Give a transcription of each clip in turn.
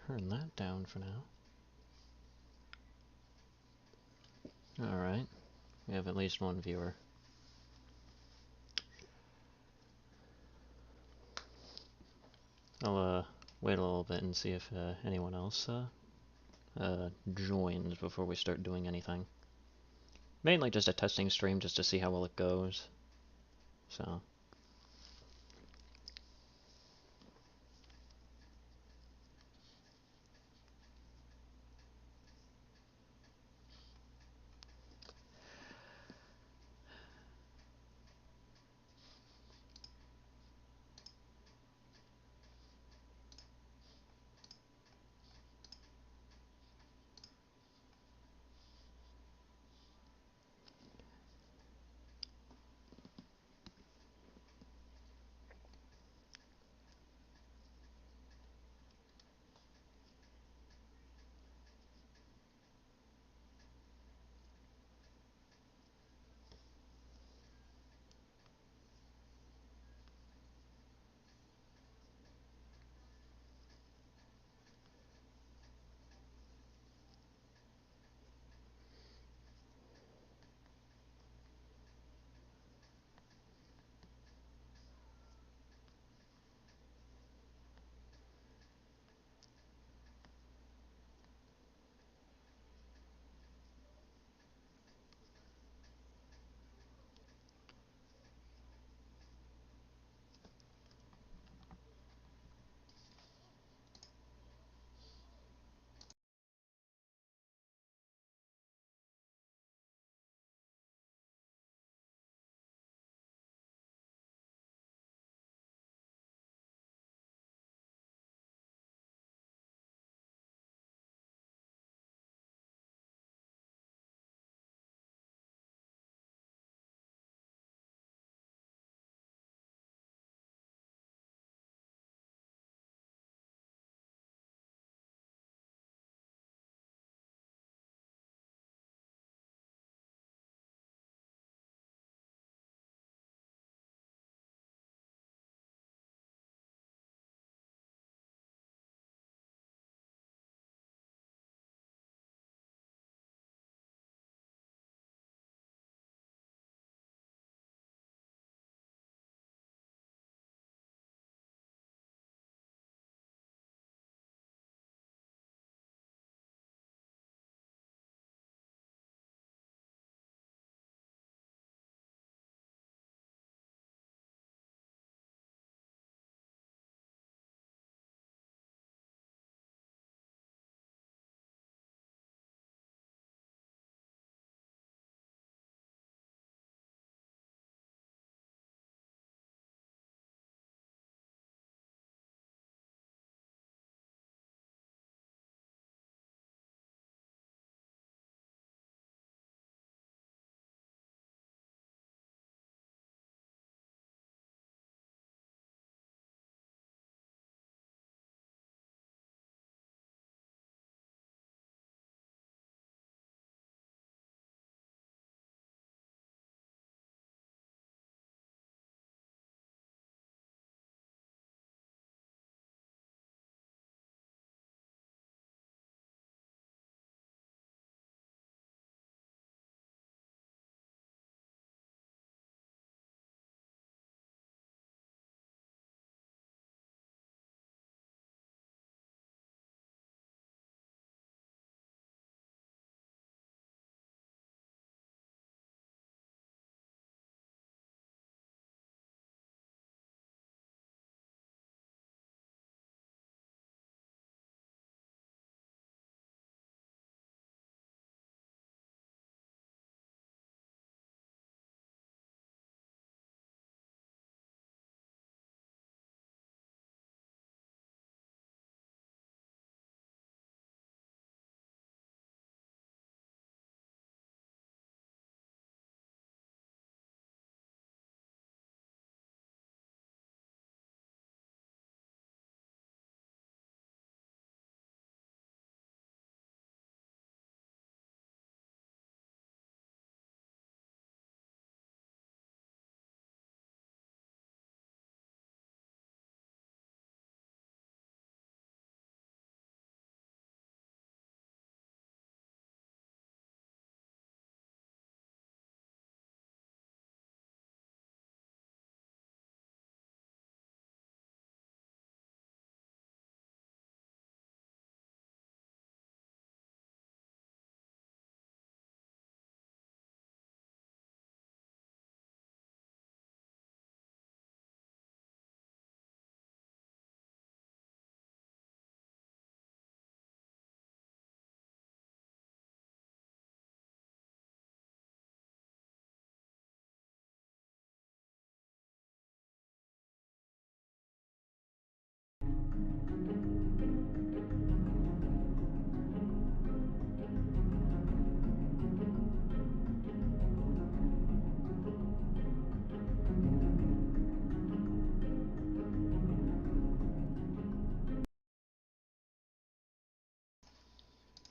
turn that down for now. Alright, we have at least one viewer. I'll wait a little bit and see if anyone else joins before we start doing anything. Mainly just a testing stream just to see how well it goes. So.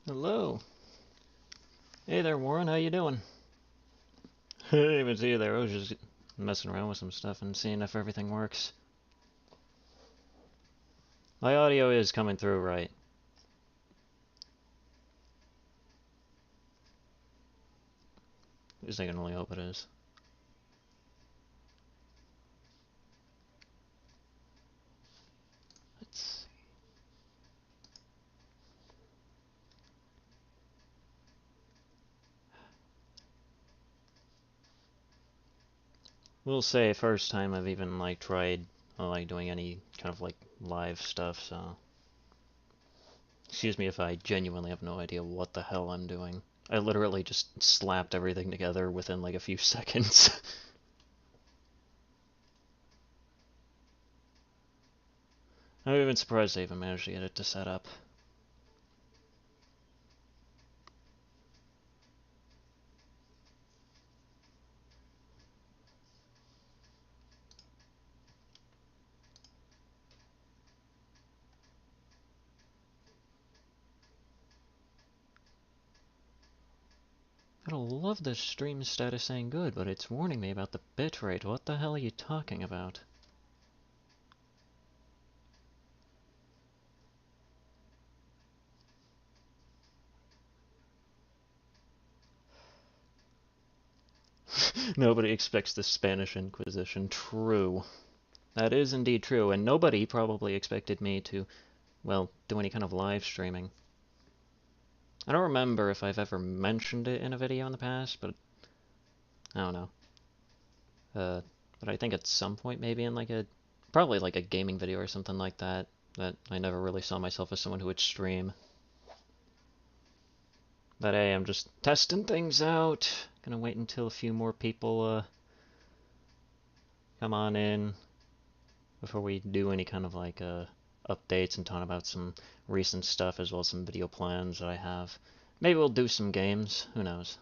Hello. Hey there, Warren. How you doing? I didn't even see you there. I was just messing around with some stuff and seeing if everything works. My audio is coming through right. At least I can only hope it is. Let's see. We'll say first time I've even like tried like doing any kind of like live stuff, so excuse me if I genuinely have no idea what the hell I'm doing. I literally just slapped everything together within like a few seconds. I'm even surprised I even managed to get it to set up. I don't love the stream status saying good, but it's warning me about the bitrate. What the hell are you talking about? Nobody expects the Spanish Inquisition. True. That is indeed true, and nobody probably expected me to, well, do any kind of live streaming. I don't remember if I've ever mentioned it in a video in the past, but I don't know. But I think at some point, maybe in like probably like a gaming video or something like that, that I never really saw myself as someone who would stream. But hey, I'm just testing things out. Gonna wait until a few more people come on in before we do any kind of like updates and talk about some recent stuff as well as some video plans that I have. Maybe we'll do some games. Who knows?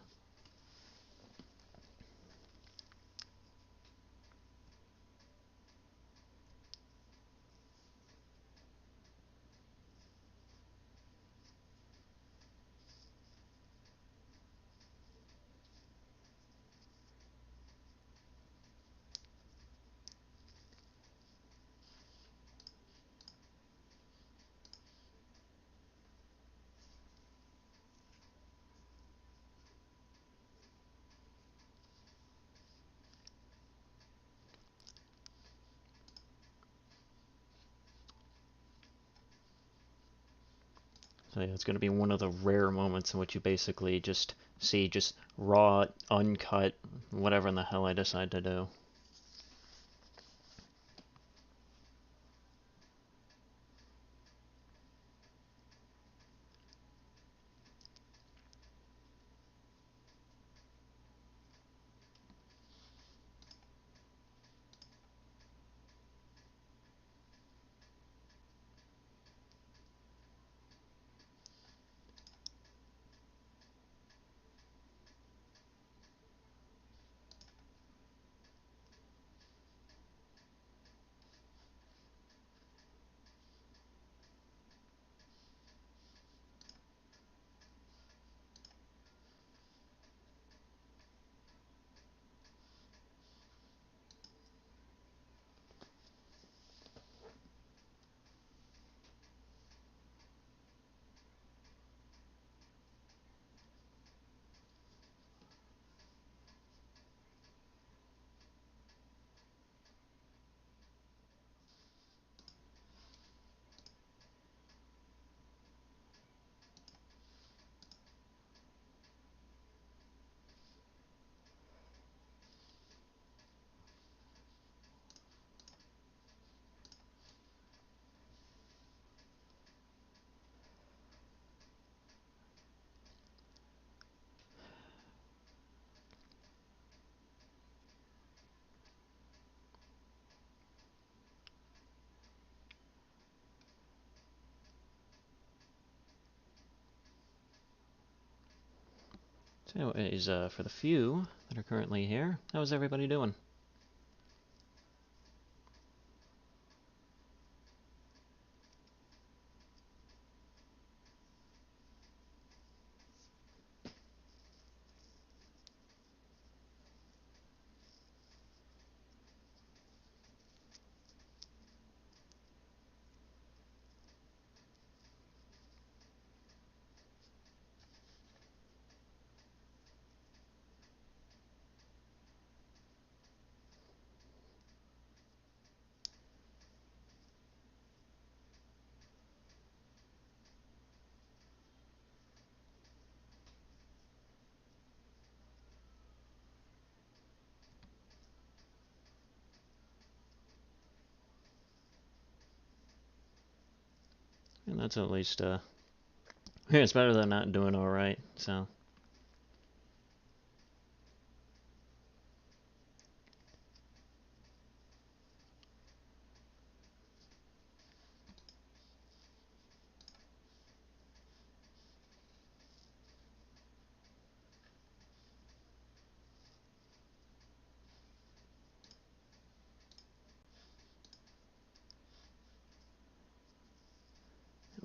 So yeah, it's going to be one of the rare moments in which you basically just see just raw, uncut, whatever in the hell I decide to do. So anyways, for the few that are currently here, how's everybody doing? That's at least, it's better than not doing alright, so.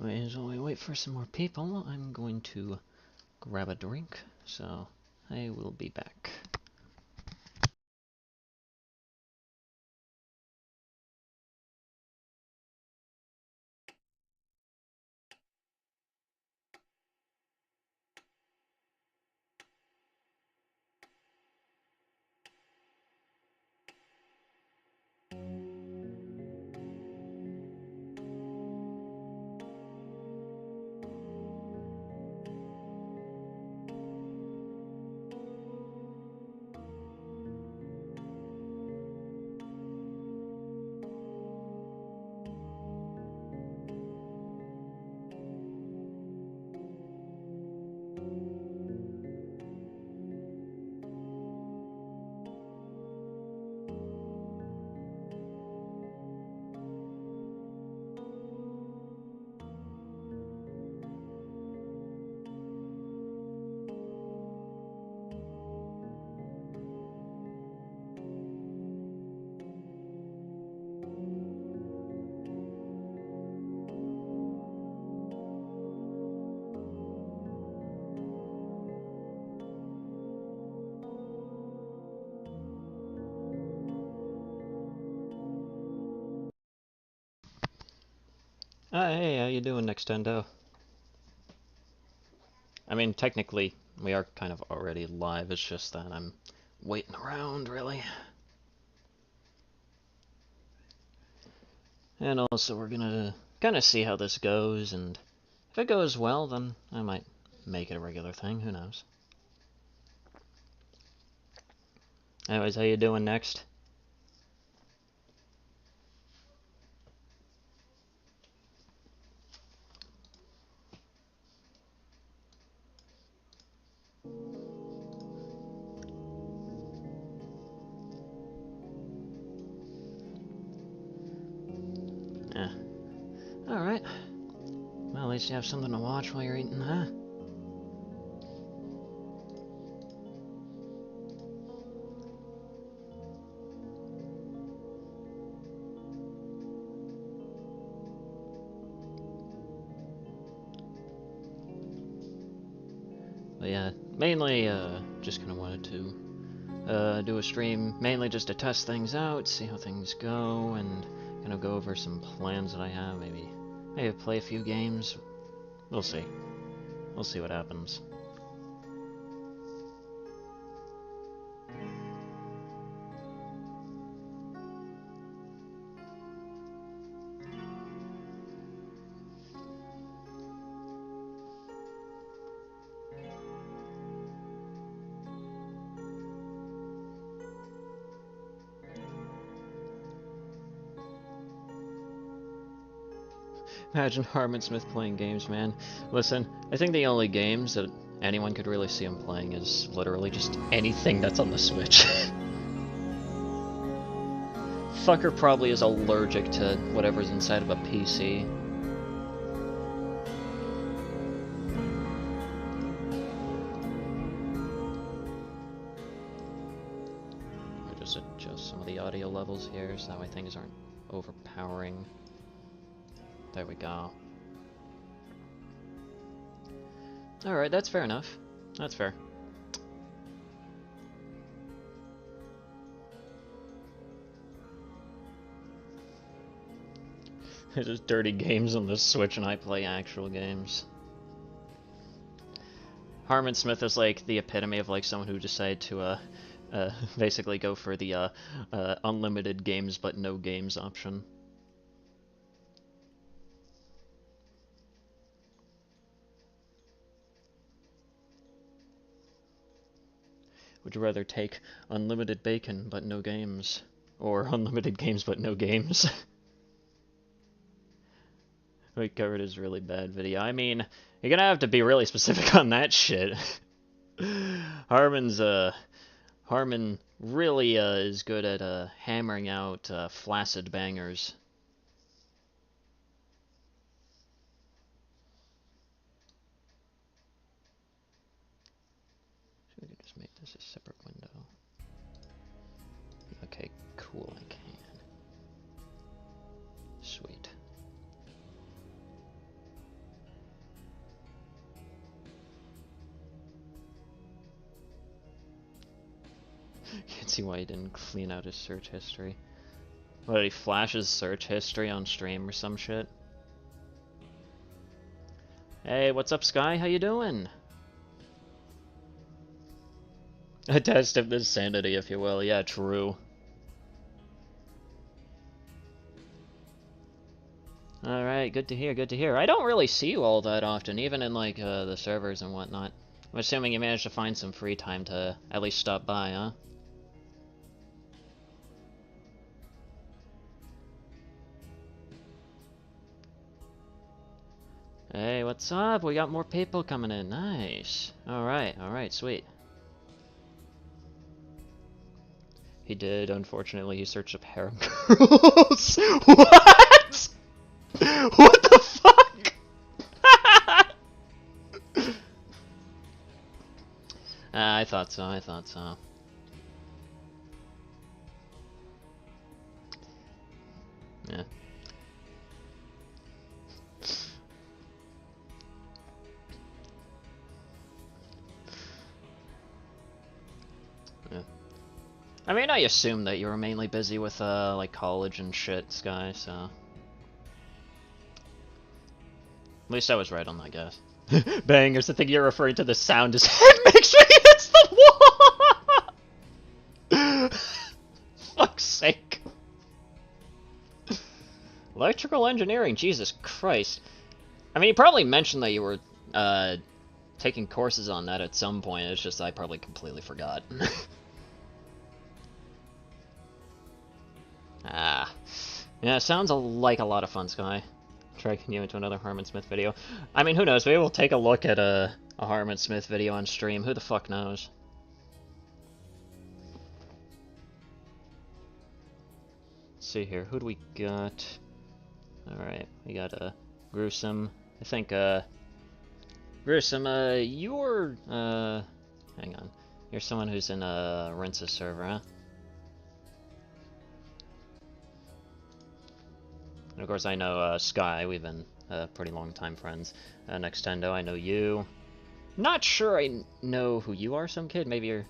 As we wait for some more people, I'm going to grab a drink, so I will be back. Hey, how you doing, Nextendo? I mean, technically, we are kind of already live, it's just that I'm waiting around, really. And also, we're gonna kind of see how this goes, and if it goes well, then I might make it a regular thing, who knows. Anyways, how you doing, Next? Yeah. Alright. Well, at least you have something to watch while you're eating, huh? But yeah, mainly, just kind of wanted to do a stream, mainly just to test things out, see how things go, and kind of go over some plans that I have, maybe play a few games. We'll see. We'll see what happens. Imagine Harmon Smith playing games, man. Listen, I think the only games that anyone could really see him playing is literally just anything that's on the Switch. Fucker probably is allergic to whatever's inside of a PC. I'll just adjust some of the audio levels here so that way things aren't overpowering. There we go. Alright, that's fair enough. That's fair. It's just dirty games on the Switch and I play actual games. Harmon Smith is like the epitome of like someone who decided to basically go for the unlimited games but no games option. Would you rather take unlimited bacon but no games? Or unlimited games but no games? We covered his really bad video. I mean, you're gonna have to be really specific on that shit. Harmon really is good at hammering out flaccid bangers. We can just make this a separate window. Okay, cool, I can. Sweet. Can't see why he didn't clean out his search history. What, did he flash his search history on stream or some shit? Hey, what's up, Sky? How you doing? A test of his sanity, if you will. Yeah, true. Alright, good to hear, good to hear. I don't really see you all that often, even in, like, the servers and whatnot. I'm assuming you managed to find some free time to at least stop by, huh? Hey, what's up? We got more people coming in. Nice. Alright, sweet. He did, unfortunately, he searched up harem girls. What? What the fuck? I thought so, I thought so. Yeah. Yeah. I mean, I assumed that you were mainly busy with, like, college and shit, Sky, so... At least I was right on that, guess. Bangers, I think you're referring to the sound his head makes when he hits the wall! Fuck's sake. Electrical engineering, Jesus Christ. I mean, you probably mentioned that you were, taking courses on that at some point, it's just I probably completely forgot. Ah. Yeah, sounds like a lot of fun, Sky. Dragging you into another Harmon Smith video. I mean, who knows? Maybe we'll take a look at a Harmon Smith video on stream. Who the fuck knows? Let's see here. Who do we got? Alright, we got Gruesome. I think, Gruesome, you're, hang on. You're someone who's in Rince's server, huh? And of course, I know Sky. We've been pretty long time friends. Nextendo, I know you. Not sure I know who you are, some kid. Maybe you're...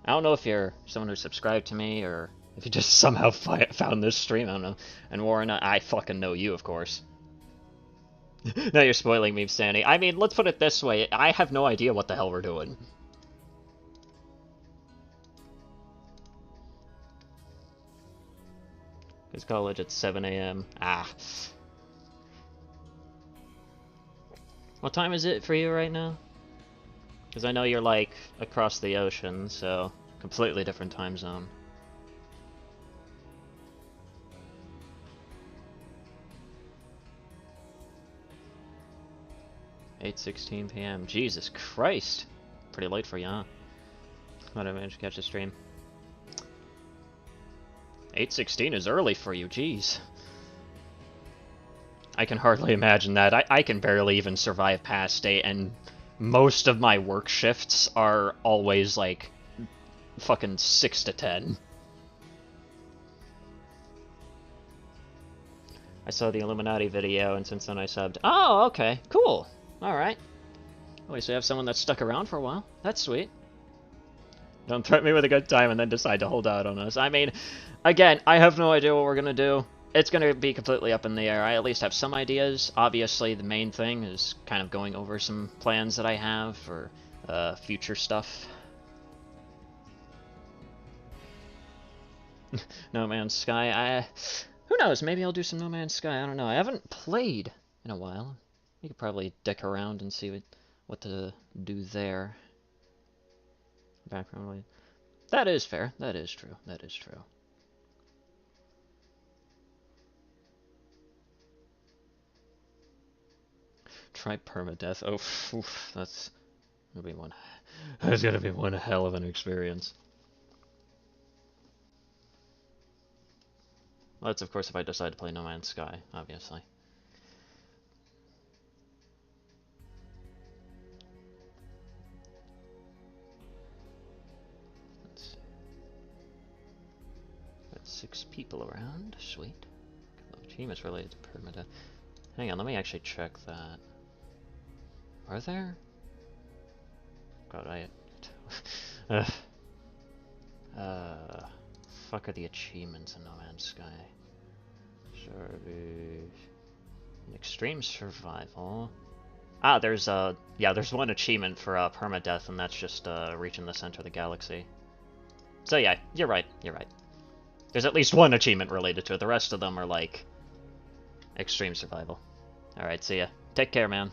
I don't know if you're someone who subscribed to me or if you just somehow found this stream. I don't know. And Warren, I fucking know you, of course. Now you're spoiling me, Sandy. I mean, let's put it this way. I have no idea what the hell we're doing. It's college at 7 a.m. Ah. What time is it for you right now? Because I know you're, like, across the ocean, so completely different time zone. (8:16 p.m.) Jesus Christ! Pretty late for you, huh? How'd I manage to catch the stream? 8:16 is early for you, jeez. I can hardly imagine that. I can barely even survive past 8, and most of my work shifts are always, like, fucking 6 to 10. I saw the Illuminati video, and since then I subbed. Oh, okay, cool. Alright. At least we have someone that's stuck around for a while. That's sweet. Don't threaten me with a good time and then decide to hold out on us. I mean, again, I have no idea what we're gonna do. It's gonna be completely up in the air. I at least have some ideas. Obviously, the main thing is kind of going over some plans that I have for future stuff. No Man's Sky, who knows, maybe I'll do some No Man's Sky, I don't know. I haven't played in a while. You could probably dick around and see what to do there. Background. That is fair. That is true. That is true. Try permadeath. Oh, oof, that's gonna be one. That's gonna be one hell of an experience. Well, that's of course if I decide to play No Man's Sky, obviously. Got 6 people around. Sweet. Couple of achievements related to permadeath. Hang on, let me actually check that. Are there? God, fuck are the achievements in No Man's Sky? Service. Extreme survival. Ah, there's yeah, there's one achievement for permadeath, and that's just reaching the center of the galaxy. So yeah, you're right. You're right. There's at least one achievement related to it. The rest of them are like extreme survival. All right, see ya. Take care, man.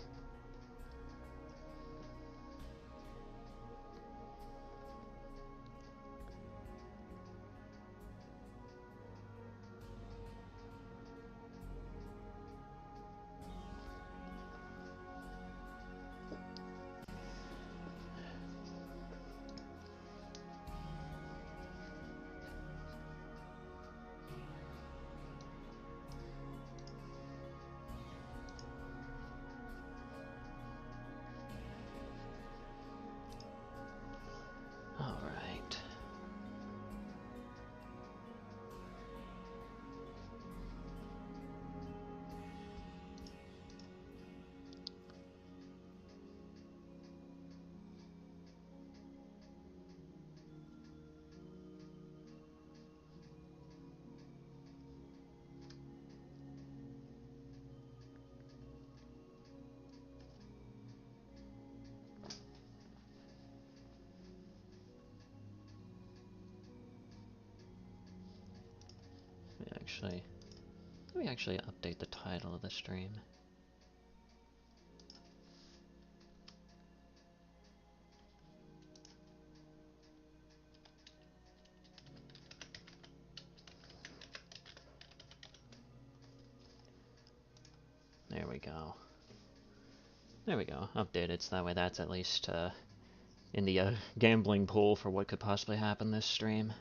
Let me actually update the title of the stream. There we go. There we go. Updated, so that way that's at least in the gambling pool for what could possibly happen this stream.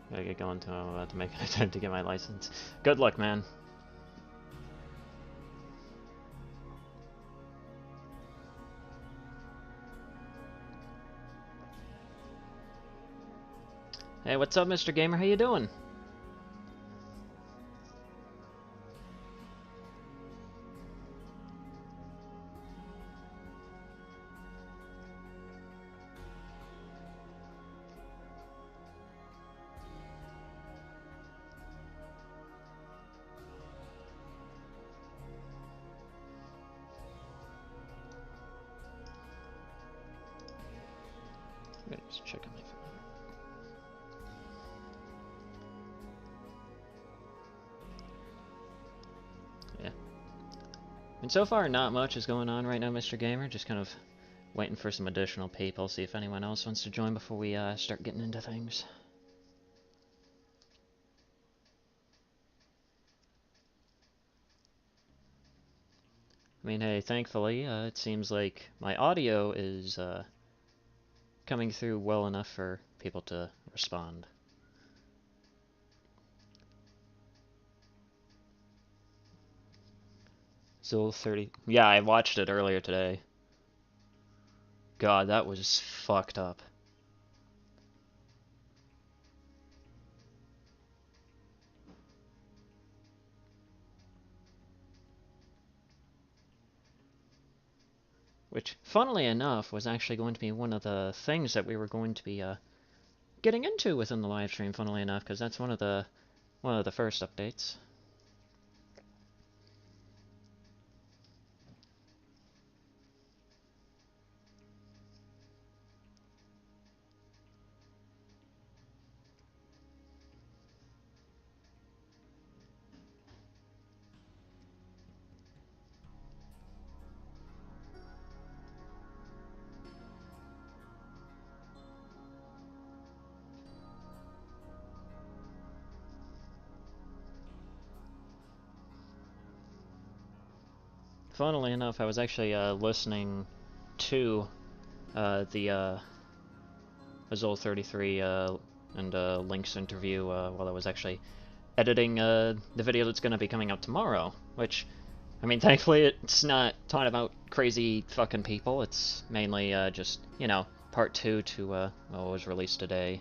Gotta get going to. I'm about to make an attempt to get my license. Good luck, man. Hey, what's up, Mr. Gamer? How you doing? Just checking my phone. Yeah. And so far, not much is going on right now, Mr. Gamer. Just kind of waiting for some additional people, see if anyone else wants to join before we start getting into things. I mean, hey, thankfully, it seems like my audio is coming through well enough for people to respond. Still 30. Yeah, I watched it earlier today. God, that was fucked up. Which, funnily enough, was actually going to be one of the things that we were going to be getting into within the live stream, funnily enough, because that's one of the first updates. funnily enough, I was actually listening to the Azul33 and Lynx interview while I was actually editing the video that's going to be coming out tomorrow, which, I mean, thankfully it's not talking about crazy fucking people. It's mainly just, you know, part 2 to what was released today.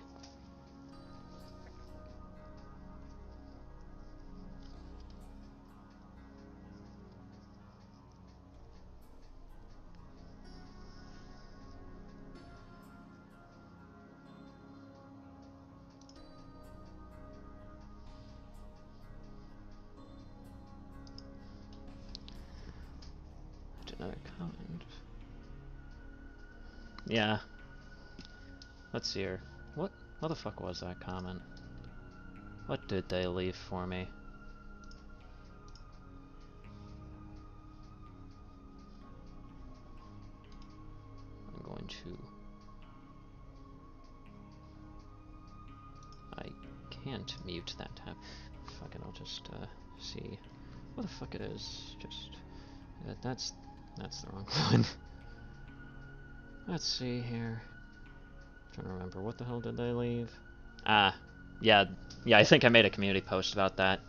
Another comment. Yeah. Let's see here. What the fuck was that comment? What did they leave for me? I'm going to... I can't mute that tab. Fucking, I'll just see what the fuck it is. Just... that's the wrong one. Let's see here. I'm trying to remember, what the hell did they leave? Ah, yeah, I think I made a community post about that.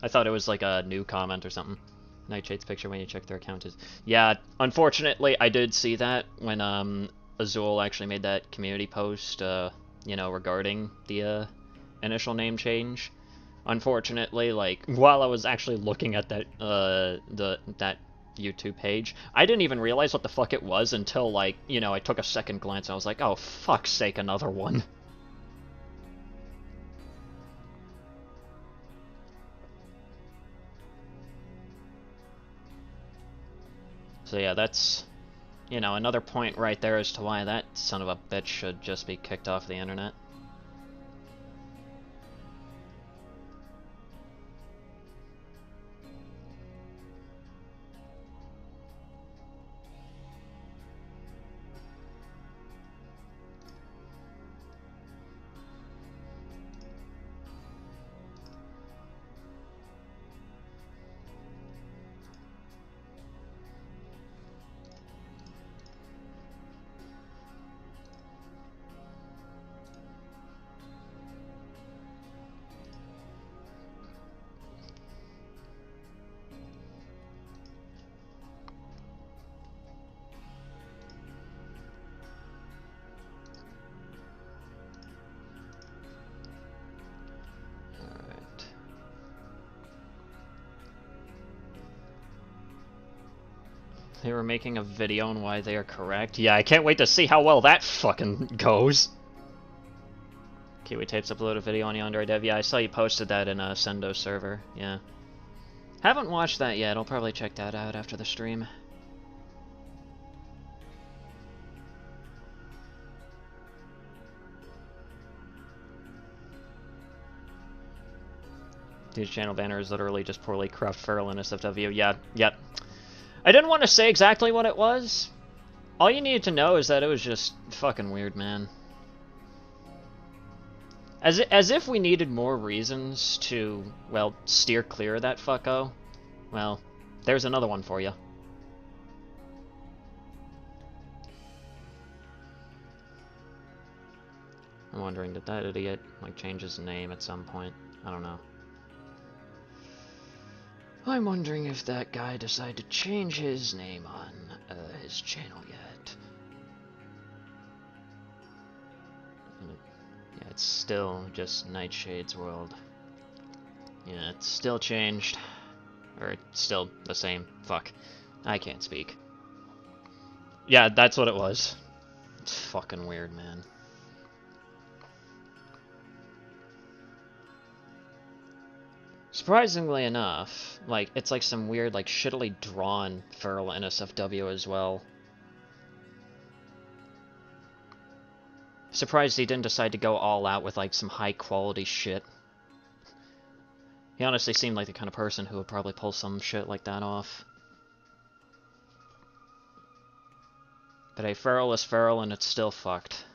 I thought it was like a new comment or something. Nightshade's picture when you check their account is... Yeah, unfortunately, I did see that when Azul actually made that community post, you know, regarding the initial name change. Unfortunately, like, while I was actually looking at that, that YouTube page, I didn't even realize what the fuck it was until, like, you know, I took a second glance and I was like, oh, fuck's sake, another one. So yeah, that's, you know, another point right there as to why that son of a bitch should just be kicked off the internet. They were making a video on why they are correct. Yeah, I can't wait to see how well that fucking goes. Kiwi Tapes upload a video on Yandere Dev. Yeah, I saw you posted that in a Sendo server. Yeah. Haven't watched that yet. I'll probably check that out after the stream. Dude's channel banner is literally just poorly craft feral NSFW. Yeah, yep. I didn't want to say exactly what it was. All you needed to know is that it was just fucking weird, man. As if we needed more reasons to, well, steer clear of that fucko. Well, there's another one for you. I'm wondering, did that idiot, like, change his name at some point? I don't know. I'm wondering if that guy decided to change his name on his channel yet. Yeah, it's still just Nightshade's world. Yeah, it's still changed. Or it's still the same. Fuck. I can't speak. Yeah, that's what it was. It's fucking weird, man. Surprisingly enough, like, it's like some weird, like, shittily drawn feral NSFW as well. Surprised he didn't decide to go all out with, like, some high-quality shit. He honestly seemed like the kind of person who would probably pull some shit like that off. But hey, feral is feral, and it's still fucked.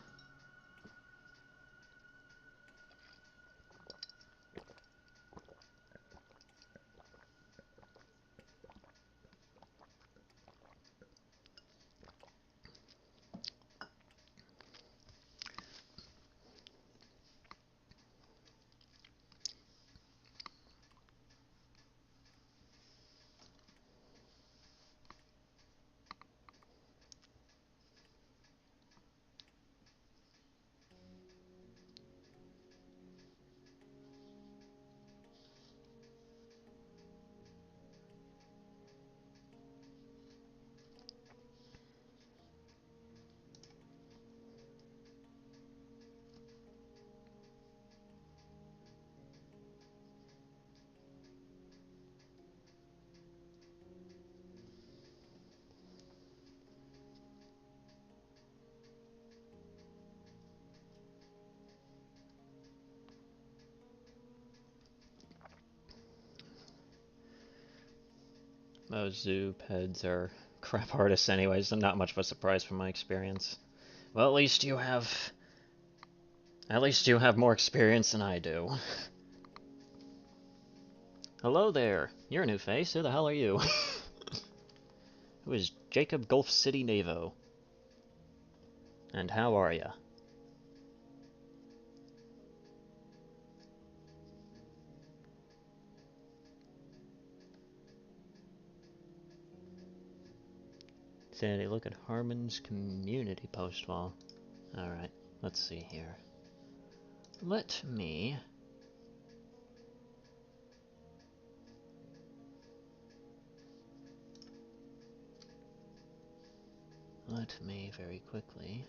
Most zoopeds are crap artists anyways, so not much of a surprise from my experience. Well, at least you have more experience than I do. Hello there. You're a new face. Who the hell are you? Who is Jacob Gulf City Navo? And how are ya? Sandy, look at Harmon's community post wall. Alright, let's see here. Let me very quickly.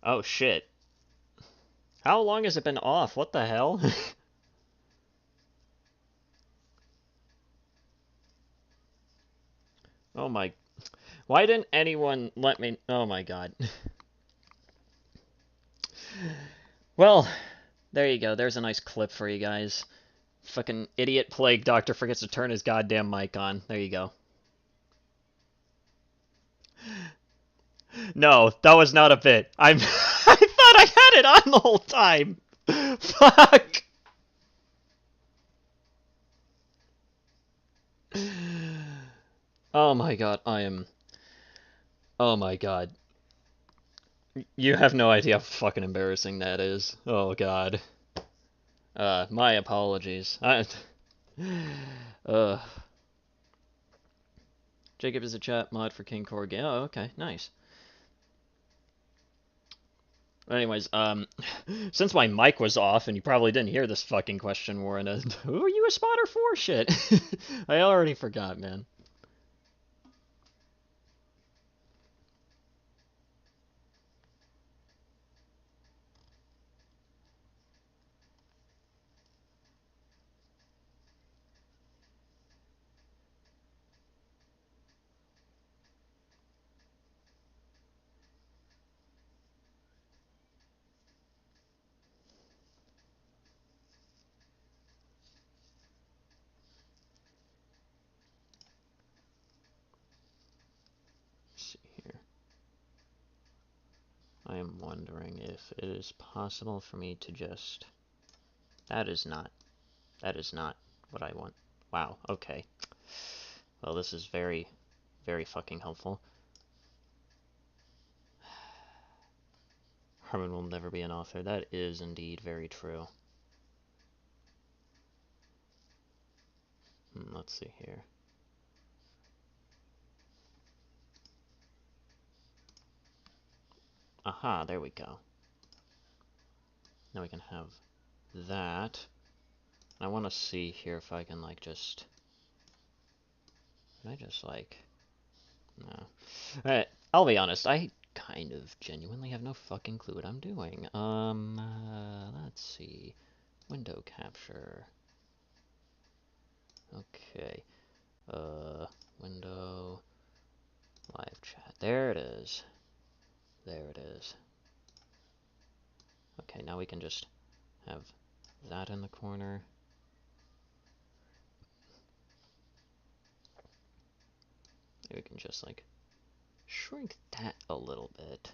Oh shit. How long has it been off? What the hell? Oh my... Why didn't anyone let me... Oh my god. Well, there you go. There's a nice clip for you guys. Fucking idiot plague doctor forgets to turn his goddamn mic on. There you go. No, that was not a bit. I thought I had it on the whole time. Fuck. Oh my god, I am... Oh my god. You have no idea how fucking embarrassing that is. Oh god. My apologies. Jacob is a chat mod for King Corgi. Oh, okay, nice. Anyways, since my mic was off and you probably didn't hear this fucking question, Warren, who are you a spotter for? Shit. I already forgot, man. Let's see here. I am wondering if it is possible for me to just... That is not what I want. Wow, okay. Well, this is very, very fucking helpful. Harmon will never be an author. That is indeed very true. Let's see here. Aha, there we go. Now we can have that. I want to see here if I can, like, just... Can I just, like... No. Alright, I'll be honest, I kind of genuinely have no fucking clue what I'm doing. Let's see. Window capture. Okay. Window... Live chat. There it is. There it is. Okay, now we can just have that in the corner. Maybe we can just, like, shrink that a little bit.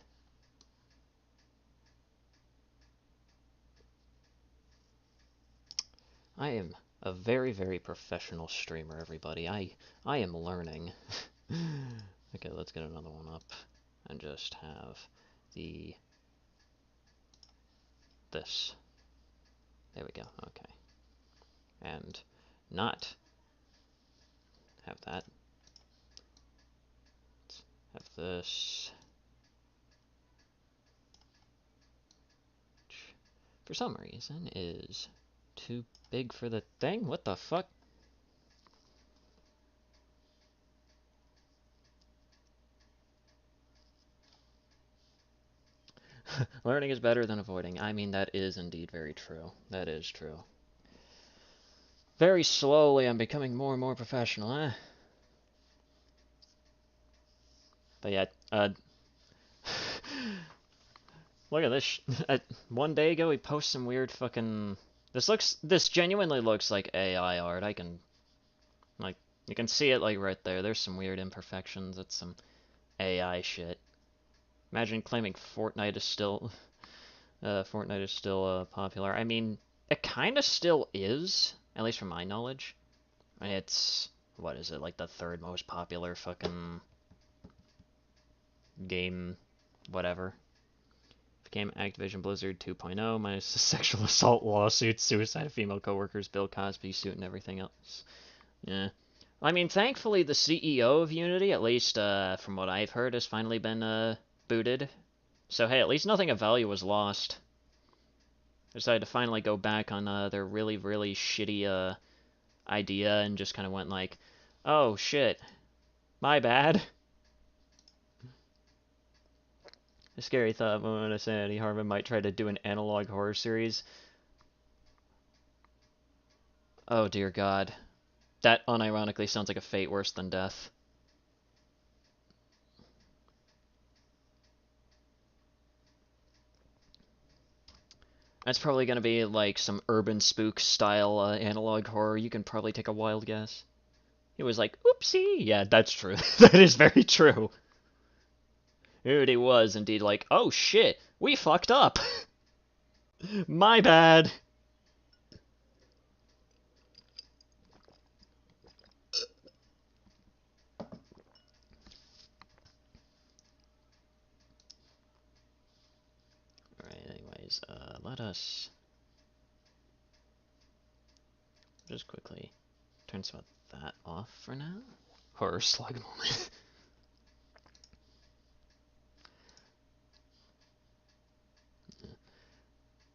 I am a very, very professional streamer, everybody. I am learning. Okay, let's get another one up and just have this. There we go. Okay. And not have that. Let's have this. For some reason is too big for the thing. What the fuck? Learning is better than avoiding. I mean, that is indeed very true. That is true. Very slowly, I'm becoming more and more professional, eh? But yeah, look at this. One day ago, we posted some weird fucking... This genuinely looks like AI art. I can, like, you can see it, like, right there. There's some weird imperfections. It's some AI shit. Imagine claiming Fortnite is still popular. I mean, it kind of still is, at least from my knowledge. It's, what is it, like the third most popular fucking game, whatever. Became Activision Blizzard 2.0 minus the sexual assault lawsuits, suicide of female coworkers, Bill Cosby suit, and everything else. Yeah. I mean, thankfully the CEO of Unity, at least from what I've heard, has finally been booted. So hey, at least nothing of value was lost. They decided to finally go back on their really, really shitty idea and just kind of went like, oh shit, my bad. A scary thought moment of sanity. Harmon might try to do an analog horror series. Oh dear god. That unironically sounds like a fate worse than death. That's probably gonna be like some urban spook style analog horror. You can probably take a wild guess. He was like, oopsie! Yeah, that's true. That is very true. Dude, he was indeed like, oh shit, we fucked up. My bad. Alright, anyways, let us just quickly turn some of that off for now. Horror slug moment.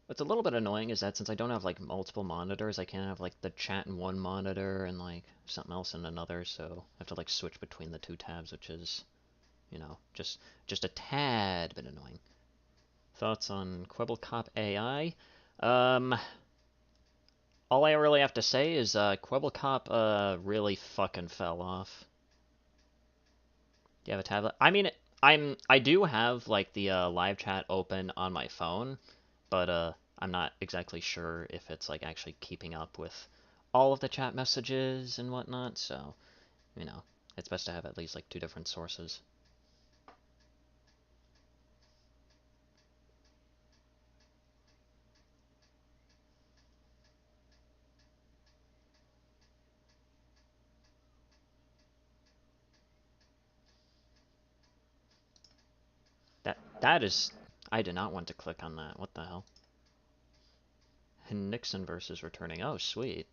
What's a little bit annoying is that since I don't have like multiple monitors, I can't have like the chat in one monitor and like something else in another, so I have to like switch between the two tabs, which is, you know, just a tad bit annoying. Thoughts on Kwebbelkop AI? All I really have to say is Kwebbelkop really fucking fell off. Do you have a tablet? I mean, I do have like the live chat open on my phone, but I'm not exactly sure if it's like actually keeping up with all of the chat messages and whatnot, so, you know, it's best to have at least like two different sources. That is... I did not want to click on that. What the hell? Nixon versus returning. Oh, sweet.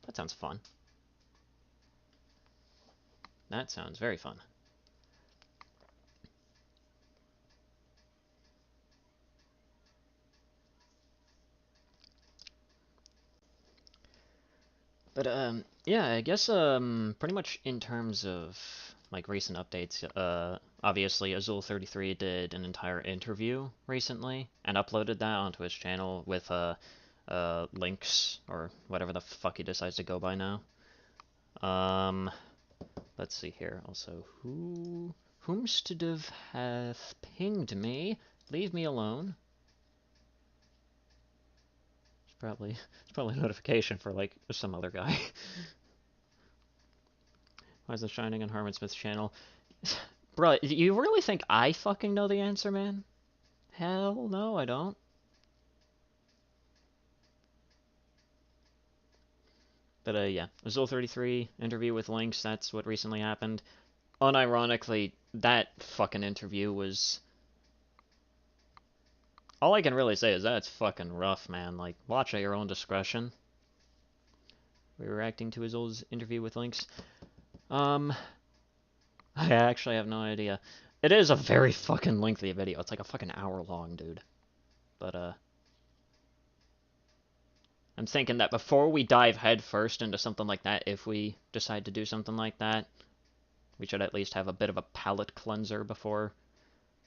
That sounds fun. That sounds very fun. But yeah, I guess pretty much in terms of like recent updates, obviously Azul33 did an entire interview recently and uploaded that onto his channel with links or whatever the fuck he decides to go by now. Let's see here. Also, whomstediv hath pinged me? Leave me alone. It's probably a notification for like some other guy. Why is it shining on Harmon Smith's channel? Bro, you really think I fucking know the answer, man? Hell no, I don't. But yeah, Azul33 interview with Lynx, that's what recently happened. Unironically, that fucking interview was... All I can really say is that's fucking rough, man. Like, watch at your own discretion. We were reacting to Azul's interview with Lynx. I actually have no idea. It is a very fucking lengthy video. It's like a fucking hour long, dude. But, I'm thinking that before we dive headfirst into something like that, if we decide to do something like that, we should at least have a bit of a palate cleanser before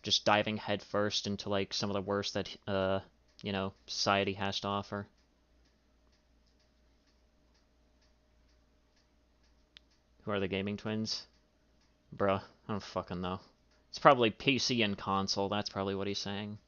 just diving headfirst into, like, some of the worst that, you know, society has to offer. Who are the gaming twins? Bruh, I don't fucking know. It's probably PC and console, that's probably what he's saying.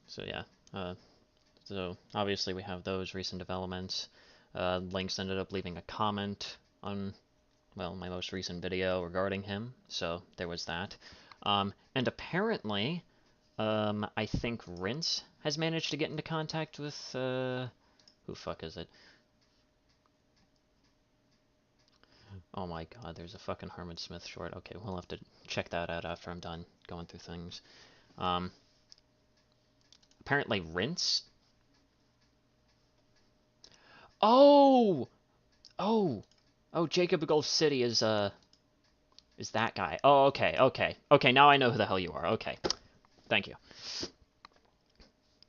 So yeah, so obviously we have those recent developments. Lynx ended up leaving a comment on, well, my most recent video regarding him, so there was that. And apparently, I think Rince has managed to get into contact with, who fuck is it? Oh my god, there's a fucking Herman Smith short. Okay, we'll have to check that out after I'm done going through things. Apparently Rince... Oh! Oh! Oh, Jacob Gulf City is that guy. Oh, okay, okay. Okay, now I know who the hell you are. Okay. Thank you.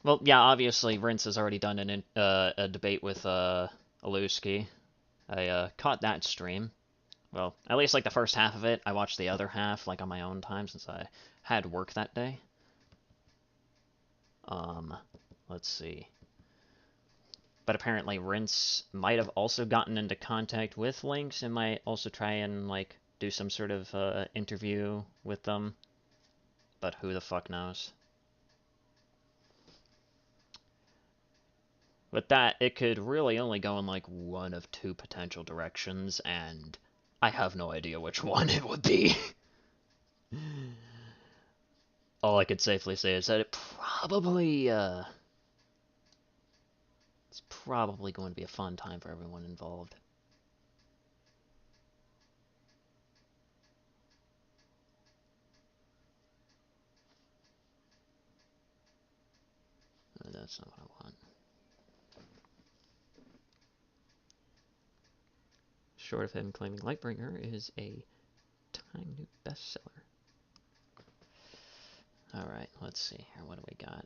Well, yeah, obviously, Rince has already done a debate with, Aluski. I, caught that stream. Well, at least, like, the first half of it. I watched the other half, like, on my own time, since I had work that day. Let's see. But apparently, Rince might have also gotten into contact with Lynx and might also try and, like, do some sort of, interview with them. But who the fuck knows? With that, it could really only go in, like, one of two potential directions, and I have no idea which one it would be. All I could safely say is that it's probably going to be a fun time for everyone involved. That's not what I want. Short of him claiming Lightbringer is a Time New bestseller. Alright, let's see here. What do we got?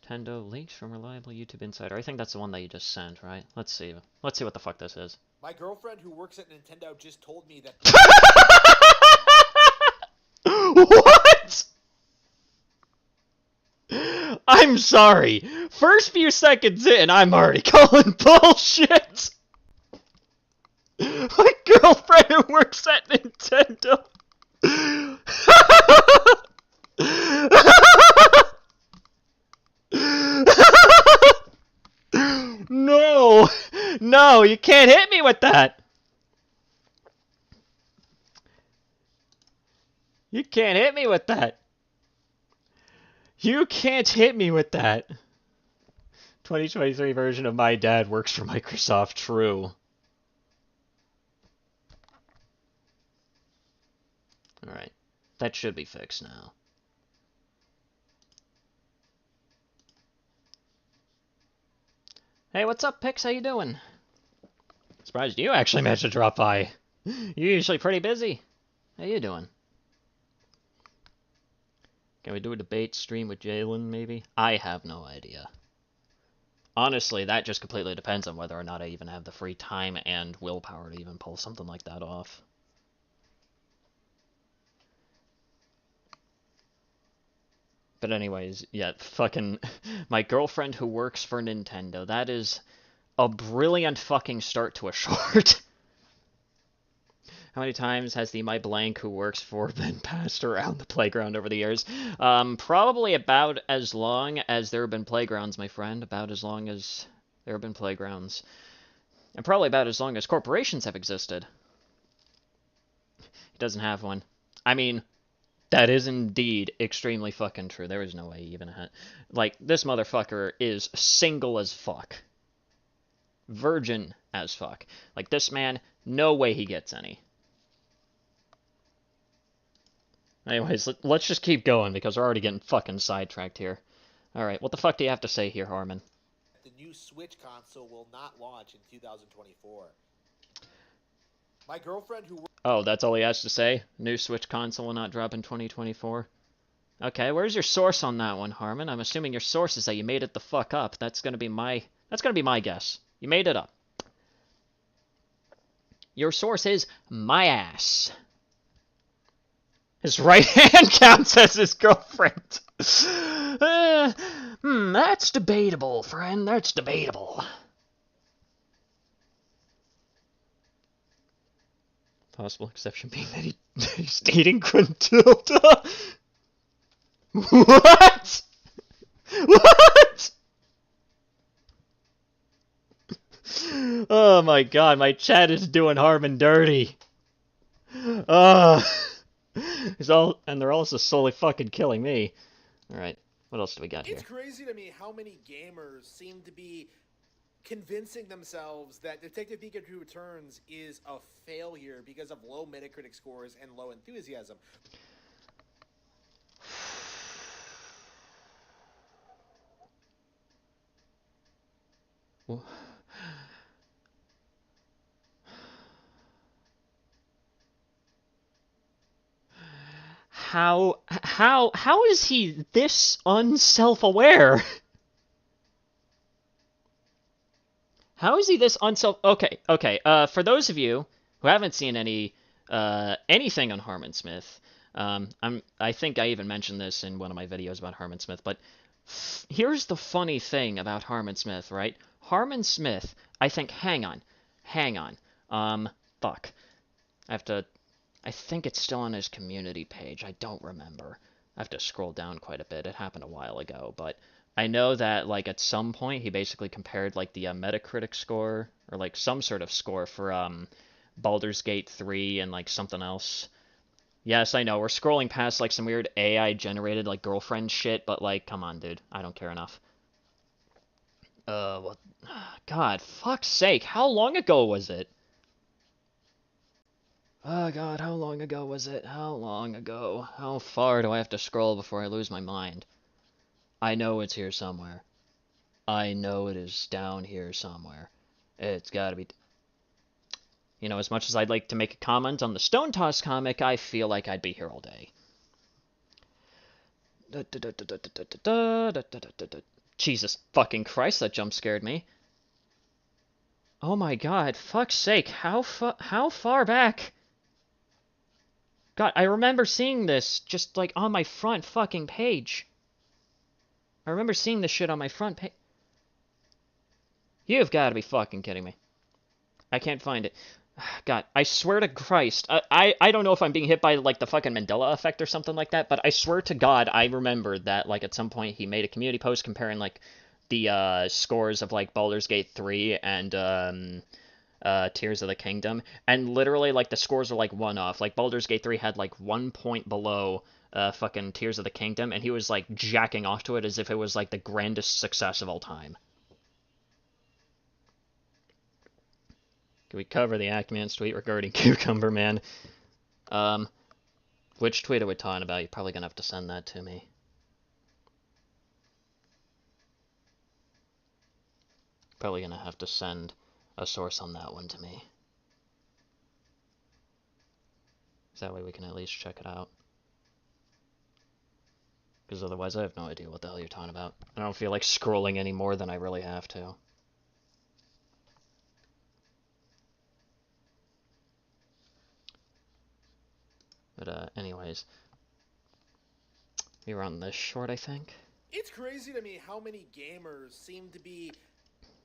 Nintendo leaks from reliable YouTube insider. I think that's the one that you just sent, right? Let's see. Let's see what the fuck this is. My girlfriend who works at Nintendo just told me that... What? I'm sorry. First few seconds in, I'm already calling bullshit. My girlfriend who works at Nintendo. No! No, you can't hit me with that! You can't hit me with that! You can't hit me with that! 2023 version of my dad works for Microsoft, true. Alright. That should be fixed now. Hey, what's up, Pix? How you doing? Surprised you actually managed to drop by. You're usually pretty busy. How you doing? Can we do a debate stream with Jalen, maybe? I have no idea. Honestly, that just completely depends on whether or not I even have the free time and willpower to even pull something like that off. But anyways, yeah, fucking my girlfriend who works for Nintendo. That is a brilliant fucking start to a short. How many times has the my blank who works for been passed around the playground over the years? Probably about as long as there have been playgrounds, my friend. About as long as there have been playgrounds. And probably about as long as corporations have existed. He doesn't have one. I mean, that is indeed extremely fucking true. There is no way he even had... Like, this motherfucker is single as fuck. Virgin as fuck. Like, this man, no way he gets any. Anyways, let's just keep going, because we're already getting fucking sidetracked here. Alright, what the fuck do you have to say here, Harmon? The new Switch console will not launch in 2024. My girlfriend who... Oh, that's all he has to say? New Switch console will not drop in 2024? Okay, where's your source on that one, Harmon? I'm assuming your source is that you made it the fuck up. That's gonna be my guess. You made it up. Your source is my ass. His right hand counts as his girlfriend. That's debatable, friend. That's debatable. Possible exception being that he's dating Gruntilda. What? What? Oh my god, my chat is doing Harmon dirty. They're also slowly fucking killing me. Alright, what else do we got here? It's crazy to me how many gamers seem to be convincing themselves that Detective Pikachu Returns is a failure because of low Metacritic scores and low enthusiasm. How is he this unself-aware? How is he this Okay. For those of you who haven't seen anything on Harmon Smith, I think I even mentioned this in one of my videos about Harmon Smith, but here's the funny thing about Harmon Smith, right? Harmon Smith, I think, hang on. Fuck. I think it's still on his community page. I don't remember. I have to scroll down quite a bit. It happened a while ago, but I know that, like, at some point he basically compared, like, the Metacritic score, or, like, some sort of score for, Baldur's Gate 3 and, like, something else. Yes, I know, we're scrolling past, like, some weird AI-generated, like, girlfriend shit, but, like, come on, dude. I don't care enough. What? God, fuck's sake, how long ago was it? Oh god, how long ago was it? How long ago? How far do I have to scroll before I lose my mind? I know it's here somewhere. I know it is down here somewhere. It's gotta be... You know, as much as I'd like to make a comment on the Stone Toss comic, I feel like I'd be here all day. Jesus fucking Christ, that jump scared me. Oh my god, fuck's sake, how far back? God, I remember seeing this just, like, on my front fucking page. I remember seeing this shit on my front page. You've got to be fucking kidding me. I can't find it. God, I swear to Christ. I don't know if I'm being hit by, like, the fucking Mandela effect or something like that, but I swear to God I remembered that, like, at some point he made a community post comparing, like, the scores of, like, Baldur's Gate 3 and, Tears of the Kingdom, and literally, like, the scores are, like, one off. Like, Baldur's Gate 3 had, like, 1 point below fucking Tears of the Kingdom, and he was, like, jacking off to it as if it was, like, the grandest success of all time. Can we cover the Actman's tweet regarding Cucumber Man? Which tweet are we talking about? You're probably gonna have to send that to me. Probably gonna have to send a source on that one to me. So that way we can at least check it out. Because otherwise I have no idea what the hell you're talking about. I don't feel like scrolling any more than I really have to. But anyways. We were on this short, I think. It's crazy to me how many gamers seem to be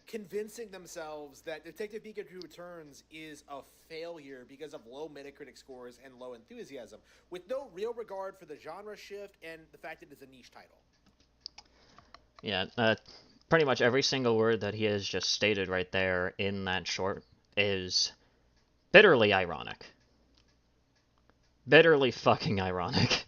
convincing themselves that Detective Pikachu Returns is a failure because of low Metacritic scores and low enthusiasm, with no real regard for the genre shift and the fact that it's a niche title. Yeah, pretty much every single word that he has just stated right there in that short is bitterly ironic. Bitterly fucking ironic.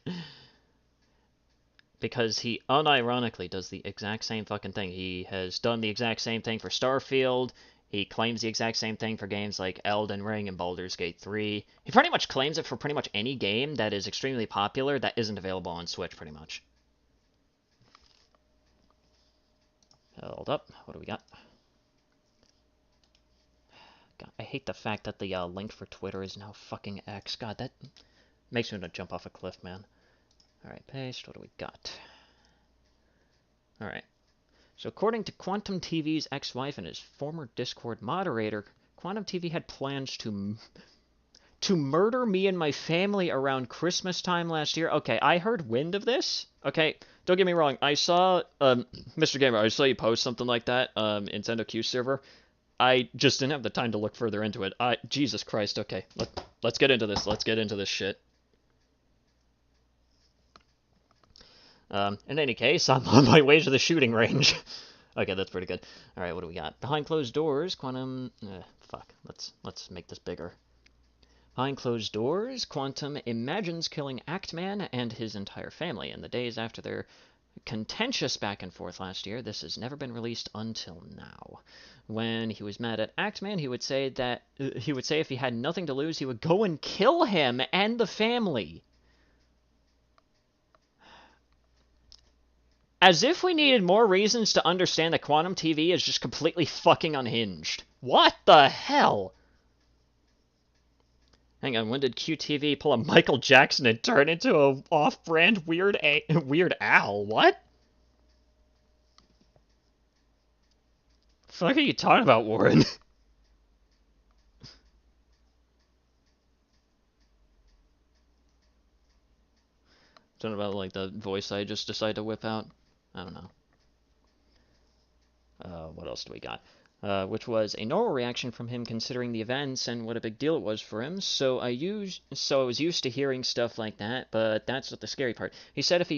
Because he unironically does the exact same fucking thing. He has done the exact same thing for Starfield. He claims the exact same thing for games like Elden Ring and Baldur's Gate 3. He pretty much claims it for pretty much any game that is extremely popular that isn't available on Switch, pretty much. Hold up. What do we got? God, I hate the fact that the link for Twitter is now fucking X. God, that makes me want to jump off a cliff, man. Alright, paste. What do we got? Alright. So according to Quantum TV's ex-wife and his former Discord moderator, Quantum TV had plans to murder me and my family around Christmas time last year. Okay, I heard wind of this. Okay, don't get me wrong. I saw, Mr. Gamer, I saw you post something like that, Nintendo Q server. I just didn't have the time to look further into it. Jesus Christ, okay. Let's get into this. Let's get into this shit. In any case, I'm on my way to the shooting range. Okay, that's pretty good. Alright, what do we got? Behind closed doors, Quantum... fuck. Let's make this bigger. Behind closed doors, Quantum imagines killing Actman and his entire family in the days after their contentious back and forth last year. This has never been released until now. When he was mad at Actman, he would say if he had nothing to lose, he would go and kill him and the family. As if we needed more reasons to understand that Quantum TV is just completely fucking unhinged. What the hell? Hang on, when did QTV pull a Michael Jackson and turn into a off-brand Weird Al? What? The fuck are you talking about, Warren? Talking about, like, the voice I just decided to whip out? I don't know. What else do we got? Which was a normal reaction from him considering the events and what a big deal it was for him. So I was used to hearing stuff like that, but that's not the scary part. He said if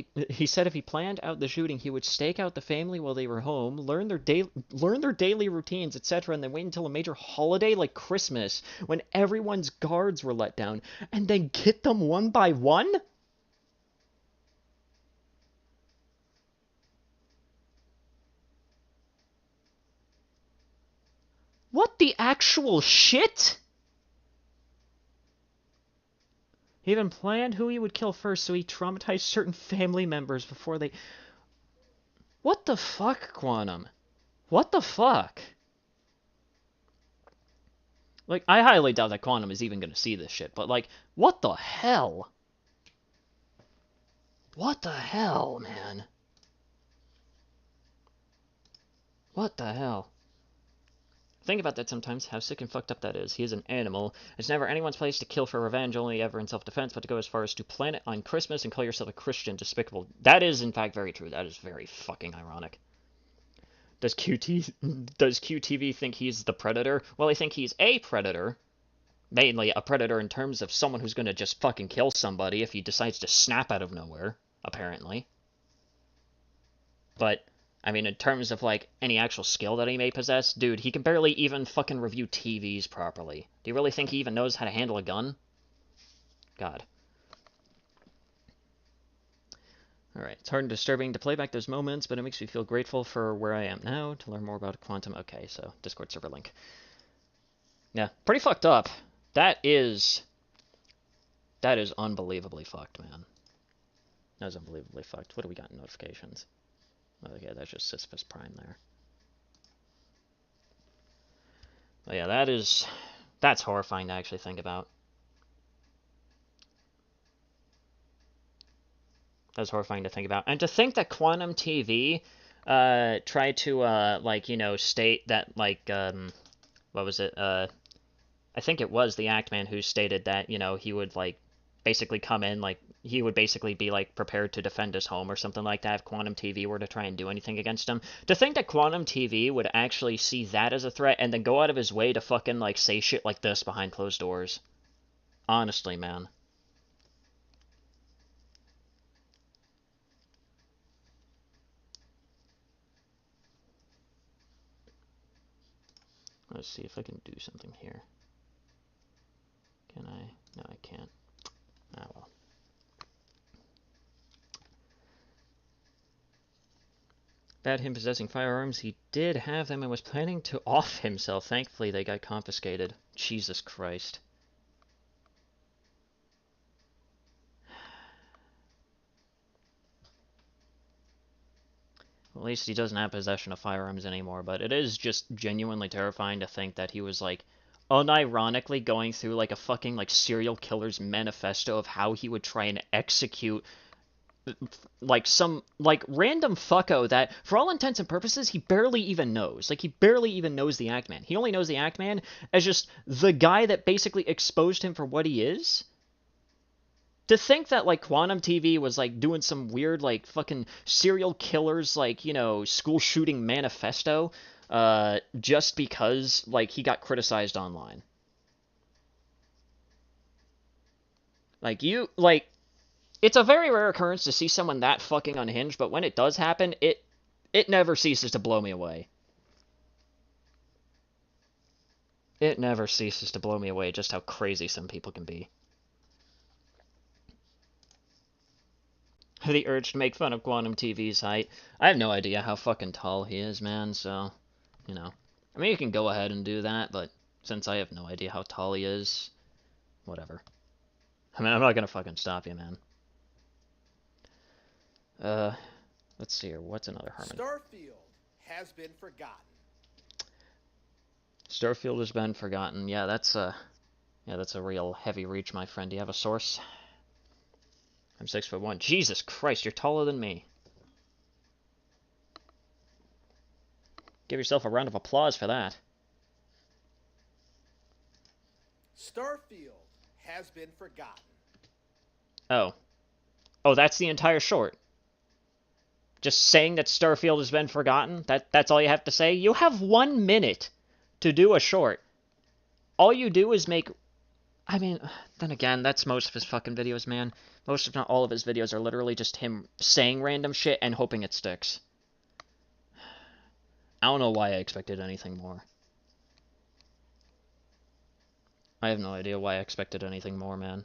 he planned out the shooting, he would stake out the family while they were home, learn their daily routines, etc., and then wait until a major holiday like Christmas when everyone's guards were let down, and then get them one by one? What the actual shit? He even planned who he would kill first, so he traumatized certain family members before they... What the fuck, Quantum? What the fuck? Like, I highly doubt that Quantum is even gonna see this shit, but, like, what the hell? What the hell, man? What the hell? Think about that sometimes, how sick and fucked up that is. He is an animal. It's never anyone's place to kill for revenge, only ever in self-defense, but to go as far as to plan it on Christmas and call yourself a Christian despicable. That is, in fact, very true. That is very fucking ironic. Does QTV think he's the predator? Well, I think he's a predator. Mainly a predator in terms of someone who's gonna just fucking kill somebody if he decides to snap out of nowhere, apparently. But... I mean, in terms of, like, any actual skill that he may possess, dude, he can barely even fucking review TVs properly. Do you really think he even knows how to handle a gun? God. Alright, it's hard and disturbing to play back those moments, but it makes me feel grateful for where I am now. To learn more about Quantum... Okay, so, Discord server link. Yeah, pretty fucked up. That is... That is unbelievably fucked, man. That is unbelievably fucked. What do we got in notifications? Okay, that's just Sisyphus Prime there. But yeah, that's horrifying to actually think about. That's horrifying to think about. And to think that Quantum TV tried to, like, you know, state that, like, what was it? I think it was the Act Man who stated that, you know, he would, like, basically come in, like, he would basically be, like, prepared to defend his home or something like that if Quantum TV were to try and do anything against him. To think that Quantum TV would actually see that as a threat and then go out of his way to fucking, like, say shit like this behind closed doors. Honestly, man. Let's see if I can do something here. Can I? No, I can't. Ah, well. About him possessing firearms, he did have them and was planning to off himself. Thankfully, they got confiscated. Jesus Christ. Well, at least he doesn't have possession of firearms anymore, but it is just genuinely terrifying to think that he was, like, unironically going through, like, a fucking, like, serial killer's manifesto of how he would try and execute like some like random fucko that for all intents and purposes he barely even knows. Like he barely even knows the Act Man. He only knows the Act Man as just the guy that basically exposed him for what he is. To think that like Quantum TV was like doing some weird like fucking serial killers like, you know, school shooting manifesto just because like he got criticized online. Like you like it's a very rare occurrence to see someone that fucking unhinged, but when it does happen, it never ceases to blow me away. It never ceases to blow me away just how crazy some people can be. The urge to make fun of Quantum TV's height. I have no idea how fucking tall he is, man, so, you know. I mean, you can go ahead and do that, but since I have no idea how tall he is, whatever. I mean, I'm not gonna fucking stop you, man. Let's see here. What's another Harmon? Starfield has been forgotten. Starfield has been forgotten. Yeah, that's a real heavy reach, my friend. Do you have a source? I'm 6'1". Jesus Christ, you're taller than me. Give yourself a round of applause for that. Starfield has been forgotten. Oh. Oh, that's the entire short. Just saying that Starfield has been forgotten? That's all you have to say? You have 1 minute to do a short. All you do is make... I mean, then again, that's most of his fucking videos, man. Most, if not all of his videos are literally just him saying random shit and hoping it sticks. I don't know why I expected anything more. I have no idea why I expected anything more, man.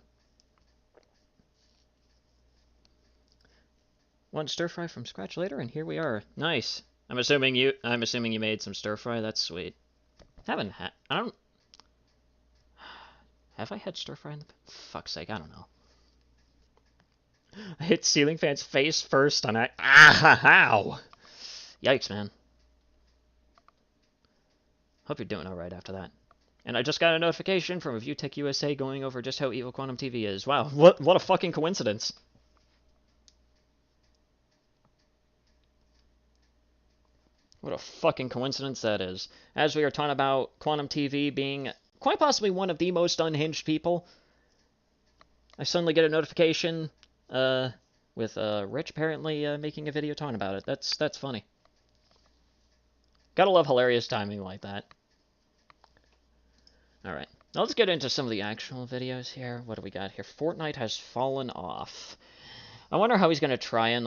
One stir fry from scratch later, and here we are. Nice. I'm assuming you made some stir fry. That's sweet. I don't. Have I had stir fry in the? Fuck's sake, I don't know. I hit ceiling fan's face first on it. Ah, how? Yikes, man. Hope you're doing alright after that. And I just got a notification from Review Tech USA going over just how evil Quantum TV is. Wow, what a fucking coincidence. What a fucking coincidence that is. As we are talking about Quantum TV being quite possibly one of the most unhinged people, I suddenly get a notification with Rich apparently making a video talking about it. That's funny. Gotta love hilarious timing like that. Alright, now let's get into some of the actual videos here. What do we got here? Fortnite has fallen off. I wonder how he's gonna try and,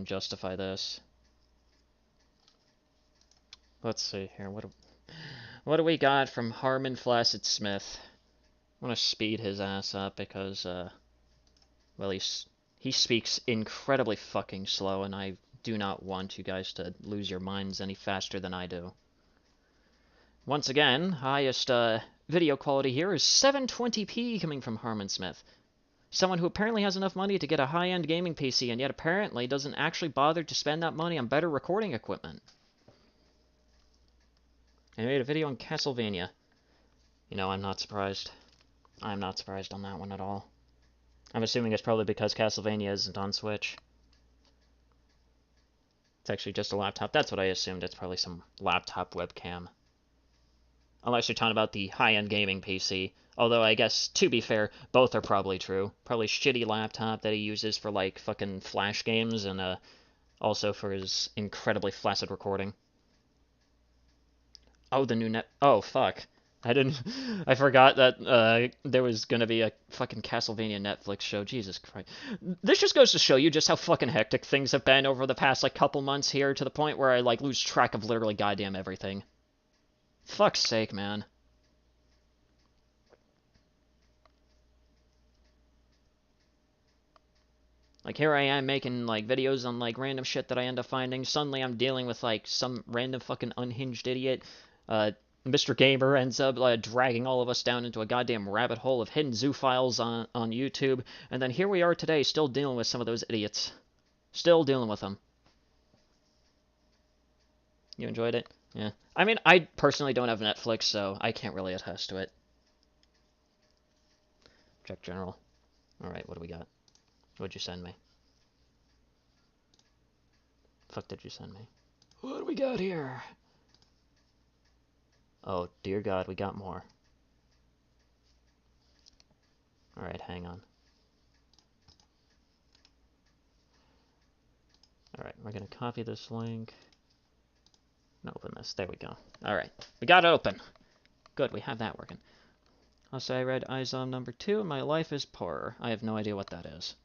justify this. Let's see here. What do we got from Harmon Flaccid Smith? I want to speed his ass up because, well, he speaks incredibly fucking slow, and I do not want you guys to lose your minds any faster than I do. Once again, highest video quality here is 720p coming from Harmon Smith. Someone who apparently has enough money to get a high-end gaming PC and yet apparently doesn't actually bother to spend that money on better recording equipment. I made a video on Castlevania. You know, I'm not surprised. I'm not surprised on that one at all. I'm assuming it's probably because Castlevania isn't on Switch. It's actually just a laptop. That's what I assumed. It's probably some laptop webcam. Unless you're talking about the high-end gaming PC. Although, I guess, to be fair, both are probably true. Probably shitty laptop that he uses for, like, fucking Flash games, and, also for his incredibly flaccid recording. Oh, the new net... Oh, fuck. I forgot that, there was gonna be a fucking Castlevania Netflix show. Jesus Christ. This just goes to show you just how fucking hectic things have been over the past, like, couple months here, to the point where I, like, lose track of literally goddamn everything. Fuck's sake, man. Like, here I am making, like, videos on, like, random shit that I end up finding. Suddenly I'm dealing with, like, some random fucking unhinged idiot. Mr. Gamer ends up, dragging all of us down into a goddamn rabbit hole of hidden zoo files on YouTube. And then here we are today, still dealing with some of those idiots. Still dealing with them. You enjoyed it? Yeah. I mean, I personally don't have Netflix, so I can't really attest to it. Check general. Alright, what do we got? What'd you send me? Fuck did you send me? What do we got here? Oh, dear God, we got more. Alright, hang on. Alright, we're gonna copy this link. And open this. There we go. Alright, we got it open. Good, we have that working. I'll say I read ISOM number 2, and my life is poor. I have no idea what that is.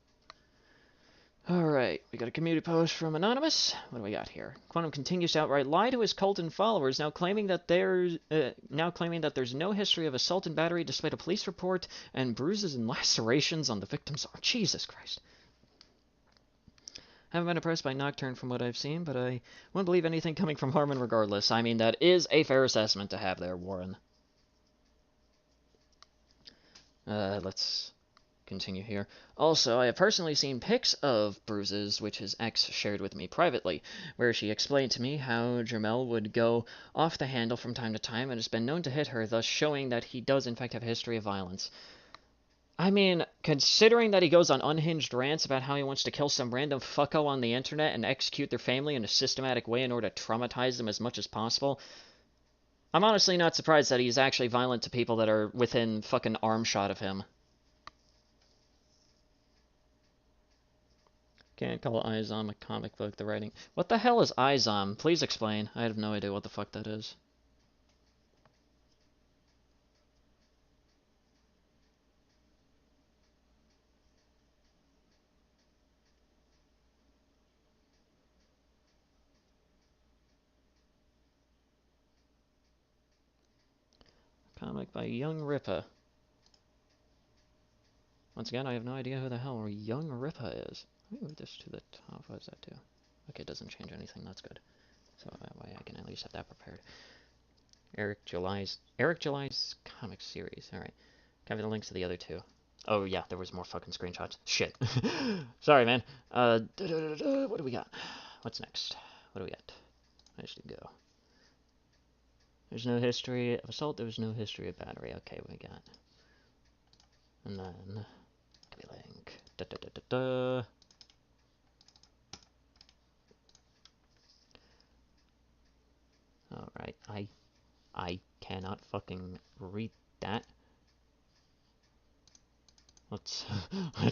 Alright, we got a community post from Anonymous. What do we got here? Quantum continues to outright lie to his cult and followers, now claiming that there's no history of assault and battery despite a police report and bruises and lacerations on the victim's arm. Jesus Christ. Haven't been impressed by Nocturne from what I've seen, but I wouldn't believe anything coming from Harmon regardless. I mean, that is a fair assessment to have there, Warren. Let's continue here. Also, I have personally seen pics of bruises which his ex shared with me privately, where she explained to me how Jermel would go off the handle from time to time and has been known to hit her, thus showing that he does in fact have a history of violence. I mean, considering that he goes on unhinged rants about how he wants to kill some random fucko on the internet and execute their family in a systematic way in order to traumatize them as much as possible, I'm honestly not surprised that he's actually violent to people that are within fucking arm shot of him. Can't call ISOM a comic book, the writing. What the hell is ISOM? Please explain. I have no idea what the fuck that is. Comic by Young Rippa. Once again, I have no idea who the hell Young Rippa is. Let me move this to the top. What does that do? Okay, it doesn't change anything. That's good. So that way I can at least have that prepared. Eric July's comic series. Alright. Copy the links to the other two. Oh yeah, there was more fucking screenshots. Shit. Sorry, man. What do we got? What's next? What do we got? I just go. There's no history of assault. There's no history of battery. Okay, what we got? And then copy link. Alright, I cannot fucking read that. Let's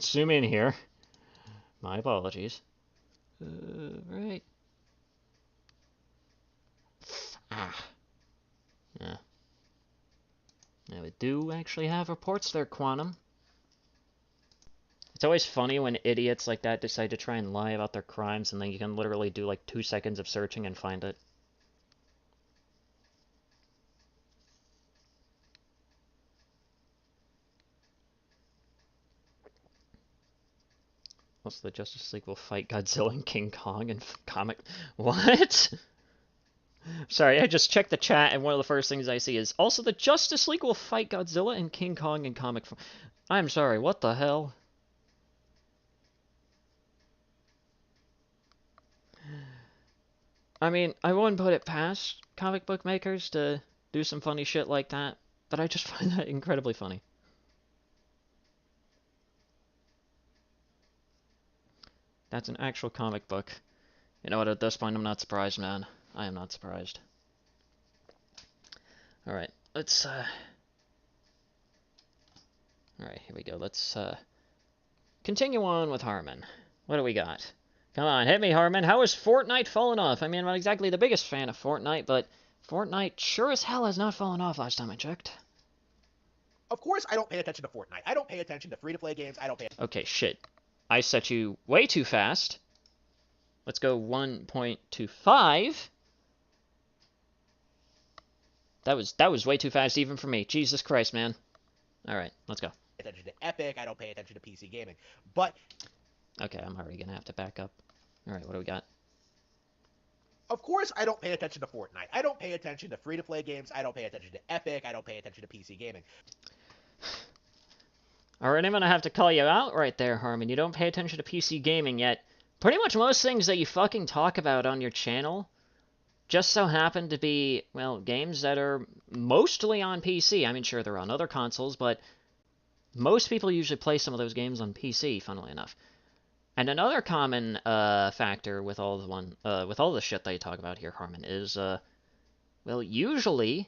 zoom in here. My apologies. Right. Ah. Yeah. Now we do actually have reports there, Quantum. It's always funny when idiots like that decide to try and lie about their crimes, and then you can literally do like 2 seconds of searching and find it. Also, the Justice League will fight Godzilla and King Kong and comic. What? Sorry, I just checked the chat, and one of the first things I see is also the Justice League will fight Godzilla and King Kong in comic form. I'm sorry, what the hell? I mean, I wouldn't put it past comic book makers to do some funny shit like that, but I just find that incredibly funny. That's an actual comic book. You know what, at this point, I'm not surprised, man. I am not surprised. Alright, let's, Alright, here we go. Let's, continue on with Harmon. What do we got? Come on, hit me, Harmon. How is Fortnite falling off? I mean, I'm not exactly the biggest fan of Fortnite, but Fortnite sure as hell has not fallen off last time I checked. Of course, I don't pay attention to Fortnite. I don't pay attention to free-to-play games. I don't pay. Okay, shit. I set you way too fast. Let's go 1.25. That was way too fast even for me. Jesus Christ, man. All right, let's go. Attention to Epic. I don't pay attention to PC gaming. But okay, I'm already gonna have to back up. All right, what do we got? Of course, I don't pay attention to Fortnite. I don't pay attention to free-to-play games. I don't pay attention to Epic. I don't pay attention to PC gaming. Alright, I'm gonna have to call you out right there, Harmon. You don't pay attention to PC gaming yet. Pretty much most things that you fucking talk about on your channel just so happen to be, well, games that are mostly on PC. I mean, sure, they're on other consoles, but most people usually play some of those games on PC, funnily enough. And another common factor with all the shit that you talk about here, Harmon, is, well, usually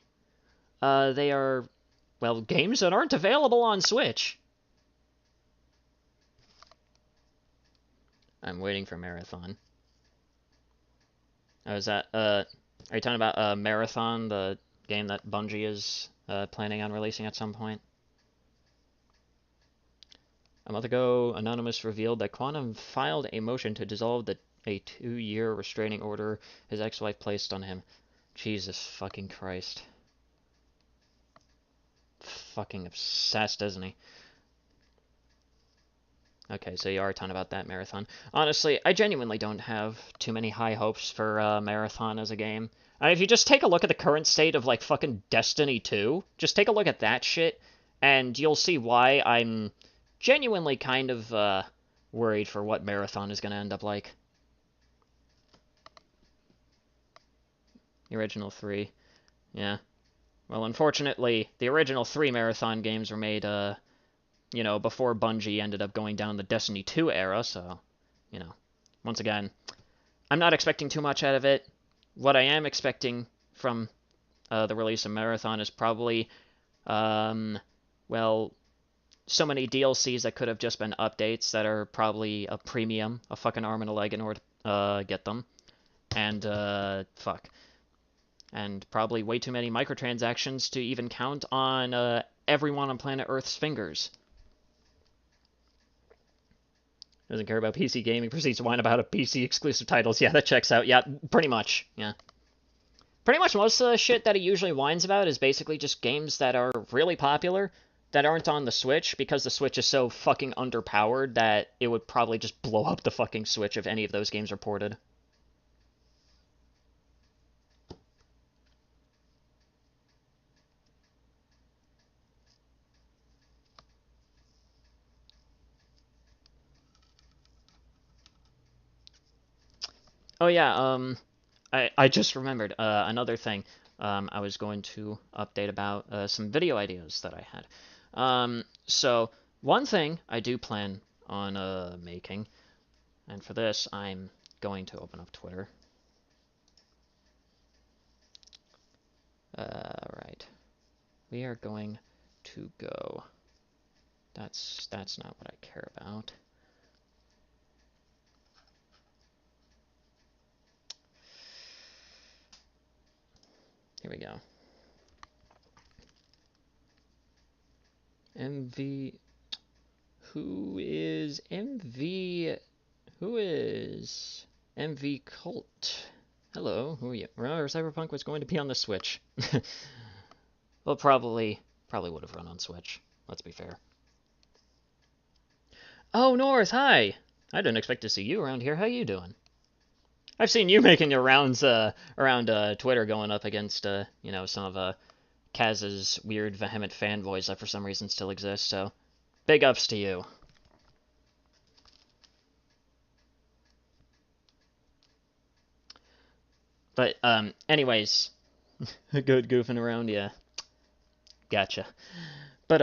they are, well, games that aren't available on Switch. I'm waiting for Marathon. Oh, is that, are you talking about Marathon, the game that Bungie is planning on releasing at some point? A month ago, Anonymous revealed that Quantum filed a motion to dissolve a 2-year restraining order his ex-wife placed on him. Jesus fucking Christ. Fucking obsessed, isn't he? Okay, so you are talking about that Marathon. Honestly, I genuinely don't have too many high hopes for Marathon as a game. If you just take a look at the current state of, like, fucking Destiny 2, just take a look at that shit, and you'll see why I'm genuinely kind of worried for what Marathon is going to end up like. The original 3. Yeah. Well, unfortunately, the original 3 Marathon games were made, you know, before Bungie ended up going down the Destiny 2 era, so, you know, once again, I'm not expecting too much out of it. What I am expecting from the release of Marathon is probably, well, so many DLCs that could have just been updates that are probably a premium, a fucking arm and a leg in order to get them. And, fuck. And probably way too many microtransactions to even count on everyone on planet Earth's fingers. Doesn't care about PC gaming, proceeds to whine about a PC exclusive titles. Yeah, that checks out. Yeah, pretty much. Yeah. Pretty much most of the shit that he usually whines about is basically just games that are really popular that aren't on the Switch, because the Switch is so fucking underpowered that it would probably just blow up the fucking Switch if any of those games are ported. Oh yeah, I just remembered another thing. I was going to update about some video ideas that I had. So one thing I do plan on making, and for this I'm going to open up Twitter. Right. We are going to go. That's not what I care about. Here we go. MV. Who is MV? Who is MV Cult? Hello, who are you? Remember, Cyberpunk was going to be on the Switch. Well, probably would have run on Switch. Let's be fair. Oh, North, hi! I didn't expect to see you around here. How you doing? I've seen you making your rounds around Twitter, going up against you know, some of Kaz's weird vehement fanboys that for some reason still exist. So big ups to you. But anyways, good goofing around, yeah. Gotcha. But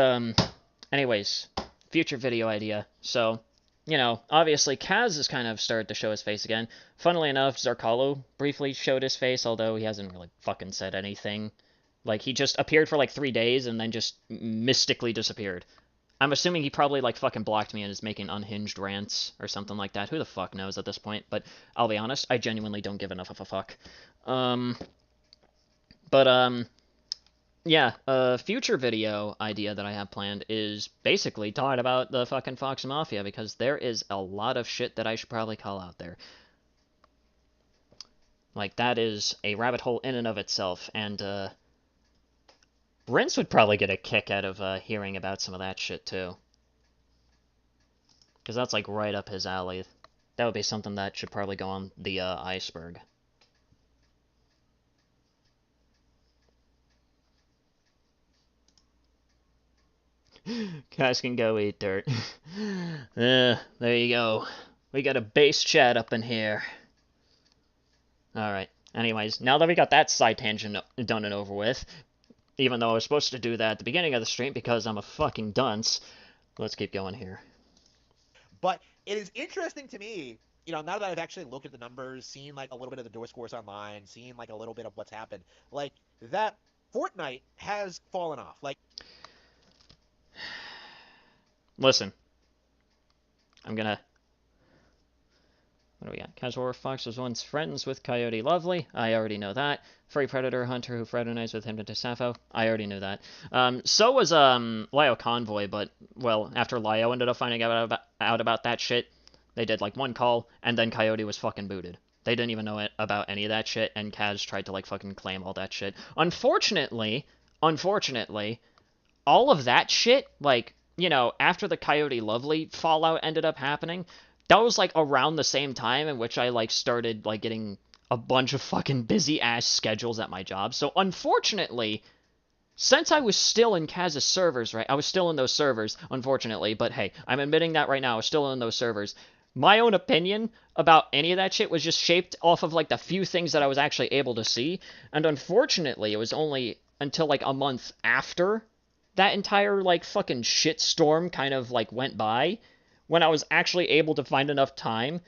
anyways, future video idea. So, you know, obviously Kaz has kind of started to show his face again. Funnily enough, Zarkalo briefly showed his face, although he hasn't really fucking said anything. Like, he just appeared for like 3 days and then just mystically disappeared. I'm assuming he probably like fucking blocked me and is making unhinged rants or something like that. Who the fuck knows at this point? But I'll be honest, I genuinely don't give enough of a fuck. Yeah, a future video idea that I have planned is basically talking about the fucking Fox Mafia, because there is a lot of shit that I should probably call out there. Like, that is a rabbit hole in and of itself, and Rince would probably get a kick out of hearing about some of that shit, too. Because that's, like, right up his alley. That would be something that should probably go on the iceberg. Guys can go eat dirt. There you go. We got a base chat up in here. Alright. Anyways, now that we got that side tangent done and over with, even though I was supposed to do that at the beginning of the stream because I'm a fucking dunce, let's keep going here. But it is interesting to me, you know, now that I've actually looked at the numbers, seen like a little bit of the door scores online, seen like a little bit of what's happened, like that Fortnite has fallen off. Like, listen, I'm gonna... What do we got? Casual Fox was once friends with Coyote Lovely. I already know that. Furry Predator Hunter who fraternized with him to Sappho. I already knew that. So was Lio Convoy, but, well, after Lio ended up finding out about that shit, they did, like, one call, and then Coyote was fucking booted. They didn't even know about any of that shit, and Kaz tried to, like, fucking claim all that shit. Unfortunately, all of that shit, like, you know, after the Coyote Lovely fallout ended up happening, that was, like, around the same time in which I, like, started, like, getting a bunch of fucking busy-ass schedules at my job. So, unfortunately, since I was still in Kaz's servers, right, I was still in those servers, unfortunately, but hey, I'm admitting that right now, I was still in those servers. My own opinion about any of that shit was just shaped off of, like, the few things that I was actually able to see, and unfortunately, it was only until, like, a month after that entire, like, fucking shitstorm kind of, like, went by, when I was actually able to find enough time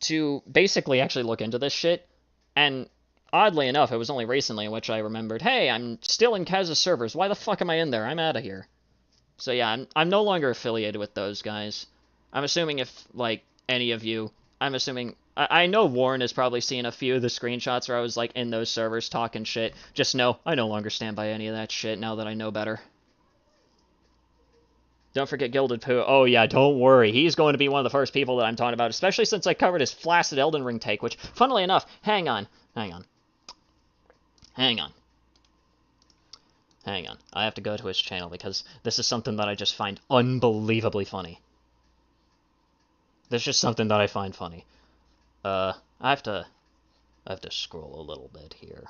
to basically actually look into this shit. And oddly enough, it was only recently in which I remembered, hey, I'm still in Kaz's servers. Why the fuck am I in there? I'm out of here. So yeah, I'm no longer affiliated with those guys. I'm assuming if, like, any of you... I'm assuming... I know Warren has probably seen a few of the screenshots where I was, like, in those servers talking shit. Just know, I no longer stand by any of that shit now that I know better. Don't forget Gilded Pooh. Oh yeah, don't worry. He's going to be one of the first people that I'm talking about, especially since I covered his flaccid Elden Ring take, which, funnily enough, hang on. I have to go to his channel because this is something that I just find unbelievably funny. This is just something that I find funny. I have to scroll a little bit here.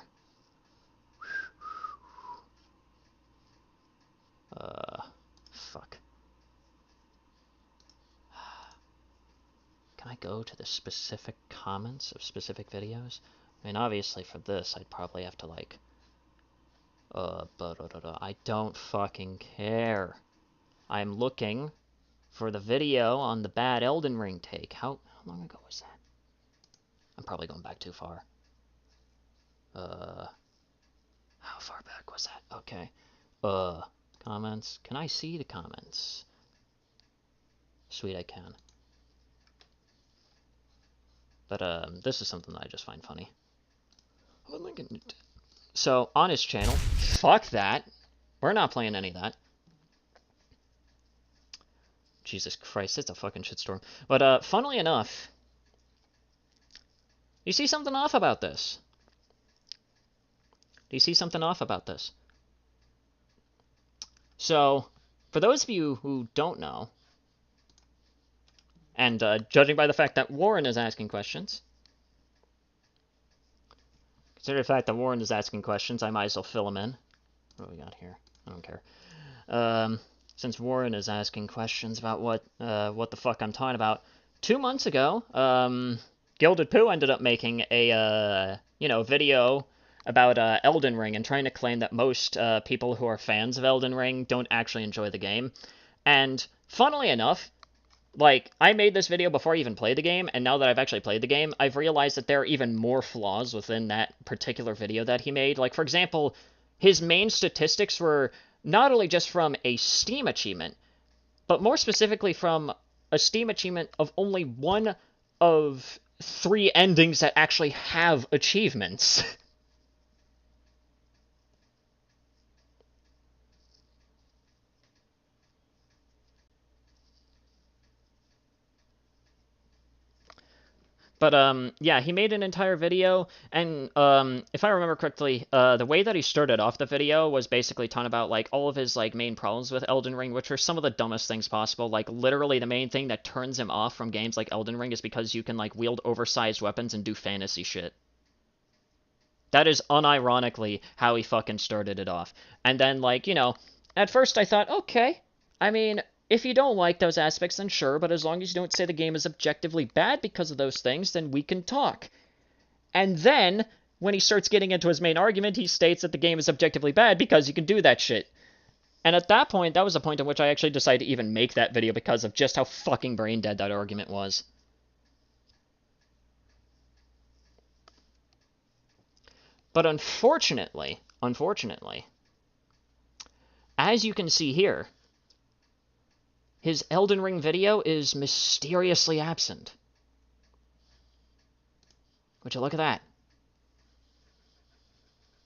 Fuck. Can I go to the specific comments of specific videos? I mean, obviously for this, I'd probably have to, like... I don't fucking care. I'm looking for the video on the bad Elden Ring take. How long ago was that? I'm probably going back too far. How far back was that? Okay. Comments. Can I see the comments? Sweet, I can. But, this is something that I just find funny. So, on his channel, fuck that. We're not playing any of that. Jesus Christ, it's a fucking shitstorm. But, funnily enough, you see something off about this? Do you see something off about this? So, for those of you who don't know, and judging by the fact that Warren is asking questions, Consider the fact that Warren is asking questions, I might as well fill him in. What do we got here? I don't care. Since Warren is asking questions about what the fuck I'm talking about, 2 months ago, Gilded Pooh ended up making a, video about Elden Ring and trying to claim that most people who are fans of Elden Ring don't actually enjoy the game. And funnily enough, like, I made this video before I even played the game, and now that I've actually played the game, I've realized that there are even more flaws within that particular video that he made. Like, for example, his main statistics were not only just from a Steam achievement, but more specifically from a Steam achievement of only one of 3 endings that actually have achievements. But, yeah, he made an entire video, and, if I remember correctly, the way that he started off the video was basically talking about, like, all of his, like, main problems with Elden Ring, which are some of the dumbest things possible. Like, literally the main thing that turns him off from games like Elden Ring is because you can, like, wield oversized weapons and do fantasy shit. That is unironically how he fucking started it off. And then, like, at first I thought, okay, I mean, if you don't like those aspects, then sure, but as long as you don't say the game is objectively bad because of those things, then we can talk. And then, when he starts getting into his main argument, he states that the game is objectively bad because you can do that shit. And at that point, that was the point at which I actually decided to even make that video because of just how fucking brain dead that argument was. But unfortunately, as you can see here, his Elden Ring video is mysteriously absent. Would you look at that?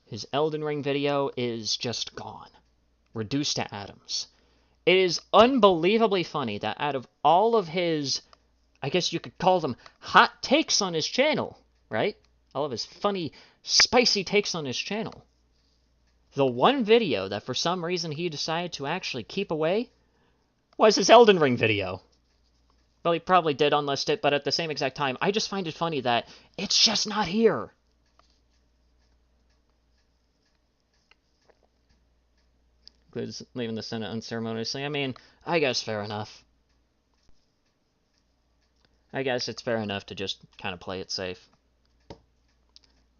His Elden Ring video is just gone. Reduced to atoms. It is unbelievably funny that out of all of his, I guess you could call them hot takes on his channel, right? All of his funny, spicy takes on his channel. The one video that for some reason he decided to actually keep away was his Elden Ring video. Well, he probably did unlist it, but at the same exact time, I just find it funny that it's just not here. Includes leaving the Senate unceremoniously. I mean, I guess fair enough. I guess it's fair enough to just kind of play it safe.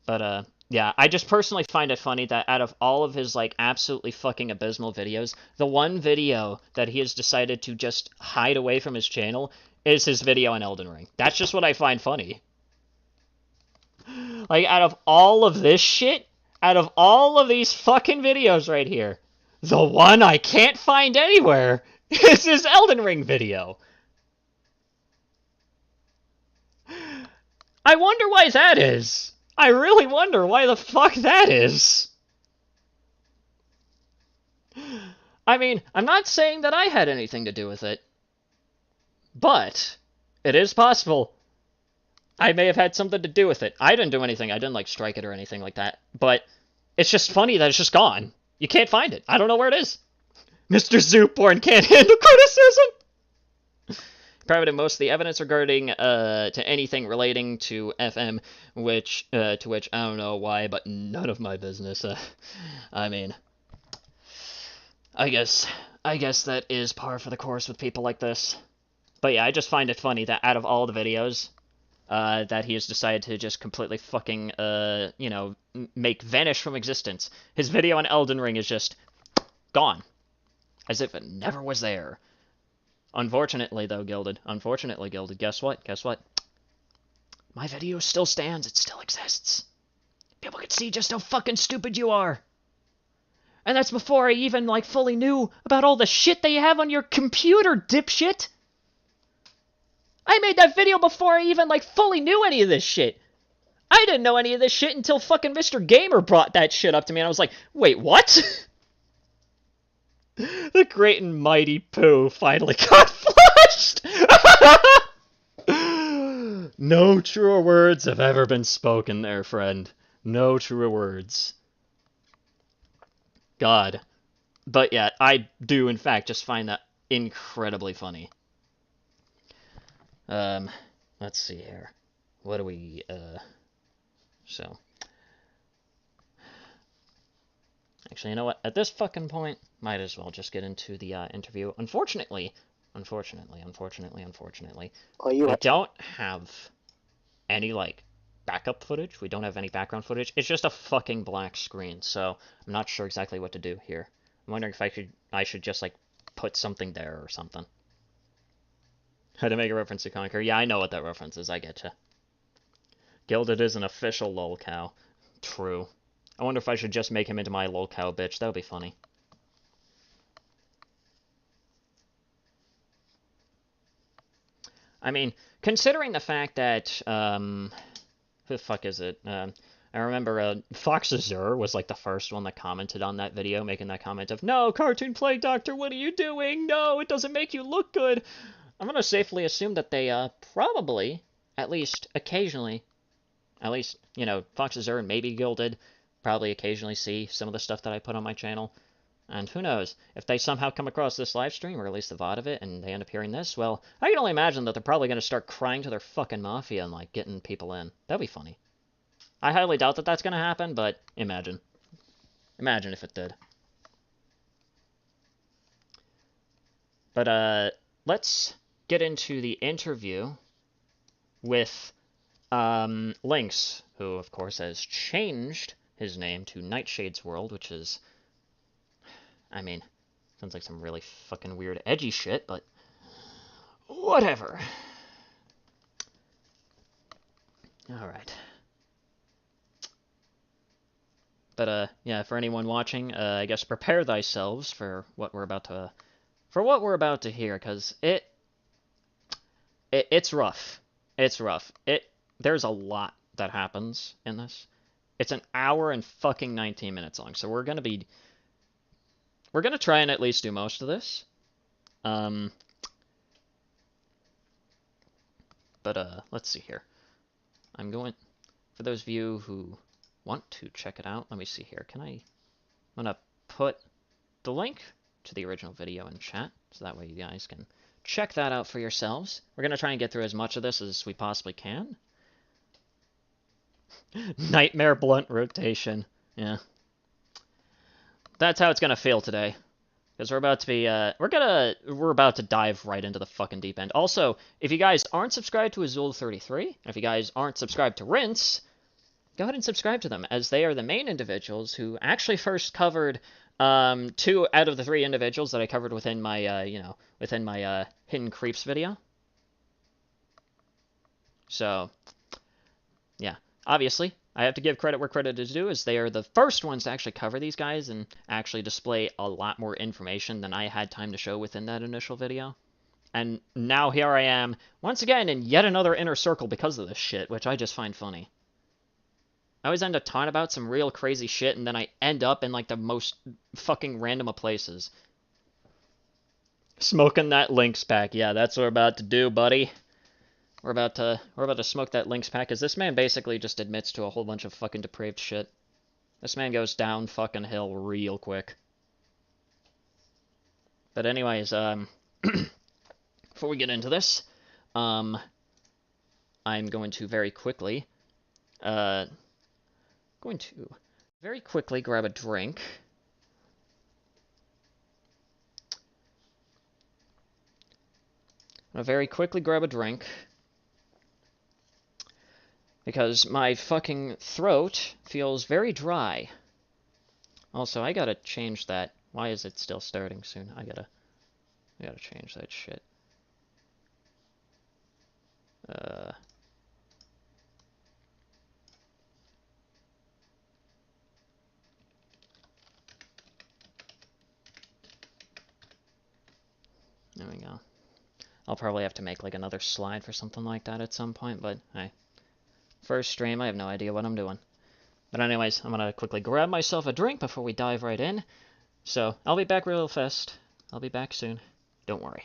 But, yeah, I just personally find it funny that out of all of his, like, absolutely fucking abysmal videos, the one video that he has decided to just hide away from his channel is his video on Elden Ring. That's just what I find funny. Like, out of all of this shit, out of all of these fucking videos right here, the one I can't find anywhere is his Elden Ring video. I wonder why that is. I really wonder why the fuck that is. I mean, I'm not saying that I had anything to do with it, but it is possible I may have had something to do with it. I didn't do anything. I didn't, like, strike it or anything like that, but it's just funny that it's just gone. You can't find it. I don't know where it is. Mr. Zooporn can't handle criticism! Provided most of the evidence regarding to anything relating to FM, to which I don't know why, but none of my business. I mean, I guess that is par for the course with people like this. But yeah, I just find it funny that out of all the videos that he has decided to just completely fucking make vanish from existence, his video on Elden Ring is just gone, as if it never was there. Unfortunately, Gilded, guess what? My video still stands. It still exists. People can see just how fucking stupid you are. And that's before I even, like, fully knew about all the shit that you have on your computer, dipshit. I made that video before I even, like, fully knew any of this shit. I didn't know any of this shit until fucking Mr. Gamer brought that shit up to me, and I was like, wait, what? The great and mighty Pooh finally got flushed! No truer words have ever been spoken there, friend. No truer words. God. But yeah, I do, in fact, just find that incredibly funny. Let's see here. What do we, so. Actually, you know what? At this fucking point, might as well just get into the interview. Unfortunately, Oh, you we have don't have any, like, backup footage. We don't have any background footage. It's just a fucking black screen, so I'm not sure exactly what to do here. I'm wondering if I should just, like, put something there or something. Had to make a reference to Conquer. Yeah, I know what that reference is. I getcha. Gilded is an official lolcow. True. I wonder if I should just make him into my lolcow bitch. That would be funny. I mean, considering the fact that, who the fuck is it? I remember Fox Azure was like the first one that commented on that video, making that comment of, "No, Cartoon Plague Doctor, what are you doing? No, it doesn't make you look good." I'm gonna safely assume that they probably, at least occasionally, at least, you know, Fox Azure and maybe Gilded, probably occasionally see some of the stuff that I put on my channel. And who knows, if they somehow come across this live stream, or at least the VOD of it, and they end up hearing this, well, I can only imagine that they're probably going to start crying to their fucking mafia and, like, getting people in. That'd be funny. I highly doubt that that's going to happen, but imagine. Imagine if it did. But, let's get into the interview with, Lynx, who, of course, has changed his name to Nightshade's World, which is, I mean, sounds like some really fucking weird edgy shit, but whatever. Alright. But, yeah, for anyone watching, I guess prepare thyselves for what we're about to hear, because it's rough. It's rough. There's a lot that happens in this. It's an hour and fucking 19 minutes long, so we're gonna try and at least do most of this. But, let's see here. For those of you who want to check it out, let me see here. I'm gonna put the link to the original video in chat, so that way you guys can check that out for yourselves. We're gonna try and get through as much of this as we possibly can. Nightmare blunt rotation. Yeah. That's how it's gonna feel today. Because we're about to be, we're about to dive right into the fucking deep end. Also, if you guys aren't subscribed to Azul33, and if you guys aren't subscribed to Rinse, go ahead and subscribe to them, as they are the main individuals who actually first covered, 2 out of the 3 individuals that I covered within my, Hidden Creeps video. So, yeah. Obviously, I have to give credit where credit is due, as they are the first ones to actually cover these guys and actually display a lot more information than I had time to show within that initial video. And now here I am, once again, in yet another inner circle because of this shit, which I just find funny. I always end up talking about some real crazy shit, and then I end up in, like, the most fucking random of places. Smoking that Lynx pack. Yeah, that's what we're about to do, buddy. We're about to smoke that Lynx pack, because this man basically just admits to a whole bunch of fucking depraved shit. This man goes down fucking hill real quick. But anyways, before we get into this, I'm going to very quickly grab a drink. I'm gonna very quickly grab a drink, because my fucking throat feels very dry. Also, I gotta change that. Why is it still starting soon? I gotta change that shit. There we go. I'll probably have to make, like, another slide for something like that at some point, but hey. First stream, I have no idea what I'm doing. But anyways, I'm gonna quickly grab myself a drink before we dive right in. So, I'll be back real fast. I'll be back soon. Don't worry.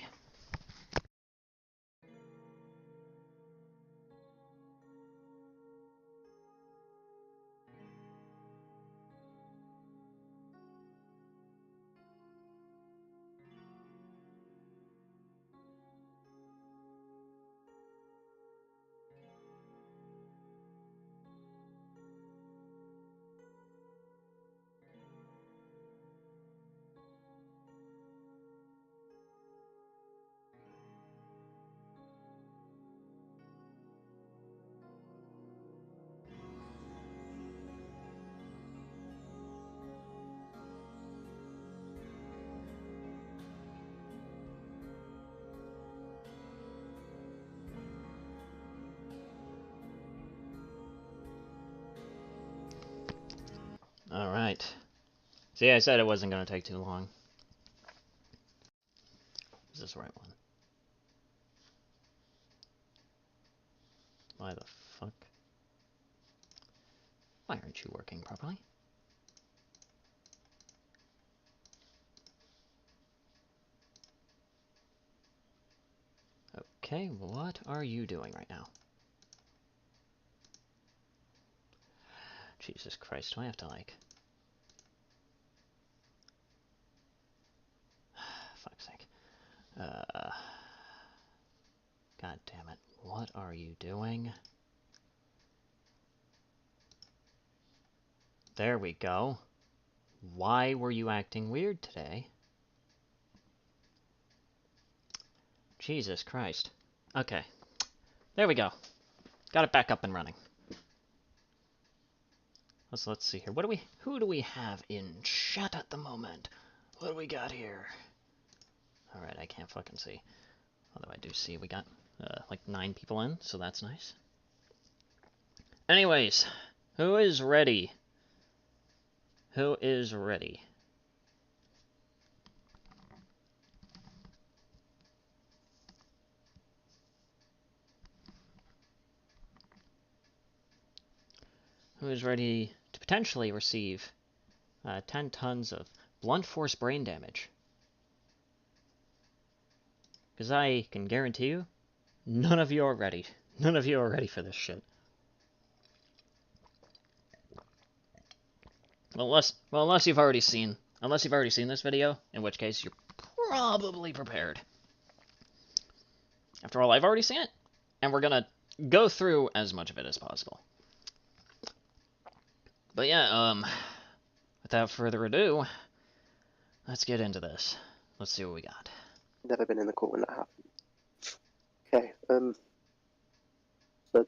Alright. See, I said it wasn't going to take too long. Is this the right one? Why the fuck? Why aren't you working properly? Okay, what are you doing right now? Jesus Christ, do I have to, like... Fuck's sake. God damn it. What are you doing? There we go. Why were you acting weird today? Jesus Christ. Okay. There we go. Got it back up and running. Let's see here. Who do we have in chat at the moment? What do we got here? Alright, I can't fucking see. Although I do see we got like 9 people in, so that's nice. Anyways, who is ready? Who is ready? Who is ready to potentially receive 10 tons of blunt force brain damage? Because I can guarantee you, none of you are ready. None of you are ready for this shit. Well, unless you've already seen this video, in which case you're probably prepared. After all, I've already seen it, and we're gonna go through as much of it as possible. But yeah, without further ado, let's get into this. Let's see what we got. Never been in the court when that happened. Okay, so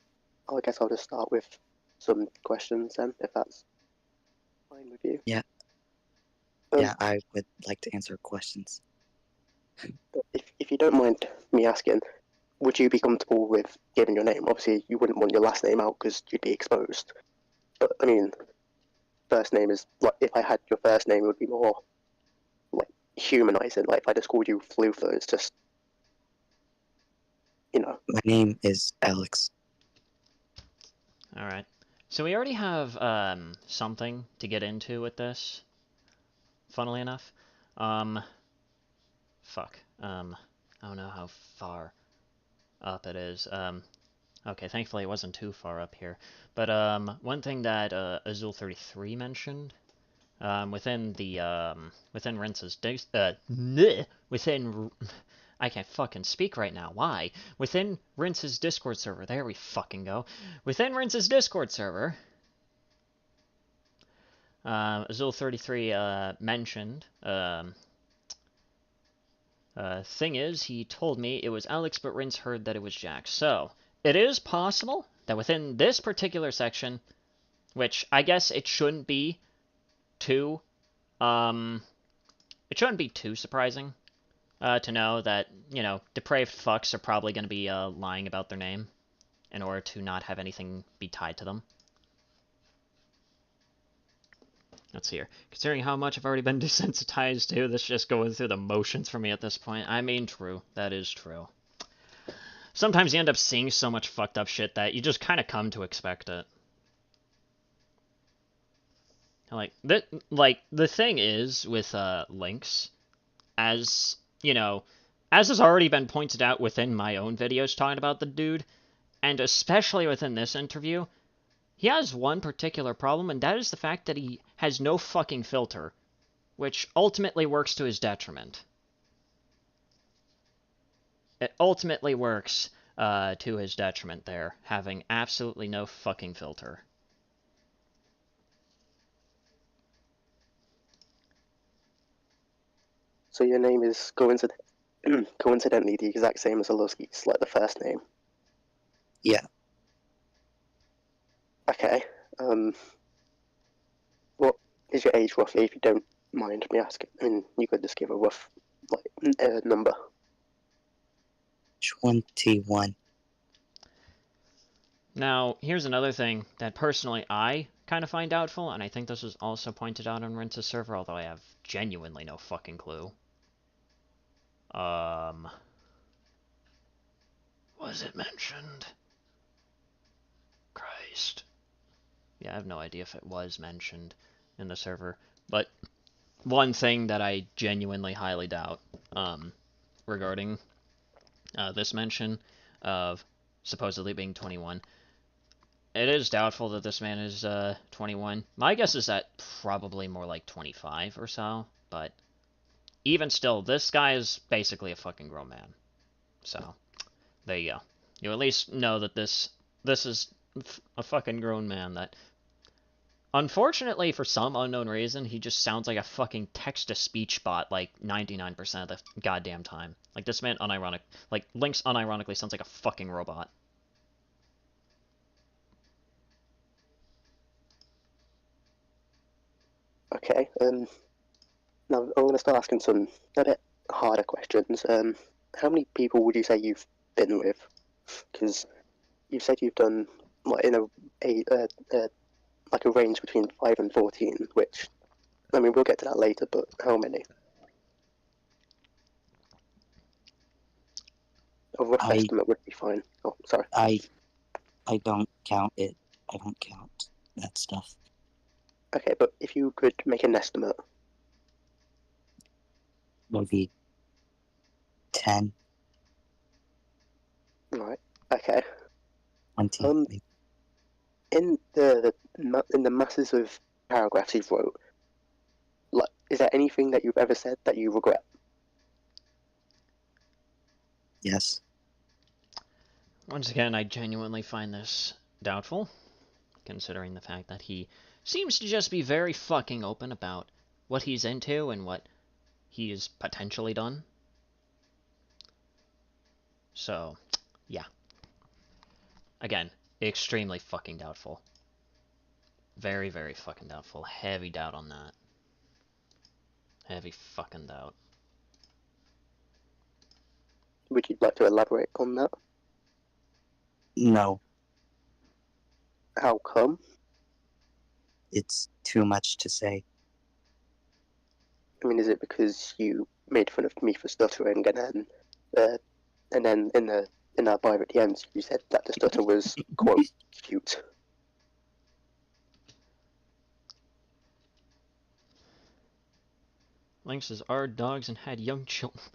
I guess I'll just start with some questions then, if that's fine with you. Yeah. Yeah, I would like to answer questions. If you don't mind me asking, would you be comfortable with giving your name? Obviously, you wouldn't want your last name out because you'd be exposed. But, I mean, first name is, like, if I had your first name, it would be more, like, humanizing. Like, if I just called you Fluther, it's just, you know. My name is Alex. Alright. So we already have something to get into with this, funnily enough. Fuck. I don't know how far up it is. Okay, thankfully it wasn't too far up here. But one thing that Azul33 mentioned, within Rince's I can't fucking speak right now. Why? Within Rince's Discord server, there we fucking go. Within Rince's Discord server, Azul33 mentioned, thing is, he told me it was Alex, but Rince heard that it was Jack. So, it is possible that within this particular section, which I guess it shouldn't be too, surprising to know that, you know, depraved fucks are probably going to be lying about their name in order to not have anything be tied to them. Let's see here. Considering how much I've already been desensitized to, this just going through the motions for me at this point. I mean, true. That is true. Sometimes you end up seeing so much fucked up shit that you just kind of come to expect it. Like, the thing is with Lynx, as, you know, as has already been pointed out within my own videos talking about the dude, and especially within this interview, he has one particular problem, and that is the fact that he has no fucking filter, which ultimately works to his detriment. It ultimately works to his detriment there, having absolutely no fucking filter. So your name is coincidentally the exact same as Aluski's, like the first name? Yeah. Okay. What is your age roughly, if you don't mind me asking? I mean, you could just give a rough, like, number. 21. Now, here's another thing that personally I kind of find doubtful, and I think this was also pointed out on Rince's server, although I have genuinely no fucking clue. Was it mentioned? Christ. Yeah, I have no idea if it was mentioned in the server, but one thing that I genuinely highly doubt, regarding this mention of supposedly being 21, it is doubtful that this man is 21. My guess is that probably more like 25 or so, but even still, this guy is basically a fucking grown man. So, there you go. You at least know that this is a fucking grown man that, unfortunately, for some unknown reason, he just sounds like a fucking text-to-speech bot like 99% of the goddamn time. Like, this man Lynx unironically sounds like a fucking robot. Okay. Now I'm going to start asking some a bit harder questions. How many people would you say you've been with? Because you said you've done like in like a range between 5 and 14, which, I mean, we'll get to that later. But how many? A rough estimate would be fine. Oh, sorry. I don't count it. I don't count that stuff. Okay, but if you could make an estimate. Maybe 10, Right. Okay. 20. Maybe. In the masses of paragraphs you've wrote, like, is there anything that you've ever said that you regret? Yes. Once again, I genuinely find this doubtful, considering the fact that he seems to just be very fucking open about what he's into and what he has potentially done. So, yeah. Again, extremely fucking doubtful. Very, very fucking doubtful. Heavy doubt on that. Heavy fucking doubt. Would you like to elaborate on that? No. How come? It's too much to say. I mean, is it because you made fun of me for stuttering, and then in our bio at the end, you said that the stutter was quote cute? Lynxes are dogs and had young children.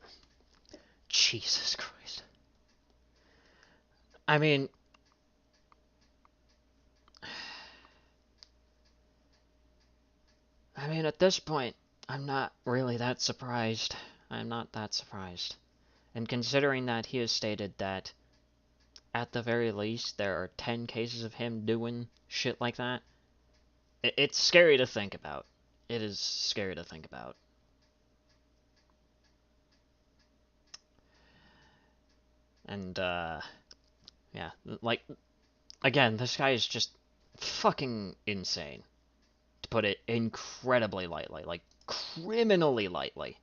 Jesus Christ. I mean, at this point, I'm not really that surprised. I'm not that surprised. And considering that he has stated that, at the very least, there are 10 cases of him doing shit like that, it's scary to think about. It is scary to think about. And, yeah, like, again, this guy is just fucking insane. To put it incredibly lightly. Like, criminally lightly.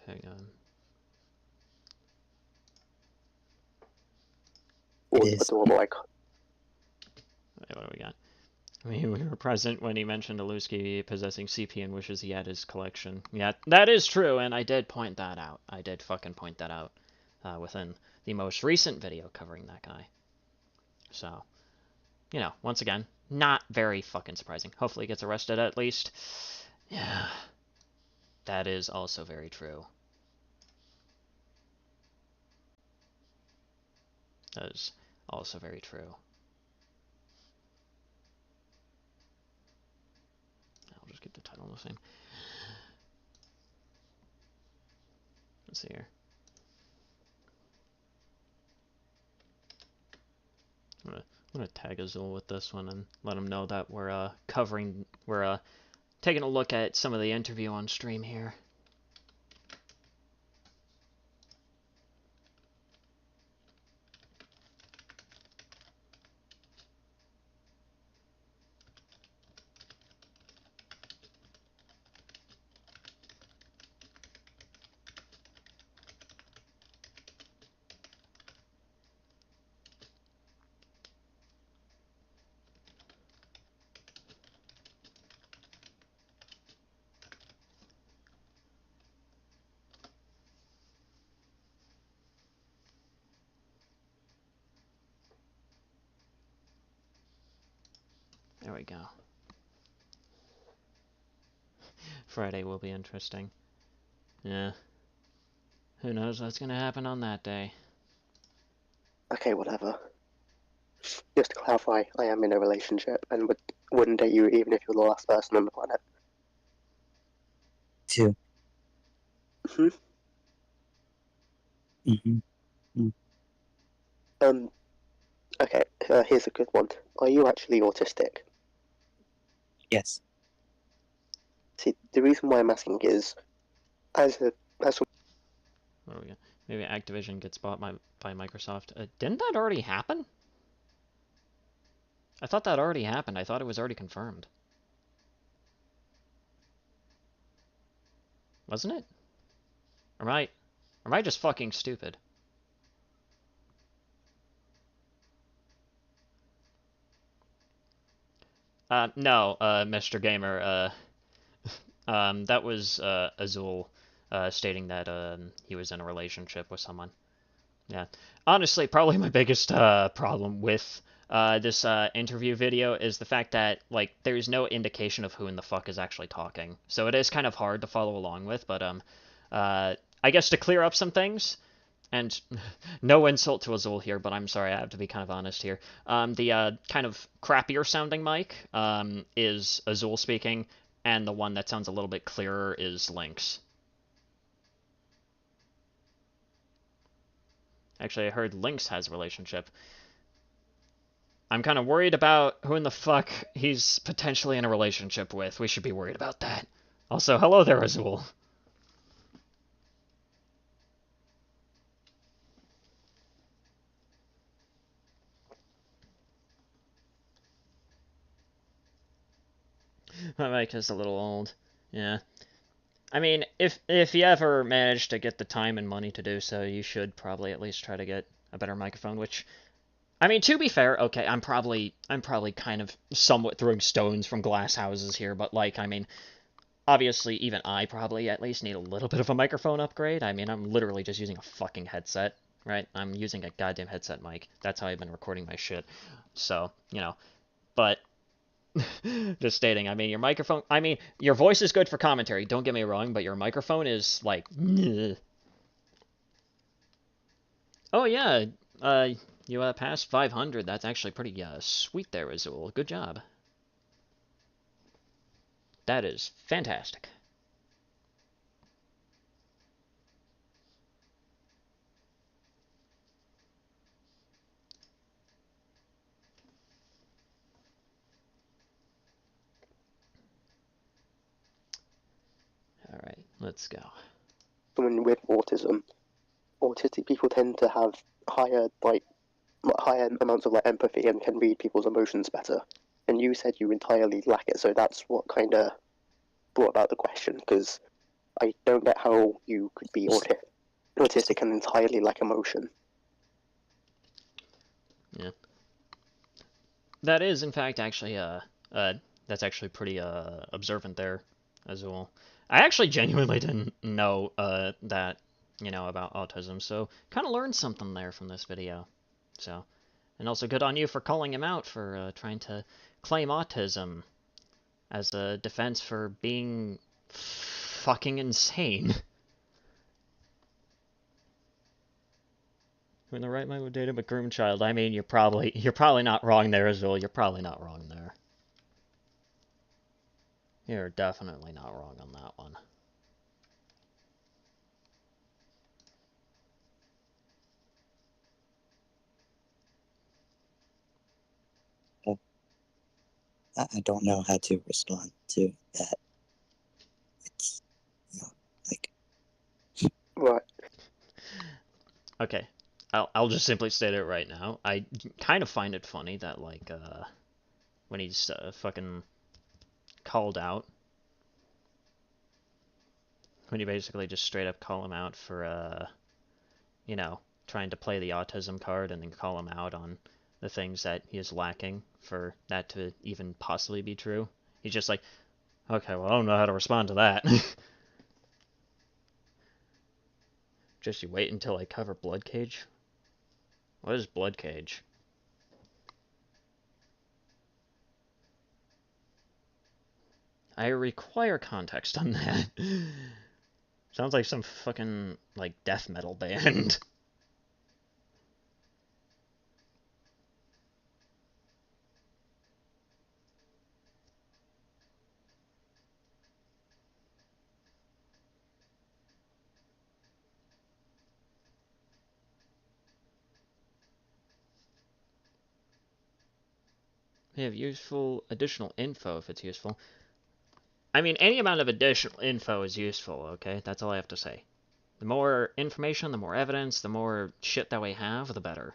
Hang on. Or It is. adorable like. Wait, what do we got? We were present when he mentioned Aluski possessing CP and wishes he had his collection. Yeah, that is true, and I did point that out. I did fucking point that out within the most recent video covering that guy. So, you know, once again, not very fucking surprising. Hopefully he gets arrested at least. Yeah, that is also very true. That is also very true. I'll just keep the title the same. Let's see here. I'm gonna tag Azul with this one and let him know that we're taking a look at some of the interview on stream here. There we go. Friday will be interesting. Yeah. Who knows what's gonna happen on that day? Okay, whatever. Just to clarify, I am in a relationship and wouldn't date you even if you're the last person on the planet. 2. Hmm? Mm-hmm. Okay, here's a good one. Are you actually autistic? Yes. See, the reason why I'm asking is, as What do we got? Maybe Activision gets bought by Microsoft. Didn't that already happen? I thought that already happened. I thought it was already confirmed. Wasn't it? Or am I just fucking stupid? No, Mr. Gamer, that was, Azul, stating that, he was in a relationship with someone. Yeah. Honestly, probably my biggest, problem with, this, interview video is the fact that, like, there's no indication of who in the fuck is actually talking. So it is kind of hard to follow along with, but, I guess to clear up some things, and no insult to Azul here, but I'm sorry, I have to be kind of honest here. The kind of crappier sounding mic is Azul speaking, and the one that sounds a little bit clearer is Lynx. Actually, I heard Lynx has a relationship. I'm kind of worried about who in the fuck he's potentially in a relationship with. We should be worried about that. Also, hello there, Azul. My mic is a little old. Yeah. I mean, if you ever manage to get the time and money to do so, you should probably at least try to get a better microphone, which, I mean, to be fair, okay, I'm probably kind of somewhat throwing stones from glass houses here, but, like, I mean, obviously, even I probably at least need a little bit of a microphone upgrade. I mean, I'm literally just using a fucking headset, right? I'm using a goddamn headset mic. That's how I've been recording my shit. So, you know, but just stating, I mean, your microphone, I mean, your voice is good for commentary, don't get me wrong, but your microphone is, like, oh, yeah, you passed 500, that's actually pretty, sweet there, Azul. Good job. That is fantastic. Alright, let's go. someone with autism, autistic people tend to have higher amounts of empathy and can read people's emotions better. And you said you entirely lack it, so that's what kind of brought about the question, because I don't get how you could be autistic and entirely lack emotion. Yeah. That is, in fact, actually, that's actually pretty, observant there, as well. I actually genuinely didn't know, that, you know, about autism, so kind of learned something there from this video. So, and also good on you for calling him out for, trying to claim autism as a defense for being fucking insane. Who in the right mind would date a groomed child? I mean, you're probably not wrong there, Azul. You're probably not wrong there. You're definitely not wrong on that one. I don't know how to respond to that. It's, you know, like, Right. Okay, I'll just simply state it right now. I kind of find it funny that, like, when he's fucking called out, when you basically just straight up call him out for you know, trying to play the autism card and then call him out on the things that he is lacking for that to even possibly be true. He's just like, okay, well, I don't know how to respond to that. Just you wait until I cover Blood Cage? What is Blood Cage? I require context on that. Sounds like some fucking, like, death metal band. We have useful additional info if it's useful. I mean, any amount of additional info is useful, okay? That's all I have to say. The more information, the more evidence, the more shit that we have, the better.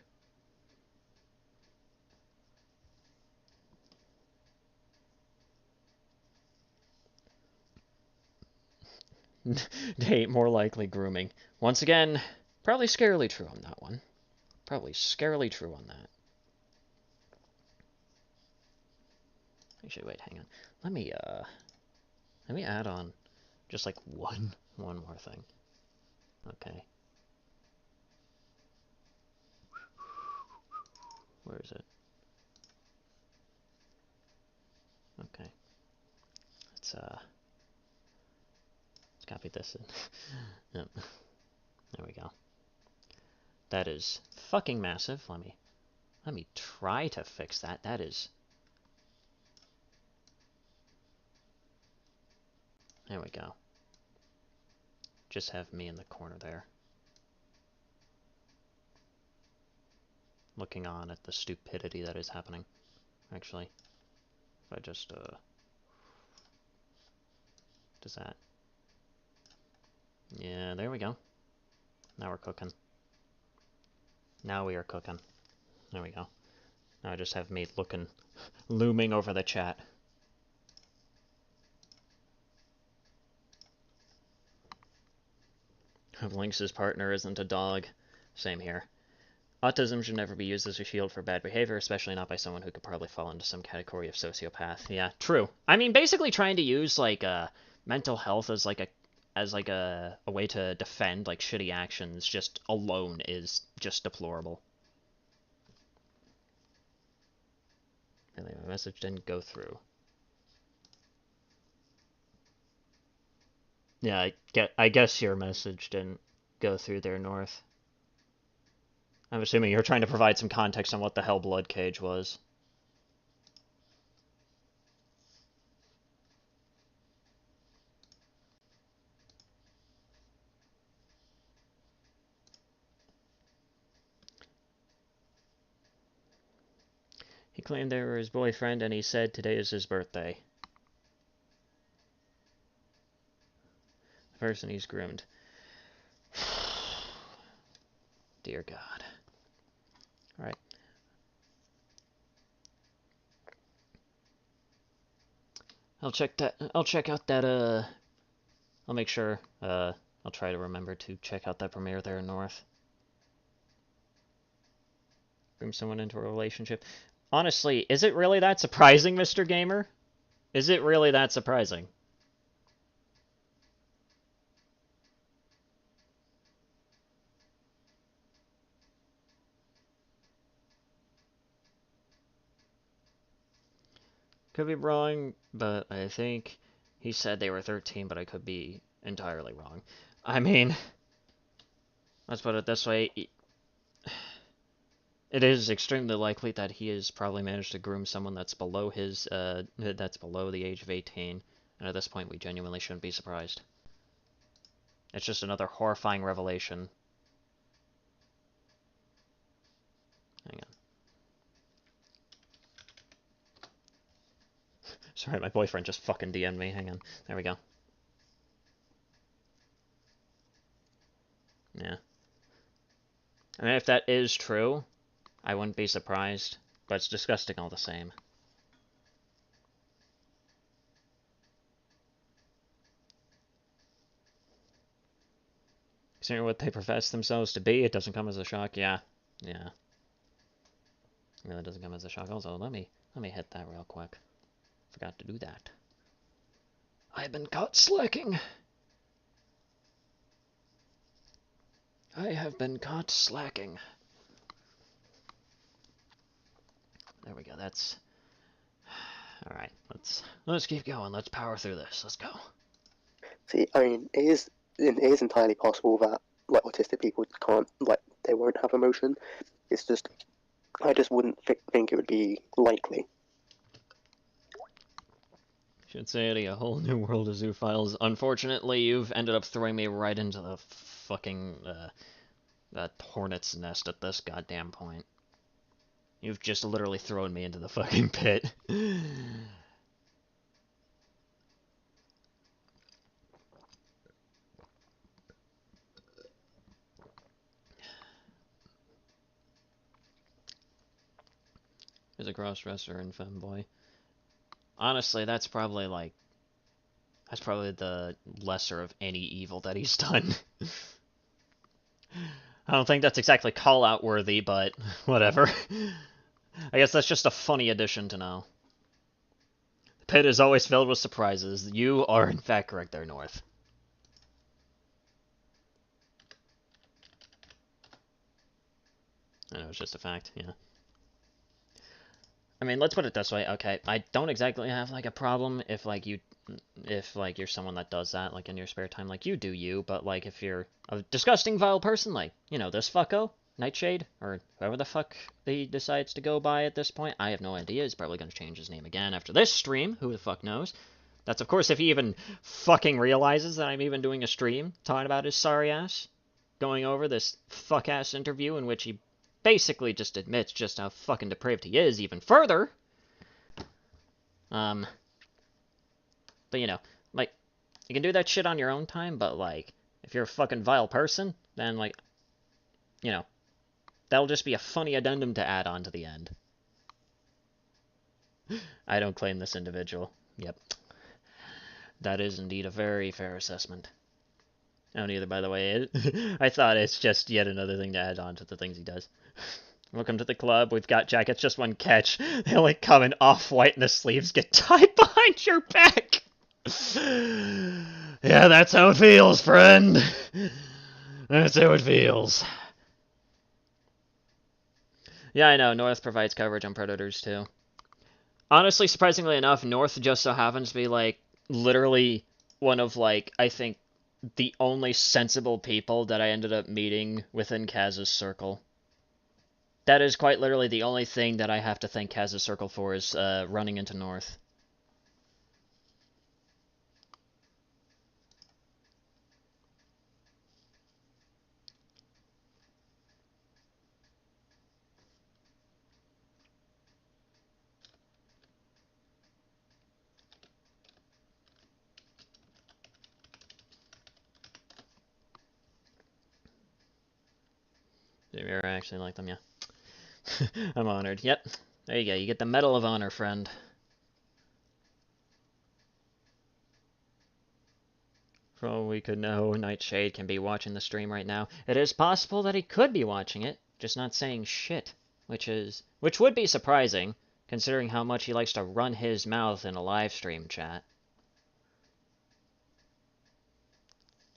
Date, more likely grooming. Once again, probably scarily true on that one. Probably scarily true on that. Actually, wait, hang on. Let me add on just like one more thing. Okay. Where is it? Okay. Let's copy this in. Yep. There we go. That is fucking massive. Let me try to fix that. That is. There we go. Just have me in the corner there. Looking on at the stupidity that is happening. Actually, if I just, does that? Yeah, there we go. Now we're cooking. Now we are cooking. There we go. Now I just have me looking, looming over the chat. Lynx's partner isn't a dog. Same here. Autism should never be used as a shield for bad behavior, especially not by someone who could probably fall into some category of sociopath. Yeah, true. I mean, basically trying to use, like, mental health as, like, a way to defend, like, shitty actions just alone is just deplorable. Really, my message didn't go through. Yeah, I guess your message didn't go through there, North. I'm assuming you're trying to provide some context on what the hell Blood Cage was. He claimed they were his boyfriend, and he said today is his birthday. The person he's groomed. Dear God. Alright. I'll check out that, I'll make sure, I'll try to remember to check out that premiere there in North. Groom someone into a relationship. Honestly, is it really that surprising, Mr. Gamer? Is it really that surprising? Could be wrong, but I think he said they were 13, but I could be entirely wrong. I mean, let's put it this way. It is extremely likely that he has probably managed to groom someone that's below that's below the age of 18. And at this point, we genuinely shouldn't be surprised. It's just another horrifying revelation. Hang on. Sorry, my boyfriend just fucking DM'd me. Hang on. There we go. Yeah. I mean, if that is true, I wouldn't be surprised. But it's disgusting all the same. Considering what they profess themselves to be, it doesn't come as a shock. Yeah. Yeah. It really doesn't come as a shock. Also, let me hit that real quick. Forgot to do that. I've been caught slacking. I have been caught slacking. There we go. That's... Alright, let's keep going. Let's power through this. Let's go. See, I mean, it is entirely possible that like autistic people can't like they won't have emotion. It's just I just wouldn't think it would be likely. Should say a whole new world of zoophiles. Unfortunately, you've ended up throwing me right into the fucking that hornet's nest at this goddamn point. You've just literally thrown me into the fucking pit. There's a cross-dresser and femboy. Honestly, that's probably the lesser of any evil that he's done. I don't think that's exactly call-out worthy, but whatever. I guess that's just a funny addition to know. The pit is always filled with surprises. You are in fact correct there, North. I know, it's just a fact, yeah. I mean, let's put it this way, okay, I don't exactly have, like, a problem if, like, you're someone that does that, like, in your spare time, like, you do you, but, like, if you're a disgusting, vile person, like, you know, this fucko, Nightshade, or whoever the fuck he decides to go by at this point, I have no idea, he's probably gonna change his name again after this stream, who the fuck knows. That's, of course, if he even fucking realizes that I'm even doing a stream, talking about his sorry ass, going over this fuck-ass interview in which he basically just admits just how fucking depraved he is even further. But you know, like, you can do that shit on your own time, but like, if you're a fucking vile person, then like, you know, that'll just be a funny addendum to add on to the end. I don't claim this individual. Yep. That is indeed a very fair assessment. I don't either, by the way. I thought it's just yet another thing to add on to the things he does. Welcome to the club. We've got jackets, just one catch. They only come in off-white and the sleeves get tied behind your back. Yeah, that's how it feels, friend. That's how it feels. Yeah, I know. North provides coverage on Predators, too. Honestly, surprisingly enough, North just so happens to be, like, literally one of, like, I think, the only sensible people that I ended up meeting within Kaz's circle. That is quite literally the only thing that I have to thank Kaz's circle for is running into North. You ever actually like them, yeah. I'm honored. Yep. There you go. You get the Medal of Honor, friend. For all we could know, Nightshade can be watching the stream right now. It is possible that he could be watching it, just not saying shit. Which would be surprising, considering how much he likes to run his mouth in a live stream chat.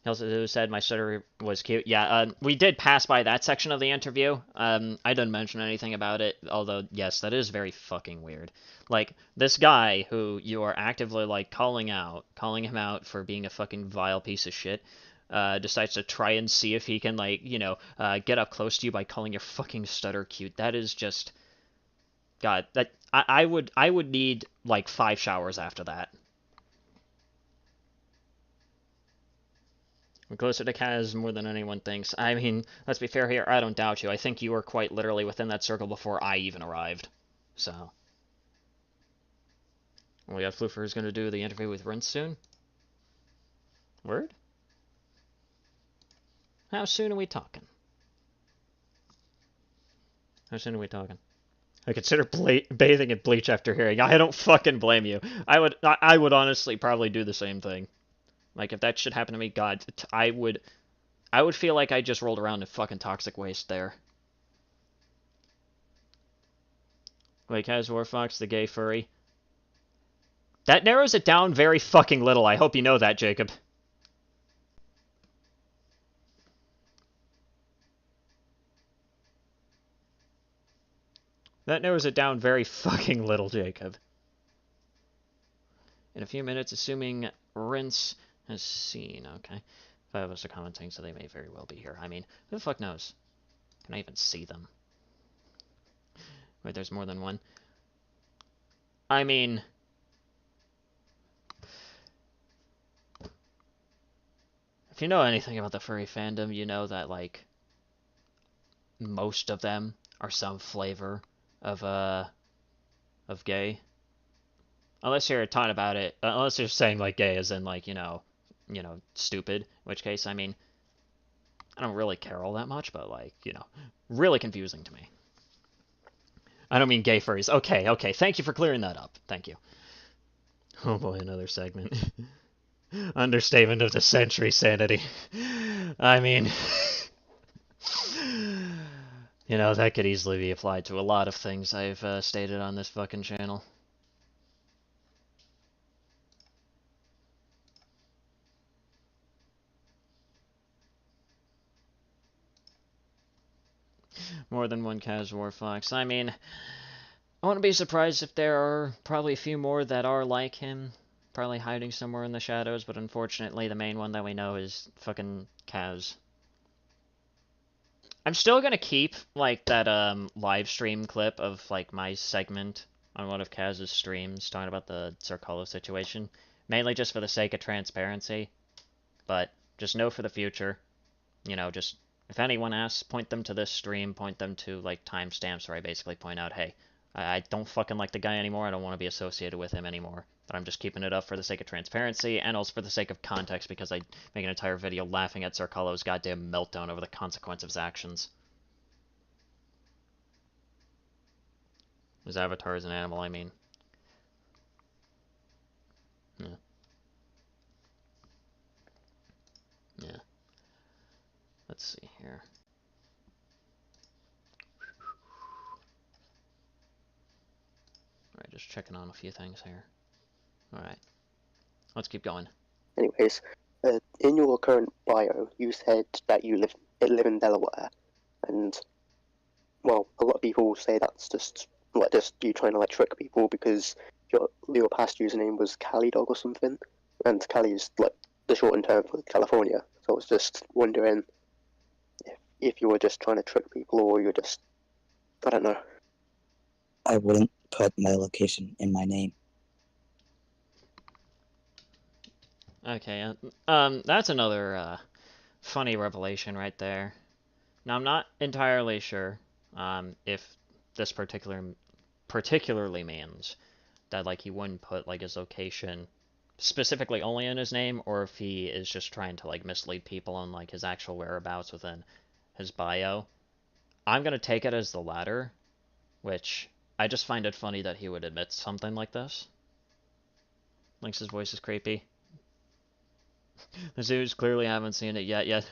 He also said my stutter was cute. Yeah, we did pass by that section of the interview. I didn't mention anything about it, although, yes, that is very fucking weird. Like, this guy who you are actively, like, calling him out for being a fucking vile piece of shit, decides to try and see if he can, like, you know, get up close to you by calling your fucking stutter cute. That is just... God, that... I would need, like, 5 showers after that. We're closer to Kaz more than anyone thinks. I mean, let's be fair here, I don't doubt you. I think you were quite literally within that circle before I even arrived. So. We got Floofer who's going to do the interview with Rince soon. Word? How soon are we talking? How soon are we talking? I consider bathing in bleach after hearing. I don't fucking blame you. I would honestly probably do the same thing. Like, if that shit happened to me, God, I would feel like I just rolled around in fucking toxic waste there. Like, has Warfox, the gay furry? That narrows it down very fucking little. I hope you know that, Jacob. That narrows it down very fucking little, Jacob. in a few minutes, assuming Rince has seen. Okay. 5 of us are commenting, so they may very well be here. I mean, who the fuck knows? Can I even see them? Wait, there's more than one. I mean, if you know anything about the furry fandom, you know that, like, most of them are some flavor of gay. Unless you're talking about it, unless you're saying, like, gay as in, like, you know, stupid, in which case, I mean, I don't really care all that much, but, like, you know, really confusing to me. I don't mean gay furries. Okay, okay, thank you for clearing that up. Thank you. Oh boy, another segment. Understatement of the century, Sanity. I mean, you know, that could easily be applied to a lot of things I've stated on this fucking channel. More than one Kaz Warfox. I mean, I wouldn't be surprised if there are probably a few more that are like him. Probably hiding somewhere in the shadows, but unfortunately the main one that we know is fucking Kaz. I'm still gonna keep, like, that live stream clip of, like, my segment on one of Kaz's streams talking about the Zerkalo situation. Mainly just for the sake of transparency. But just know for the future, you know, just, if anyone asks, point them to this stream, point them to, like, timestamps where I basically point out, hey, I don't fucking like the guy anymore, I don't want to be associated with him anymore. But I'm just keeping it up for the sake of transparency, and also for the sake of context, because I make an entire video laughing at Zerkalo's goddamn meltdown over the consequence of his actions. His avatar is an animal, I mean. Yeah. Yeah. Let's see here. Alright, just checking on a few things here. Alright. Let's keep going. Anyways, in your current bio, you said that you live in Delaware, and well, a lot of people say that's just you trying to, like, trick people because your past username was Cali Dog or something, and Cali is, like, the shortened term for California. So I was just wondering if you were just trying to trick people, or you're just, I don't know. I wouldn't put my location in my name. Okay, that's another funny revelation right there. Now, I'm not entirely sure if this particularly means that, like, he wouldn't put, like, his location specifically only in his name, or if he is just trying to, like, mislead people on, like, his actual whereabouts within his bio. I'm gonna take it as the latter, which I just find it funny that he would admit something like this. Lynx's voice is creepy. The zoos clearly haven't seen it yet.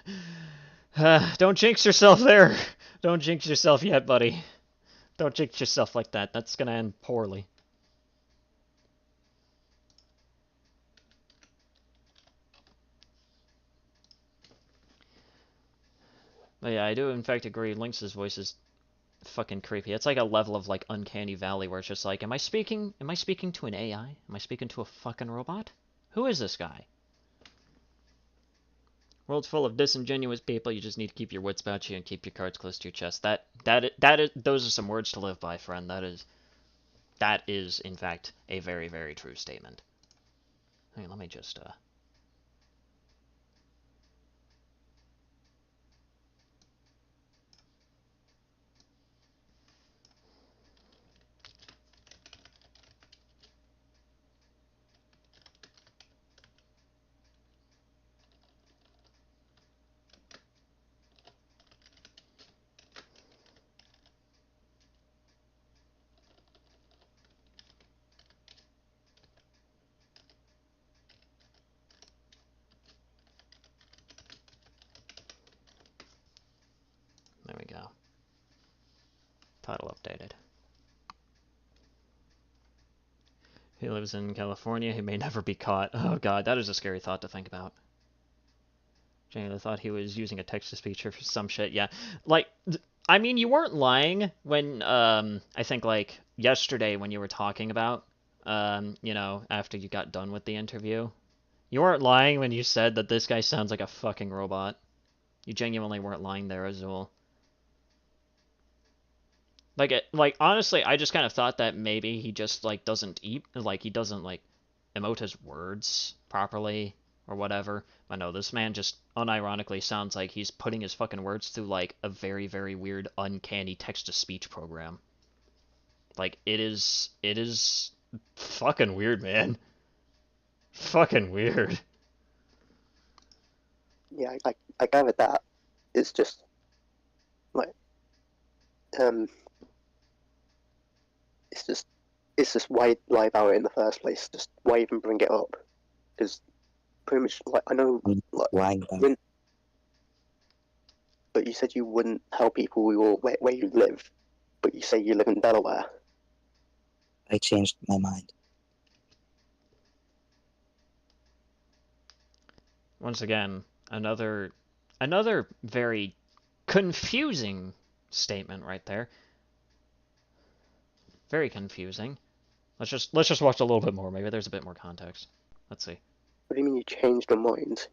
Don't jinx yourself there. Don't jinx yourself yet, buddy. Don't jinx yourself like that. That's gonna end poorly. But yeah, I do in fact agree. Lynx's voice is fucking creepy. It's like a level of, like, uncanny valley where it's just like, am I speaking to an AI? Am I speaking to a fucking robot? Who is this guy? World's full of disingenuous people. You just need to keep your wits about you and keep your cards close to your chest. Those are some words to live by, friend. That is in fact a very, very true statement. Hey, let me just there we go. Title updated. He lives in California. He may never be caught. Oh god, that is a scary thought to think about. Jayla thought he was using a text-to-speech for some shit. Yeah, like, I mean, you weren't lying when I think, like, yesterday when you were talking about you know, after you got done with the interview. You weren't lying when you said that this guy sounds like a fucking robot. You genuinely weren't lying there, Azul. Like honestly, I just kind of thought that maybe he just like doesn't he doesn't like emote his words properly or whatever. But no, this man just unironically sounds like he's putting his fucking words through like a very, very weird, uncanny text-to-speech program. Like it is fucking weird, man. Fucking weird. Yeah, I gathered that. It's just like um, it's just why lie about it in the first place? Just why even bring it up? Because pretty much, like, I know, like, Lying about when, but you said you wouldn't tell people where you live, but you say you live in Delaware. I changed my mind. Once again, another very confusing statement right there. Very confusing. Let's just watch a little bit more. Maybe there's a bit more context. Let's see. What do you mean you changed your mind?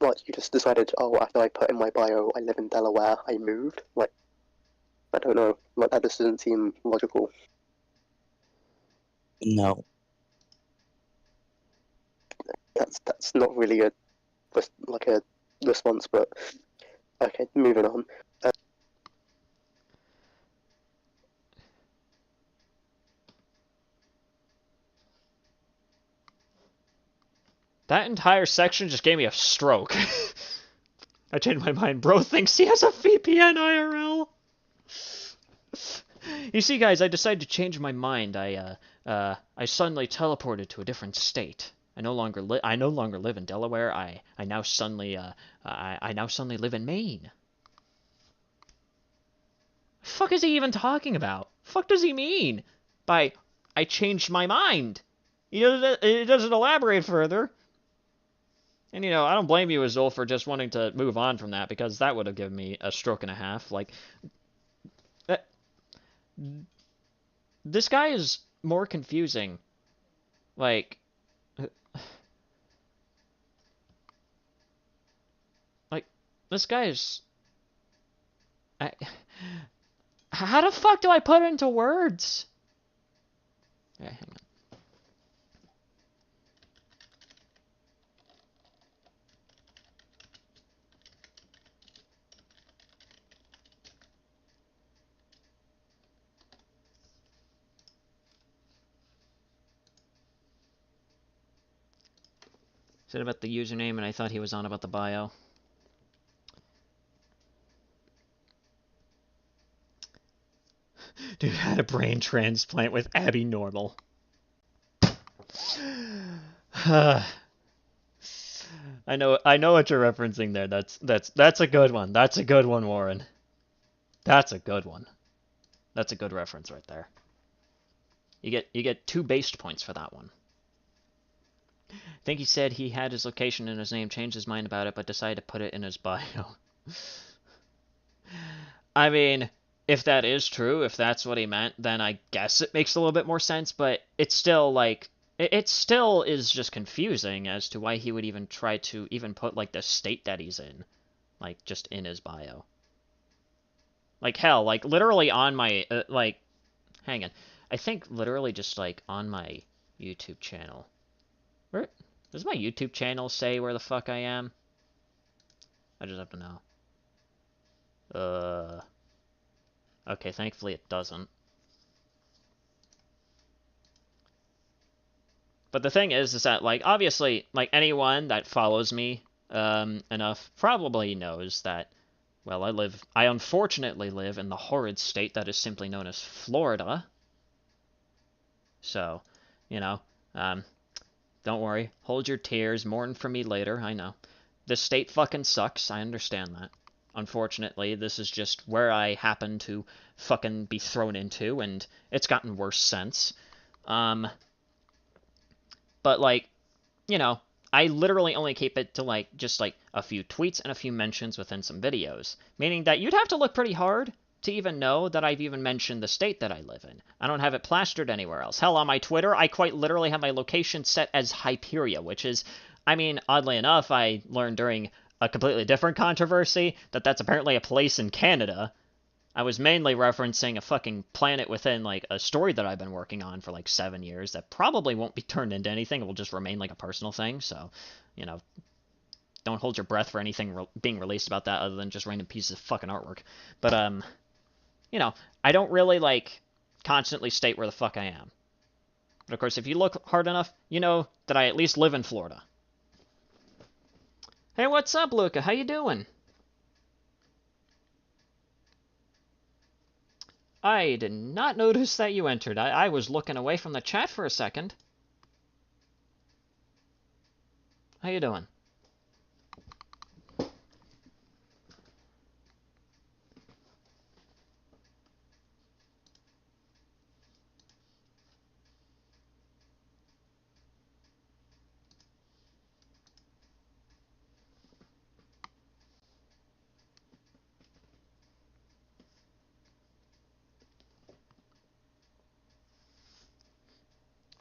Like, you just decided, oh, after I put in my bio, I live in Delaware, I moved? Like, I don't know. Like, that just doesn't seem logical. No. That's not really a response, but okay, moving on. That entire section just gave me a stroke. I changed my mind. Bro thinks he has a VPN IRL. You see, guys, I decided to change my mind. I suddenly teleported to a different state. I no longer live in Delaware. I now suddenly live in Maine. Fuck is he even talking about? Fuck does he mean by I changed my mind? It doesn't elaborate further. And, you know, I don't blame you, Azul, for just wanting to move on from that, because that would have given me a stroke and a half. Like, that, this guy is more confusing. Like, this guy is... how the fuck do I put it into words? Okay, hang on. Said about the username, and I thought he was on about the bio. Dude had a brain transplant with Abby Normal. I know what you're referencing there. That's a good one. That's a good one, Warren. That's a good one. That's a good reference right there. You get 2 based points for that one. I think he said he had his location in his name, changed his mind about it, but decided to put it in his bio. I mean, if that is true, if that's what he meant, then I guess it makes a little bit more sense, but it's still, like, it still is just confusing as to why he would even try to even put, like, the state that he's in, like, just in his bio. Like, hell, like, literally on my, hang on. I think literally just, like, on my YouTube channel. Where does my YouTube channel say where the fuck I am? I just have to know. Okay, thankfully it doesn't. But the thing is that, like, obviously, like, anyone that follows me enough probably knows that, well, I unfortunately live in the horrid state that is simply known as Florida. So, you know, don't worry. Hold your tears. Mourn for me later. I know. This state fucking sucks. I understand that. Unfortunately, this is just where I happen to fucking be thrown into, and it's gotten worse since. But, like, you know, I literally only keep it to, like, just, like, a few tweets and a few mentions within some videos. Meaning that you'd have to look pretty hard to even know that I've even mentioned the state that I live in. I don't have it plastered anywhere else. Hell, on my Twitter, I quite literally have my location set as Hyperia, which is, I mean, oddly enough, I learned during a completely different controversy that that's apparently a place in Canada. I was mainly referencing a fucking planet within, like, a story that I've been working on for, like, 7 years that probably won't be turned into anything. It will just remain, like, a personal thing, so, you know, don't hold your breath for anything being released about that other than just random pieces of fucking artwork. But, you know, I don't really, like, constantly state where the fuck I am. But, of course, if you look hard enough, you know that I at least live in Florida. Hey, what's up, Luca? How you doing? I did not notice that you entered. I was looking away from the chat for a second. How you doing?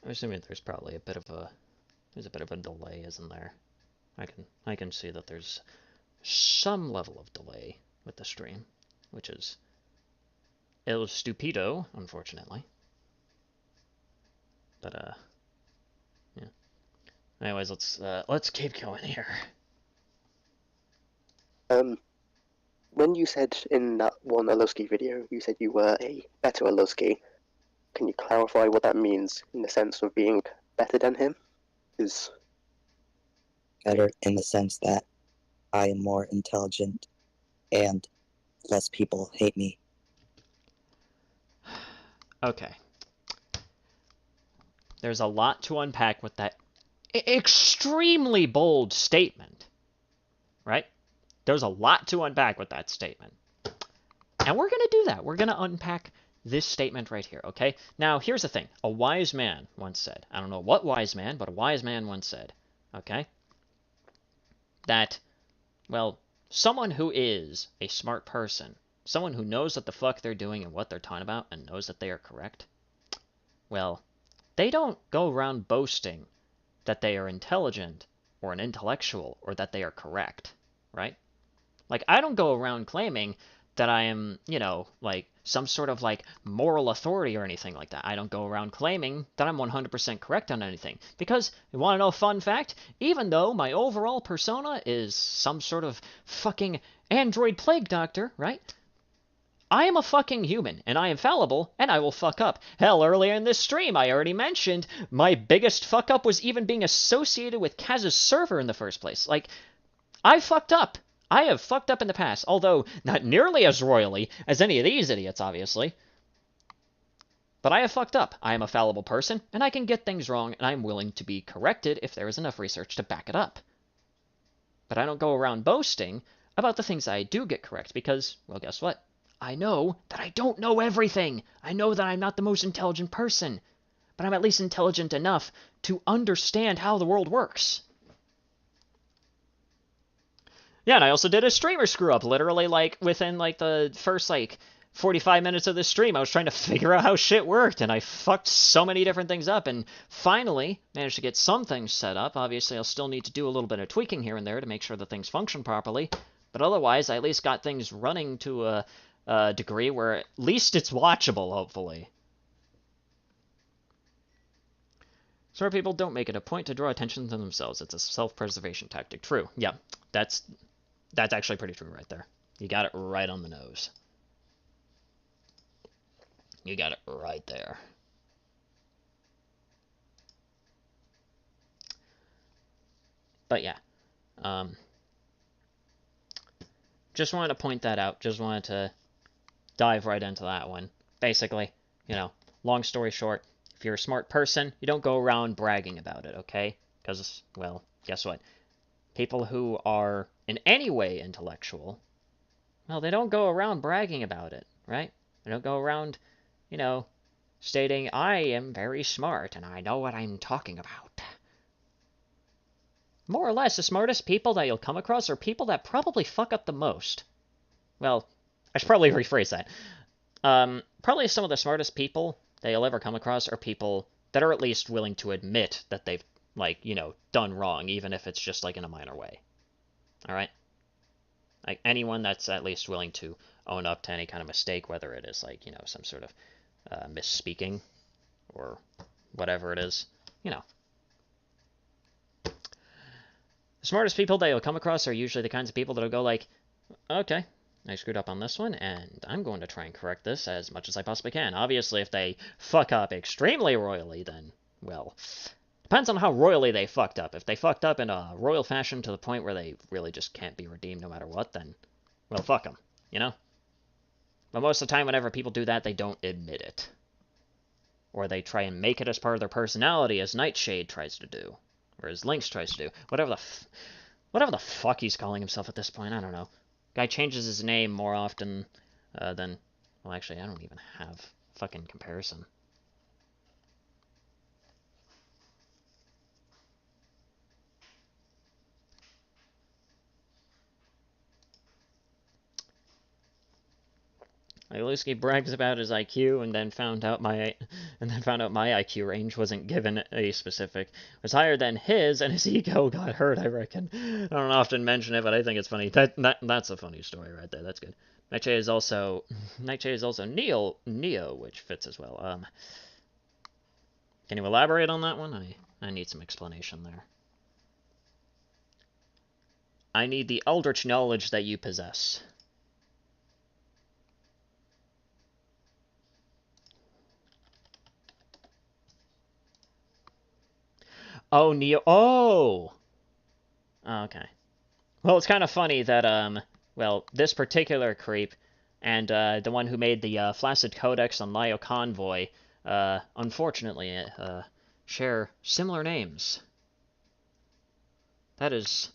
I'm assuming there's probably a bit of a delay, isn't there? I can see that there's some level of delay with the stream, which is el stupido, unfortunately. But yeah. Anyways, let's keep going here. When you said in that one Aluski video, you said you were a better Aluski. Can you clarify what that means in the sense of being better than him? Is Better in the sense that I am more intelligent and less people hate me. Okay. There's a lot to unpack with that extremely bold statement, right? There's a lot to unpack with that statement. And we're going to do that. We're going to unpack this statement right here, okay? Now, here's the thing. A wise man once said, I don't know what wise man, but a wise man once said, okay, that, well, someone who is a smart person, someone who knows what the fuck they're doing and what they're talking about and knows that they are correct, well, they don't go around boasting that they are intelligent or an intellectual or that they are correct, right? Like, I don't go around claiming that I am, you know, like, some sort of, like, moral authority or anything like that. I don't go around claiming that I'm 100% correct on anything. Because, you want to know a fun fact? Even though my overall persona is some sort of fucking android plague doctor, right? I am a fucking human, and I am fallible, and I will fuck up. Hell, earlier in this stream, I already mentioned my biggest fuck up was even being associated with Kaz's server in the first place. Like, I fucked up. I have fucked up in the past, although not nearly as royally as any of these idiots, obviously. But I have fucked up. I am a fallible person, and I can get things wrong, and I am willing to be corrected if there is enough research to back it up. But I don't go around boasting about the things I do get correct, because, well, guess what? I know that I don't know everything. I know that I'm not the most intelligent person, but I'm at least intelligent enough to understand how the world works. Yeah, and I also did a streamer screw-up, literally, like, within, like, the first, like, 45 minutes of this stream. I was trying to figure out how shit worked, and I fucked so many different things up, and finally managed to get some things set up. Obviously, I'll still need to do a little bit of tweaking here and there to make sure that things function properly, but otherwise, I at least got things running to a degree where at least it's watchable, hopefully. Smart people don't make it a point to draw attention to themselves. It's a self-preservation tactic. True. Yeah, that's actually pretty true right there. You got it right on the nose. You got it right there. But yeah. Just wanted to point that out. Just wanted to dive right into that one. Basically, you know, long story short, if you're a smart person, you don't go around bragging about it, okay? Because, well, guess what? People who are in any way intellectual, well, they don't go around bragging about it, right? They don't go around, you know, stating, I am very smart and I know what I'm talking about. More or less, the smartest people that you'll come across are people that probably fuck up the most. Well, I should probably rephrase that. Probably some of the smartest people that you'll ever come across are people that are at least willing to admit that they've, like, done wrong, even if it's just, like, in a minor way. Alright? Like, anyone that's at least willing to own up to any kind of mistake, whether it is, like, some sort of misspeaking or whatever it is, The smartest people that you'll come across are usually the kinds of people that'll go like, okay, I screwed up on this one, and I'm going to try and correct this as much as I possibly can. Obviously, if they fuck up extremely royally, then, well, depends on how royally they fucked up. If they fucked up in a royal fashion to the point where they really just can't be redeemed no matter what, then, well, fuck them, But most of the time, whenever people do that, they don't admit it. Or they try and make it as part of their personality, as Nightshade tries to do. Or as Lynx tries to do. Whatever the fuck he's calling himself at this point, I don't know. Guy changes his name more often than... Well, actually, I don't even have fucking comparison. Iluski brags about his IQ and then found out my IQ range wasn't given a specific, was higher than his, and his ego got hurt, I reckon. I don't often mention it, but I think it's funny. That's a funny story right there. That's good. Nightshade is also Neo, which fits as well. Can you elaborate on that one? I need some explanation there. I need the eldritch knowledge that you possess. Oh, Neo. Oh! Okay. Well, it's kind of funny that, well, this particular creep and the one who made the Flaccid Codex on Lio Convoy, unfortunately, share similar names. That is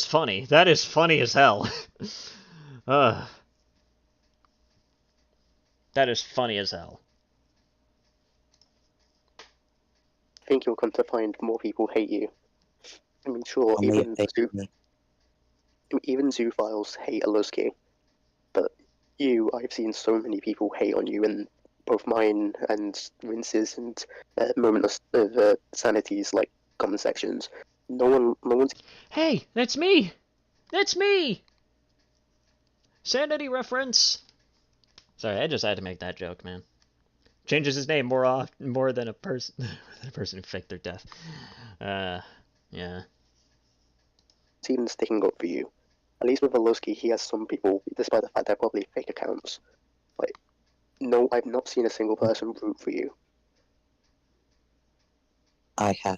funny. That is funny as hell. That is funny as hell. I think you'll come to find more people hate you. I mean, sure, Only if they hate me. even zoophiles hate Aluski, but I've seen so many people hate on you in both mine and Rince's and Moment of Sanity's like comment sections. No one's. Hey, that's me! That's me! Sanity reference! Sorry, I just had to make that joke, man. Changes his name more than a person than a person who faked their death. Yeah. Even sticking up for you. At least with Aluski, he has some people, despite the fact they're probably fake accounts. Like, no, I've not seen a single person root for you. I have.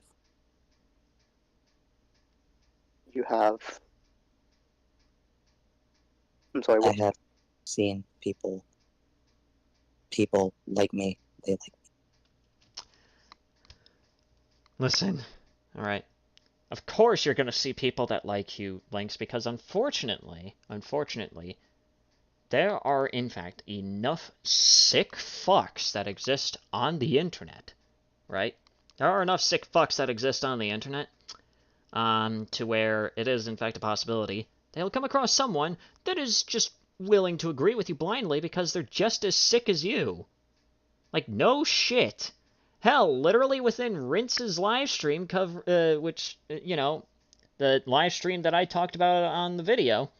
You have. I'm sorry, what? I have seen people like me. They like me. Listen, alright. Of course you're going to see people that like you, Lynx, because unfortunately, there are, in fact, enough sick fucks that exist on the internet, right? There are enough sick fucks that exist on the internet to where it is, in fact, a possibility they'll come across someone that is just willing to agree with you blindly because they're just as sick as you. Like, no shit. Hell, literally within Rince's live stream, which, the live stream that I talked about on the video,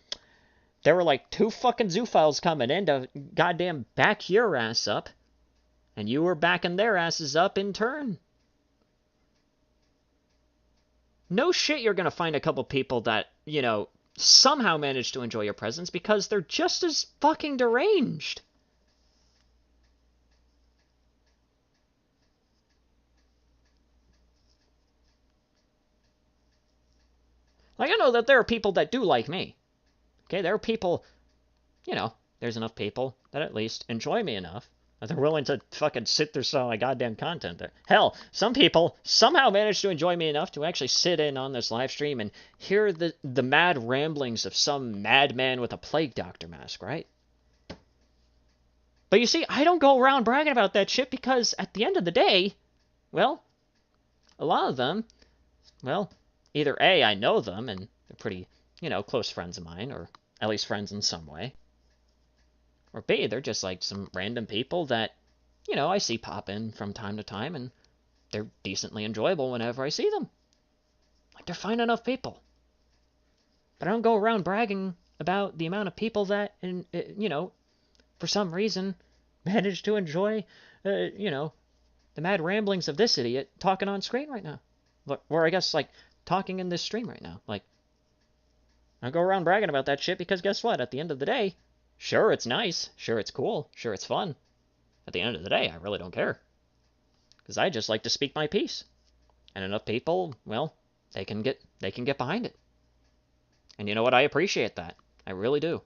there were like 2 fucking zoophiles coming in to goddamn back your ass up, and you were backing their asses up in turn. No shit you're gonna find a couple people that, somehow manage to enjoy your presence because they're just as fucking deranged. Like, I know that there are people that do like me. Okay, there are people, there's enough people that at least enjoy me enough that they're willing to fucking sit through some of my goddamn content there. Hell, some people somehow manage to enjoy me enough to actually sit in on this live stream and hear the mad ramblings of some madman with a plague doctor mask, right? But you see, I don't go around bragging about that shit because at the end of the day, well, a lot of them, well, either A, I know them and they're pretty, close friends of mine, or at least friends in some way. Or B, they're just like some random people that, you know, I see pop in from time to time, and they're decently enjoyable whenever I see them. Like, they're fine enough people. But I don't go around bragging about the amount of people that, you know, for some reason, manage to enjoy, you know, the mad ramblings of this idiot talking on screen right now. Or I guess, like, talking in this stream right now. Like, I don't go around bragging about that shit because guess what? At the end of the day, sure, it's nice. Sure, it's cool. Sure, it's fun. At the end of the day, I really don't care. Because I just like to speak my piece. And enough people, well, they can get behind it. And you know what? I appreciate that. I really do.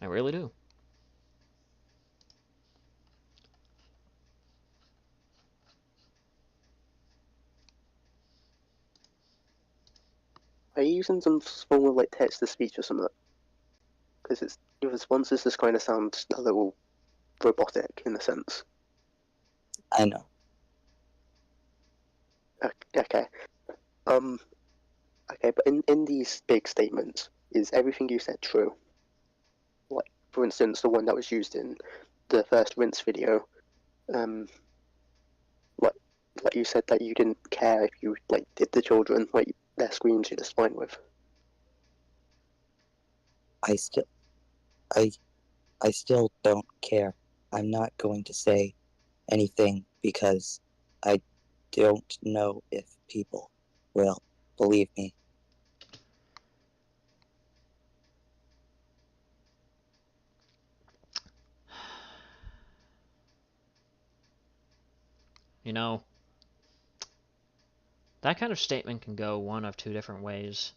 I really do. Are you using some form of like text to speech or something? Because your responses just kind of sound a little robotic in a sense. I know. Okay. Okay, but in these big statements, is everything you said true? Like, for instance, the one that was used in the first rinse video, like you said that you didn't care if you like did the children like their screams you're just fine with. I still don't care. I'm not going to say anything because I don't know if people will believe me. You know, that kind of statement can go one of two different ways.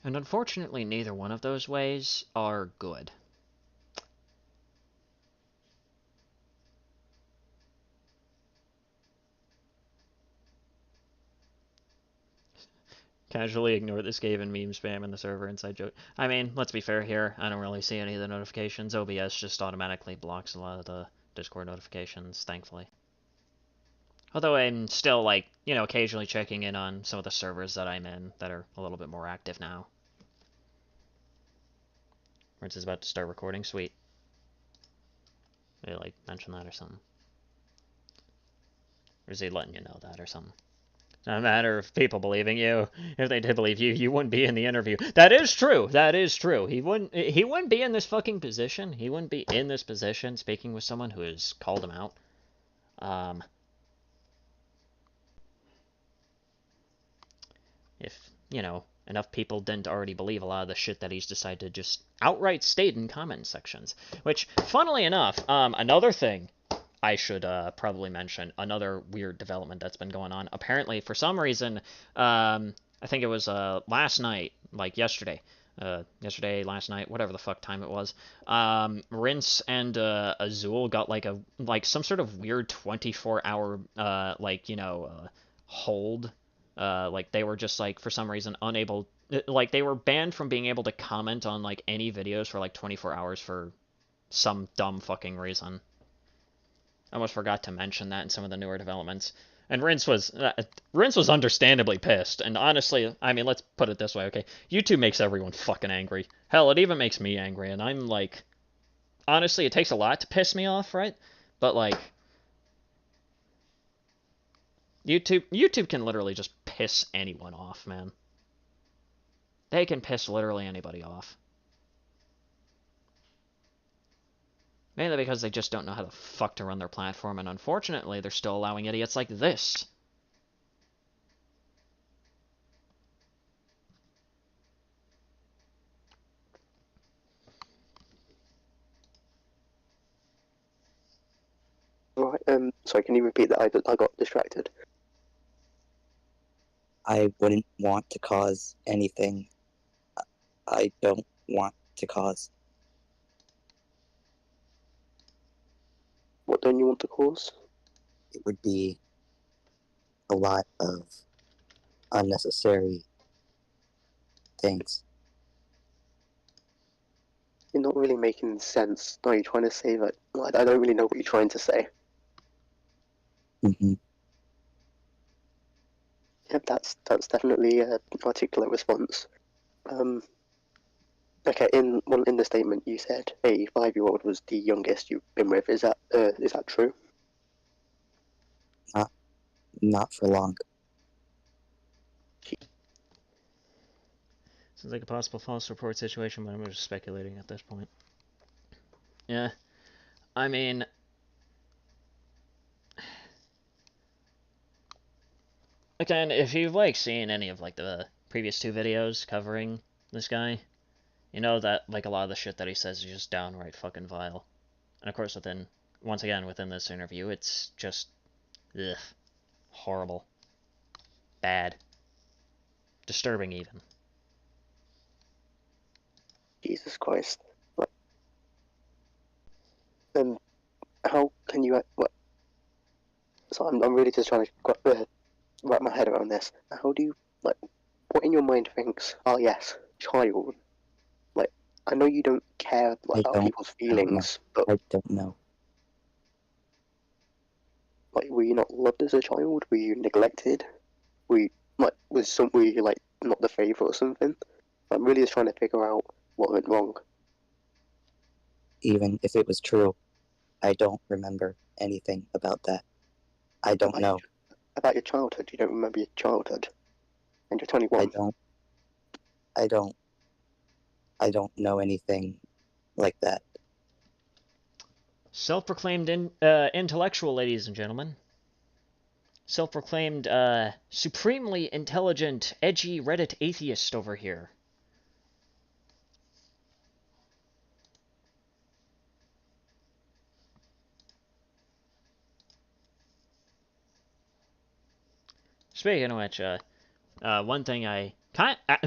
And unfortunately, neither one of those ways are good. Casually ignore this Skaven meme spam in the server inside joke. I mean, let's be fair here. I don't really see any of the notifications. OBS just automatically blocks a lot of the Discord notifications, thankfully. Although I'm still, like, you know, occasionally checking in on some of the servers that I'm in that are a little bit more active now. Rinse is about to start recording. Sweet. Maybe, like, mention that or something. Or is he letting you know that or something? It's not a matter of people believing you. If they did believe you, you wouldn't be in the interview. That is true. That is true. He wouldn't be in this fucking position. He wouldn't be in this position speaking with someone who has called him out. If, you know, enough people didn't already believe a lot of the shit that he's decided to just outright state in comment sections. Which, funnily enough, another thing I should probably mention, another weird development that's been going on. Apparently, for some reason, I think it was last night, like yesterday, last night, whatever the fuck time it was, Rince and Azul got like some sort of weird 24-hour hold. Like they were just like for some reason unable, like they were banned from being able to comment on like any videos for like 24 hours for some dumb fucking reason. I almost forgot to mention that in some of the newer developments. And Rince was understandably pissed. And honestly, I mean, let's put it this way, okay? YouTube makes everyone fucking angry. Hell, it even makes me angry. And I'm like, honestly, it takes a lot to piss me off, right? But like, YouTube can literally just piss anyone off, man. They can piss literally anybody off. Mainly because they just don't know how the fuck to run their platform, and unfortunately, they're still allowing idiots like this. Right. Sorry, can you repeat that? I got distracted. I wouldn't want to cause anything I don't want to cause. What don't you want to cause? It would be a lot of unnecessary things. You're not really making sense. Are you trying to say that? I don't really know what you're trying to say. Mm-hmm. Yep, that's definitely an articulate response. Okay, in the statement you said a 5-year-old was the youngest you've been with. Is that true? Not for long. Sounds like a possible false report situation, but I'm just speculating at this point. Yeah, I mean, again, if you've like seen any of like the previous 2 videos covering this guy, you know that like a lot of the shit that he says is just downright fucking vile. And of course, once again within this interview, it's just ugh, horrible, bad, disturbing even. Jesus Christ! And how can you? What? So I'm really just trying to wrap my head around this. How do you like? What in your mind thinks? Oh yes, child. Like I know you don't care like, about people's feelings, but I don't know. like, were you not loved as a child? Were you neglected? Were you like not the favourite or something? I'm really just trying to figure out what went wrong. Even if it was true, I don't remember anything about that. I don't know. About your childhood. You don't remember your childhood, and you're 21. I don't know anything like that. Self-proclaimed intellectual, ladies and gentlemen. Self-proclaimed supremely intelligent, edgy Reddit atheist over here. Speaking of which, one thing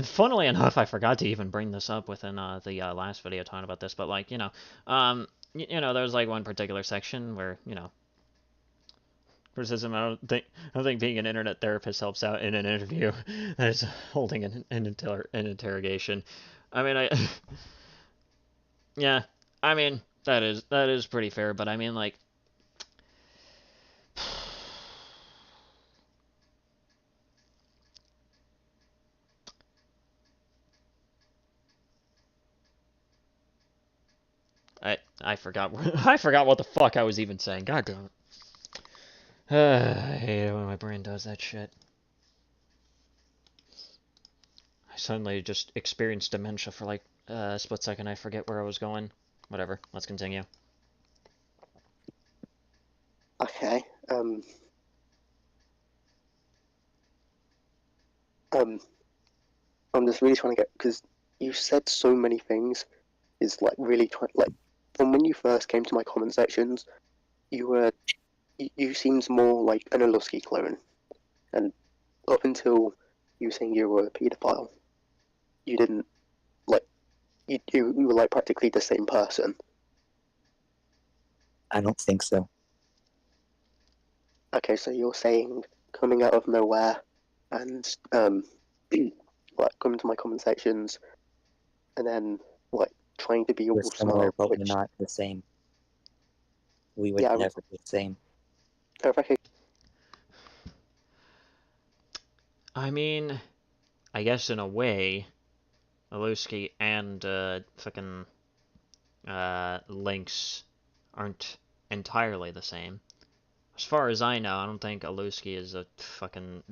funnily enough, I forgot to even bring this up within the last video talking about this, but like, there's like one particular section where, criticism. I don't think being an internet therapist helps out in an interview that is holding an interrogation. I mean, yeah, I mean, that is pretty fair, but I mean, like, I forgot I forgot what the fuck I was even saying. God damn it. I hate it when my brain does that shit. I suddenly just experienced dementia for like a split second. I forget where I was going. Whatever. Let's continue. Okay. I'm just really trying to get because you said so many things. Is like really trying like from when you first came to my comment sections, you seemed more like an Alusky clone, and up until you saying you were a paedophile, you didn't like you were like practically the same person. I don't think so. Okay, so you're saying coming out of nowhere and like coming to my comment sections and then like trying to be all We're similar, smart, but which we're not the same. We would yeah, never be the same. I reckon. I mean, I guess in a way, Aluski and fucking Lynx aren't entirely the same. As far as I know, I don't think Aluski is a fucking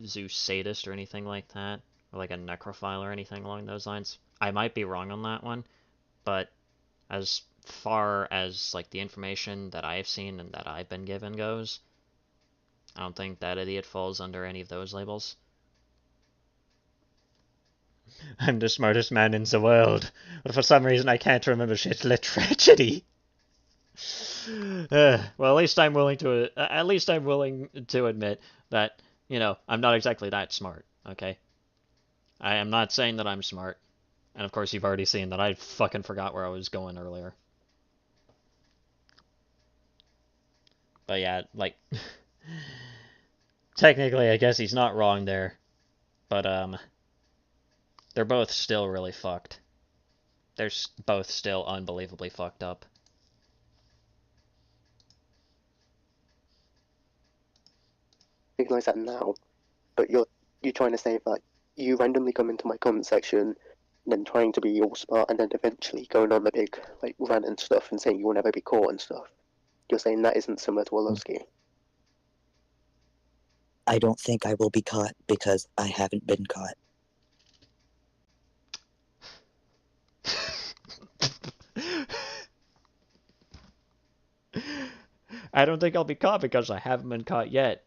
Zeus sadist or anything like that, or like a necrophile or anything along those lines. I might be wrong on that one, but as far as like the information that I've seen and that I've been given goes, I don't think that idiot falls under any of those labels. I'm the smartest man in the world, but for some reason I can't remember shit. Lit tragedy. Well, at least I'm willing to admit that I'm not exactly that smart. Okay, I am not saying that I'm smart, and of course you've already seen that I fucking forgot where I was going earlier. But yeah, like technically, I guess he's not wrong there, but they're both still really fucked. They're both still unbelievably fucked up. Recognize that now, but you're trying to say that you randomly come into my comment section then trying to be all smart, and then eventually going on the big like rant and stuff and saying you will never be caught and stuff. You're saying that isn't similar to Orlovsky. I don't think I will be caught because I haven't been caught. I don't think I'll be caught because I haven't been caught yet.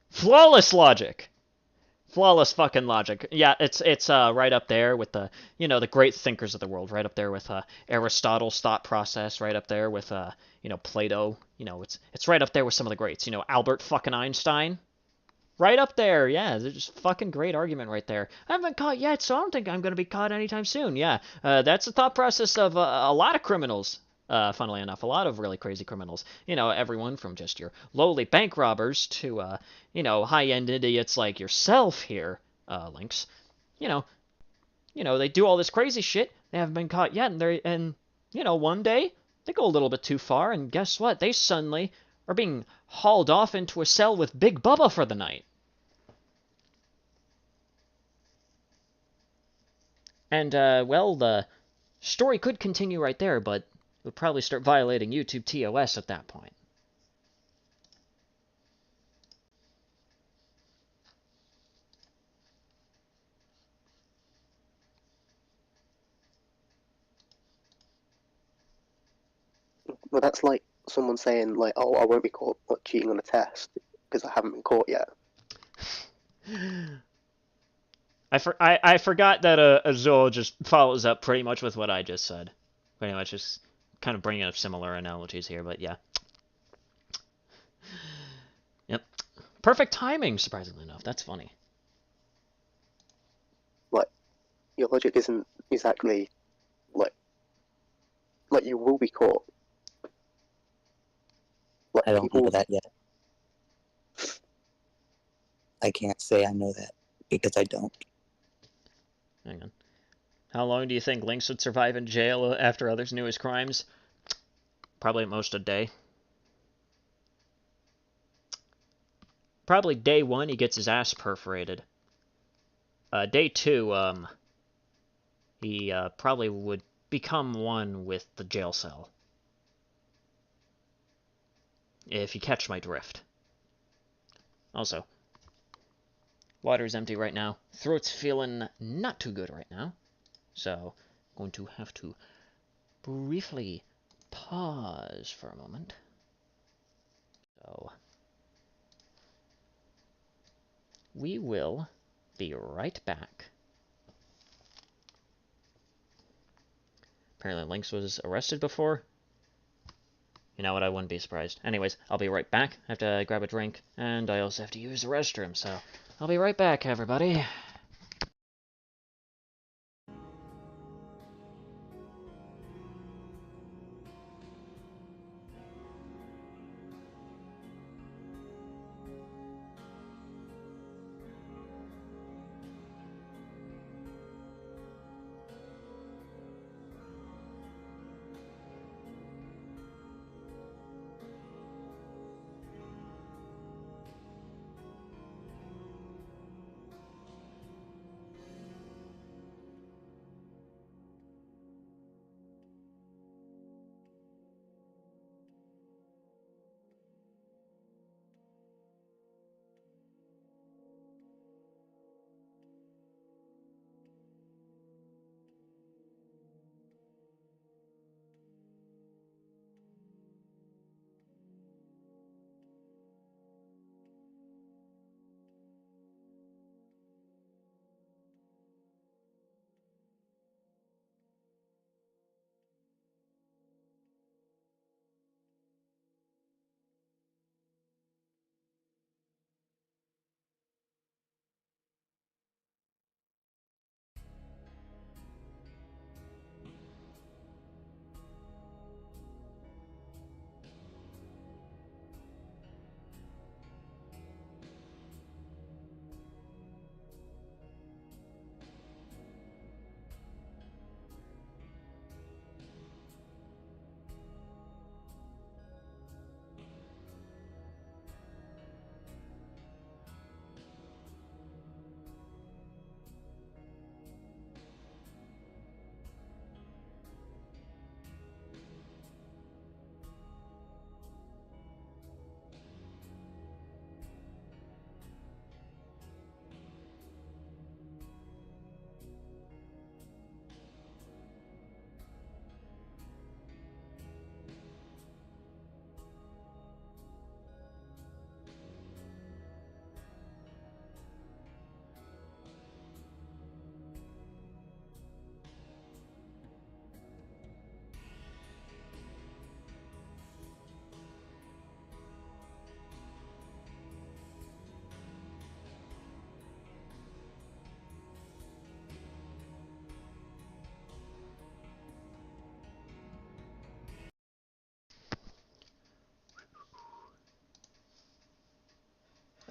Flawless logic! Flawless fucking logic. Yeah, it's right up there with the, you know, the great thinkers of the world, right up there with Aristotle's thought process, right up there with you know, Plato. You know, it's right up there with some of the greats. You know, Albert fucking Einstein. Right up there, yeah. They're just fucking great argument right there. I haven't been caught yet, so I don't think I'm gonna be caught anytime soon. Yeah, that's the thought process of a lot of criminals. Funnily enough, a lot of really crazy criminals. You know, everyone from just your lowly bank robbers to, you know, high-end idiots like yourself here, Lynx. You know, they do all this crazy shit. They haven't been caught yet, and you know, one day they go a little bit too far, and guess what? They suddenly are being hauled off into a cell with Big Bubba for the night. And, well, the story could continue right there, but it would probably start violating YouTube TOS at that point. Well, that's like someone saying like, "Oh, I won't be caught cheating on a test because I haven't been caught yet." I forgot that Azul just follows up pretty much with what I just said. Pretty much just kind of bringing up similar analogies here, but yeah. Yep. Perfect timing, surprisingly enough. That's funny. Like, your logic isn't exactly like you will be caught. Like, I don't people know that yet. I can't say I know that because I don't. Hang on. How long do you think Lynx would survive in jail after others knew his crimes? Probably at most a day. Probably day 1 he gets his ass perforated. Day 2, he probably would become one with the jail cell. If you catch my drift. Also, water's empty right now. Throat's feeling not too good right now. So, I'm going to have to briefly pause for a moment. So, we will be right back. Apparently Lynx was arrested before. You know what, I wouldn't be surprised. Anyways, I'll be right back. I have to grab a drink, and I also have to use the restroom, so I'll be right back, everybody.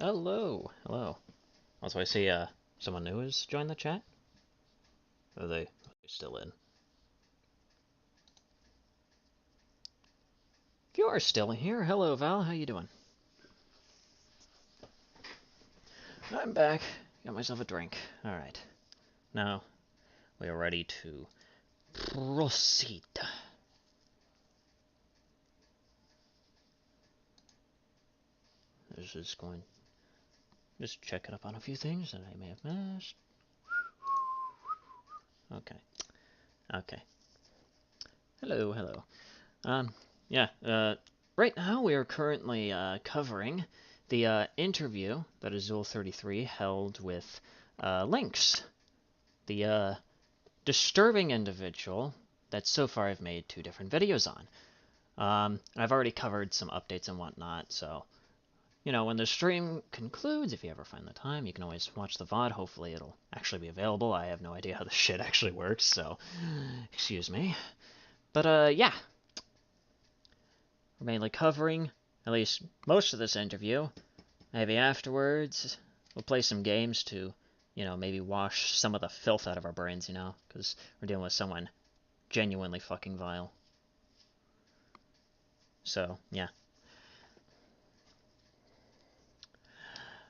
Hello. Hello. Also, I see someone new has joined the chat. Are they still in? If you are still here, hello Val, how you doing? I'm back. Got myself a drink. Alright. Now, we are ready to proceed. This is going... Just checking up on a few things that I may have missed. Okay. Okay. Hello, hello. Yeah, right now we are currently covering the interview that Azul33 held with Lynx, the disturbing individual that so far I've made 2 different videos on. I've already covered some updates and whatnot, so, you know, when the stream concludes, if you ever find the time, you can always watch the VOD. Hopefully it'll actually be available. I have no idea how the shit actually works, so excuse me. But, yeah. We're mainly covering, at least most of this interview. Maybe afterwards, we'll play some games to, you know, maybe wash some of the filth out of our brains, you know, because we're dealing with someone genuinely fucking vile. So, yeah.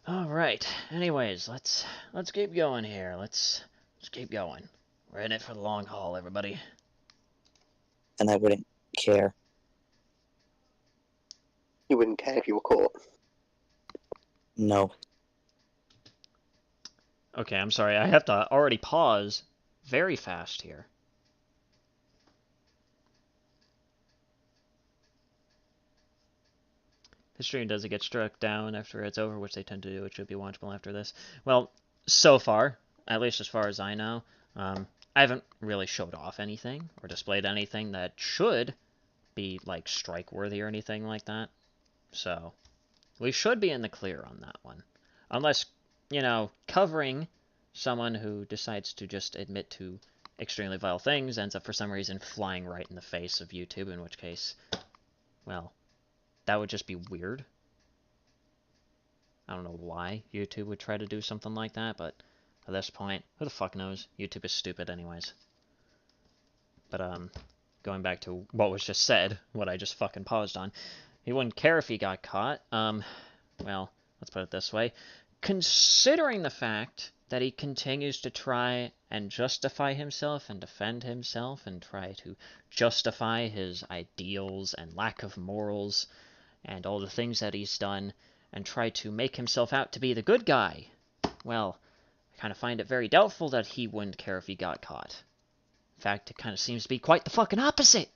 Alright, anyways, let's keep going here. Let's keep going. We're in it for the long haul, everybody. And I wouldn't care. You wouldn't care if you were caught. No. Okay, I'm sorry, I have to already pause very fast here. The stream doesn't get struck down after it's over, which they tend to do. It should be watchable after this. Well, so far, at least as far as I know, I haven't really showed off anything or displayed anything that should be, like, strike-worthy or anything like that. So, we should be in the clear on that one. Unless, you know, covering someone who decides to just admit to extremely vile things ends up for some reason flying right in the face of YouTube, in which case, well, that would just be weird. I don't know why YouTube would try to do something like that, but at this point, who the fuck knows? YouTube is stupid anyways. But, going back to what was just said, what I just fucking paused on, he wouldn't care if he got caught. Well, let's put it this way. Considering the fact that he continues to try and justify himself and defend himself and try to justify his ideals and lack of morals and all the things that he's done and try to make himself out to be the good guy, well, I kind of find it very doubtful that he wouldn't care if he got caught. In fact, it kind of seems to be quite the fucking opposite.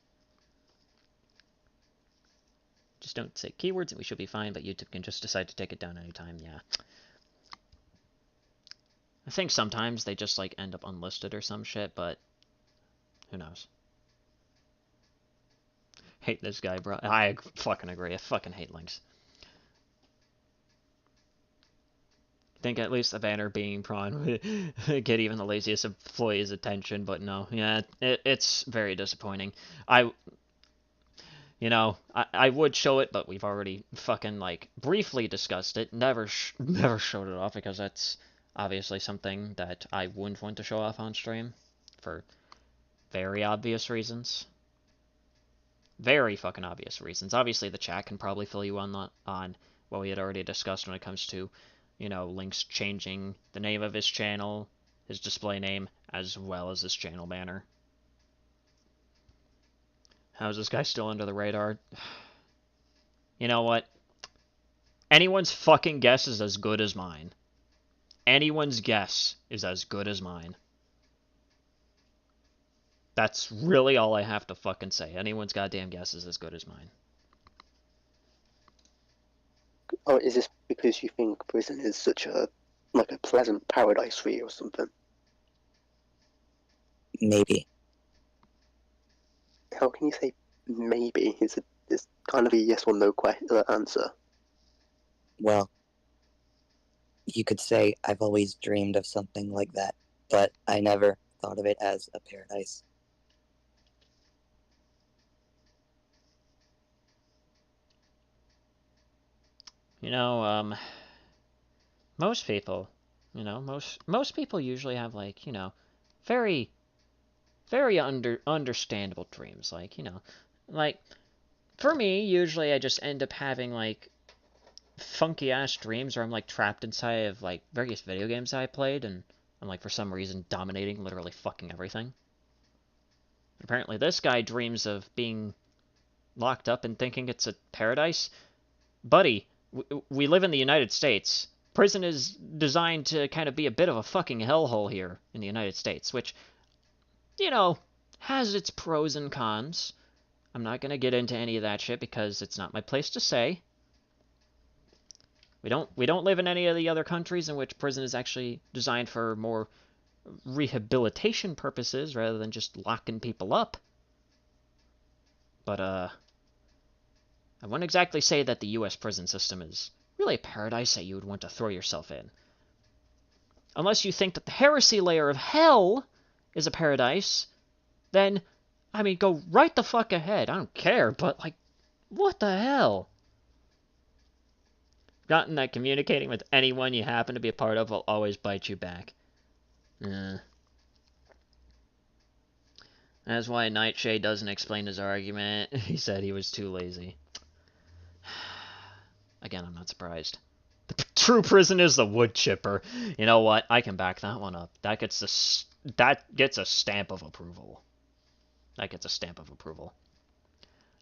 Just don't say keywords and we should be fine, but YouTube can just decide to take it down anytime, yeah. I think sometimes they just, like, end up unlisted or some shit, but who knows. Hate this guy, bro. I fucking agree. I fucking hate Lynx. Think at least the banner being prawn would get even the laziest employee's attention, but no. Yeah, it's very disappointing. You know, I would show it, but we've already fucking, like, briefly discussed it. Never showed it off, because that's obviously something that I wouldn't want to show off on stream. For very obvious reasons. Very fucking obvious reasons. Obviously, the chat can probably fill you on what we had already discussed when it comes to, you know, Lynx changing the name of his channel, his display name, as well as his channel banner. How's this guy still under the radar? You know what? Anyone's fucking guess is as good as mine. Anyone's guess is as good as mine. That's really all I have to fucking say. Anyone's goddamn guess is as good as mine. Oh, is this because you think prison is such a pleasant paradise for you or something? Maybe. How can you say maybe? It's kind of a yes or no answer. Well, you could say I've always dreamed of something like that, but I never thought of it as a paradise. You know, Most people, you know, most people usually have, like, you know, very, very understandable dreams. Like, you know, like, for me, usually I just end up having, like, funky-ass dreams where I'm, like, trapped inside of, like, various video games I played, and I'm, like, for some reason dominating literally fucking everything. Apparently this guy dreams of being locked up and thinking it's a paradise. Buddy, we live in the United States. Prison is designed to kind of be a bit of a fucking hellhole here in the United States, which, you know, has its pros and cons. I'm not going to get into any of that shit because it's not my place to say. We don't live in any of the other countries in which prison is actually designed for more rehabilitation purposes rather than just locking people up. But I wouldn't exactly say that the US prison system is really a paradise that you would want to throw yourself in. Unless you think that the heresy layer of hell is a paradise, then, I mean, go right the fuck ahead. I don't care, but, like, what the hell? Gotten that communicating with anyone you happen to be a part of will always bite you back. That's why Nightshade doesn't explain his argument. He said he was too lazy. Again, I'm not surprised. The true prison is the wood chipper. You know what? I can back that one up. That gets a stamp of approval. That gets a stamp of approval.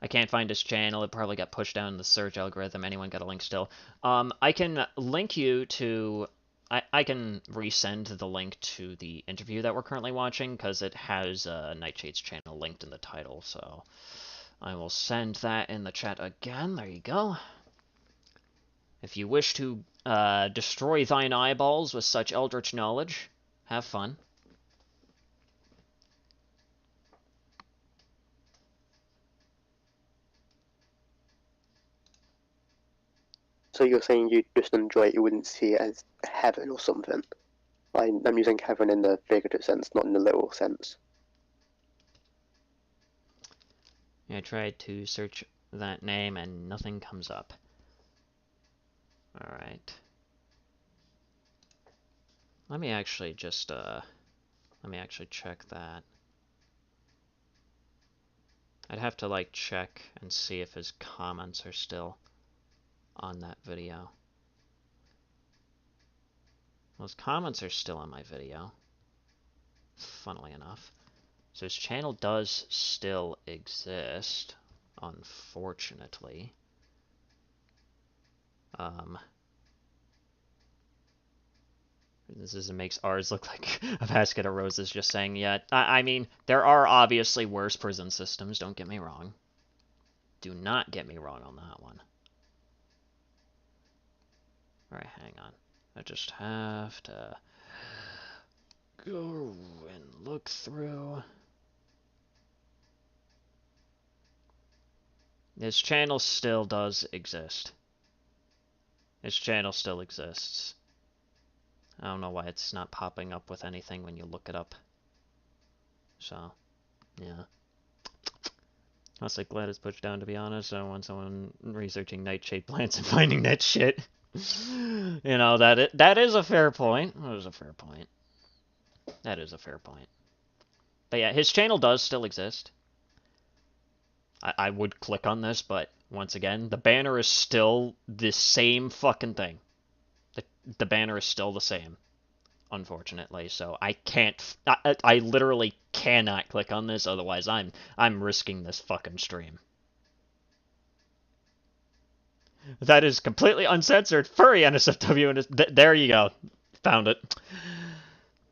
I can't find his channel. It probably got pushed down in the search algorithm. Anyone got a link still? I can link you to... I can resend the link to the interview that we're currently watching, because it has Nightshade's channel linked in the title, so... I will send that in the chat again. There you go. If you wish to destroy thine eyeballs with such eldritch knowledge, have fun. So you're saying you just enjoy it, you wouldn't see it as heaven or something? I'm using heaven in the figurative sense, not in the literal sense. I tried to search that name and nothing comes up. Alright. Let me actually just, let me actually check that. I'd have to, like, check and see if his comments are still on that video. Well, his comments are still on my video, funnily enough. So his channel does still exist, unfortunately. This makes ours look like a basket of roses, just saying, yeah. I mean, there are obviously worse prison systems, don't get me wrong. Do not get me wrong on that one. Alright, hang on. I just have to go and look through. His channel still does exist. His channel still exists. I don't know why it's not popping up with anything when you look it up. So, yeah. Honestly, glad it's pushed down, to be honest. I don't want someone researching nightshade plants and finding that shit. You know, that is a fair point. That is a fair point. That is a fair point. But yeah, his channel does still exist. I would click on this, but once again, the banner is still the same fucking thing. The banner is still the same, unfortunately. So I can't. I literally cannot click on this. Otherwise, I'm risking this fucking stream. That is completely uncensored. Furry NSFW, and there you go. Found it.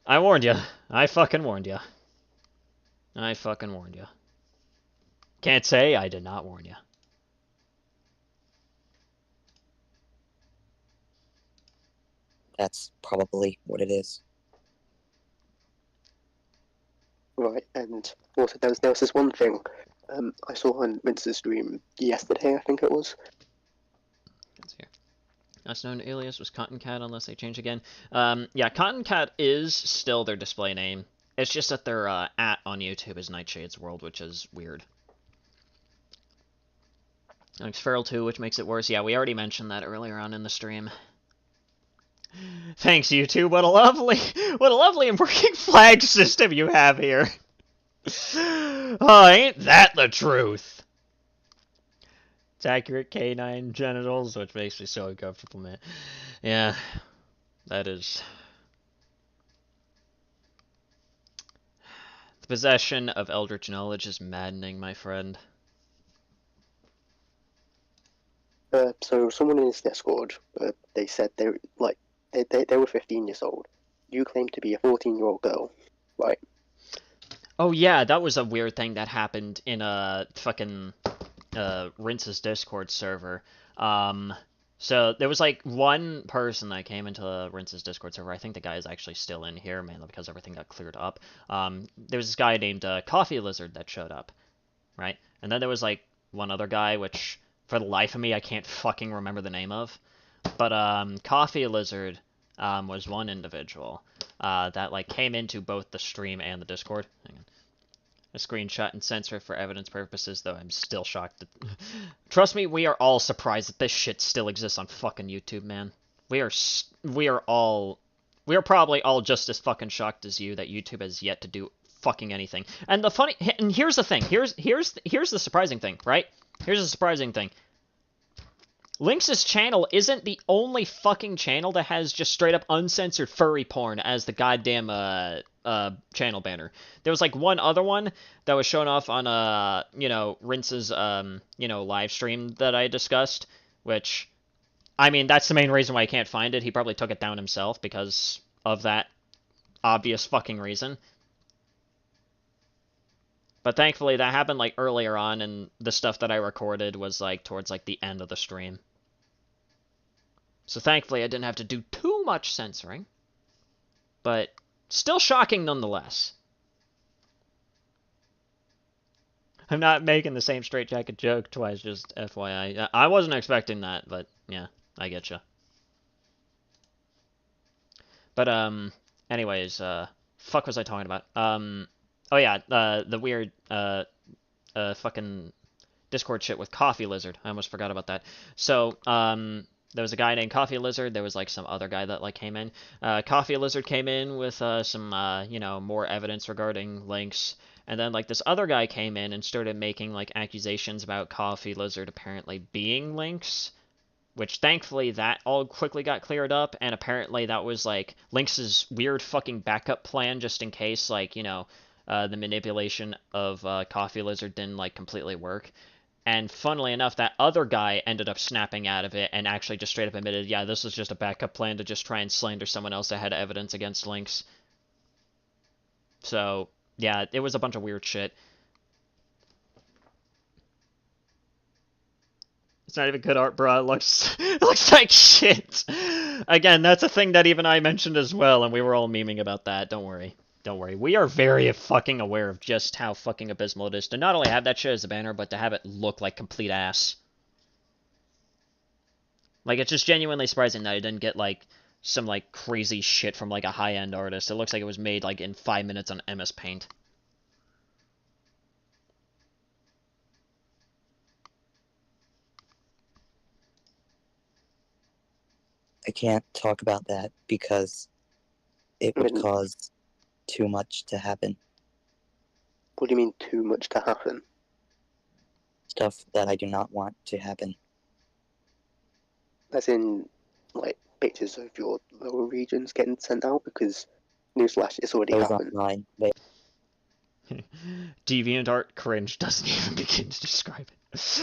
I warned you. I fucking warned you. I fucking warned you. Can't say I did not warn you. That's probably what it is. Right, and also there was this one thing I saw on Vince's stream yesterday, I think it was. Let's see here. Last known alias was Cotton Cat, unless they change again. Yeah, Cotton Cat is still their display name. It's just that their @ on YouTube is Nightshade's World, which is weird. Alex Feral 2, which makes it worse. Yeah, we already mentioned that earlier on in the stream. Thanks, YouTube. What a lovely and working flag system you have here. Oh, ain't that the truth? It's accurate canine genitals, which makes me so uncomfortable, man. Yeah, that is. The possession of eldritch knowledge is maddening, my friend. So someone in his Discord, they said they were 15 years old. You claim to be a 14-year-old girl, right? Oh yeah, that was a weird thing that happened in a fucking Rince's Discord server. So there was like one person that came into Rince's Discord server. I think the guy is actually still in here, mainly because everything got cleared up. There was this guy named Coffee Lizard that showed up, right? And then there was like one other guy, which for the life of me I can't fucking remember the name of. But Coffee Lizard was one individual that like came into both the stream and the Discord. Hang on. A screenshot and censor it for evidence purposes, though I'm still shocked that... Trust me, we are all surprised that this shit still exists on fucking YouTube, man. We are probably all just as fucking shocked as you that YouTube has yet to do fucking anything. And here's the thing. Here's the surprising thing, right? Here's the surprising thing. Lynx's channel isn't the only fucking channel that has just straight up uncensored furry porn as the goddamn channel banner. There was like one other one that was shown off on Rince's live stream that I discussed, which I mean that's the main reason why I can't find it. He probably took it down himself because of that obvious fucking reason. But thankfully that happened like earlier on, and the stuff that I recorded was like towards like the end of the stream. So thankfully I didn't have to do too much censoring. But still shocking nonetheless. I'm not making the same straitjacket joke twice, just FYI. I wasn't expecting that, but yeah, I getcha. But anyways, fuck was I talking about? Oh yeah, the weird fucking Discord shit with Coffee Lizard. I almost forgot about that. So there was a guy named Coffee Lizard. There was like some other guy that like came in. Coffee Lizard came in with some more evidence regarding Lynx, and then like this other guy came in and started making like accusations about Coffee Lizard apparently being Lynx, which thankfully that all quickly got cleared up, and apparently that was like Lynx's weird fucking backup plan just in case like the manipulation of Coffee Lizard didn't like completely work. And funnily enough, that other guy ended up snapping out of it and actually just straight up admitted, yeah, this was just a backup plan to just try and slander someone else that had evidence against Lynx. So, yeah, it was a bunch of weird shit. It's not even good art, bro. It looks like shit. Again, that's a thing that even I mentioned as well, and we were all memeing about that. Don't worry. Don't worry. We are very fucking aware of just how fucking abysmal it is to not only have that shit as a banner, but to have it look like complete ass. Like, it's just genuinely surprising that it didn't get, like, some, like, crazy shit from, like, a high-end artist. It looks like it was made, like, in 5 minutes on MS Paint. I can't talk about that because it would cause too much to happen. What do you mean too much to happen? Stuff that I do not want to happen. As in, like, pictures of your lower regions getting sent out? Because, newsflash, it's already Those happened. online, DeviantArt cringe doesn't even begin to describe it.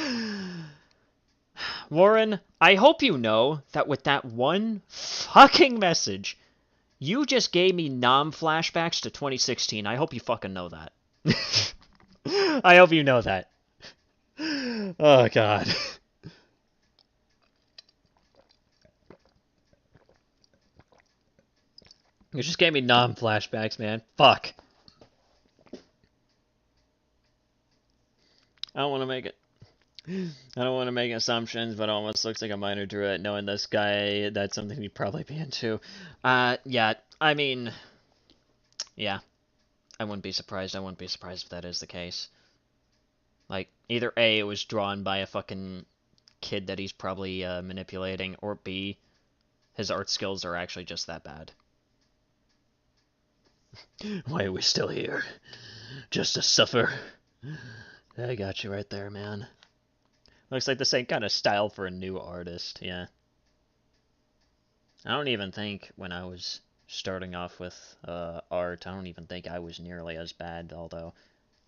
Warren, I hope you know that with that one fucking message, you just gave me flashbacks to 2016. I hope you fucking know that. I hope you know that. Oh, God. You just gave me flashbacks, man. Fuck. I don't want to make it. I don't want to make assumptions, but it almost looks like a minor druid. Knowing this guy, that's something he'd probably be into. Yeah, I mean, yeah. I wouldn't be surprised. I wouldn't be surprised if that is the case. Like, either A, it was drawn by a fucking kid that he's probably manipulating, or B, his art skills are actually just that bad. Why are we still here? Just to suffer? I got you right there, man. Looks like the same kind of style for a new artist, yeah. I don't even think when I was starting off with art, I don't even think I was nearly as bad, although,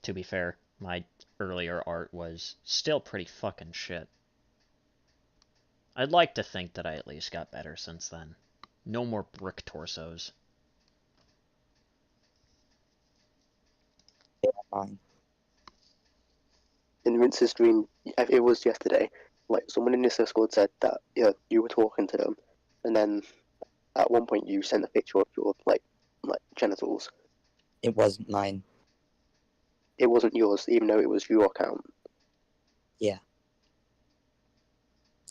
to be fair, my earlier art was still pretty fucking shit. I'd like to think that I at least got better since then. No more brick torsos. Yeah, fine. In Vince's stream, it was yesterday, like someone in his Discord said that you were talking to them, and then at one point you sent a picture of your like genitals. It wasn't mine. It wasn't yours, even though it was your account. Yeah.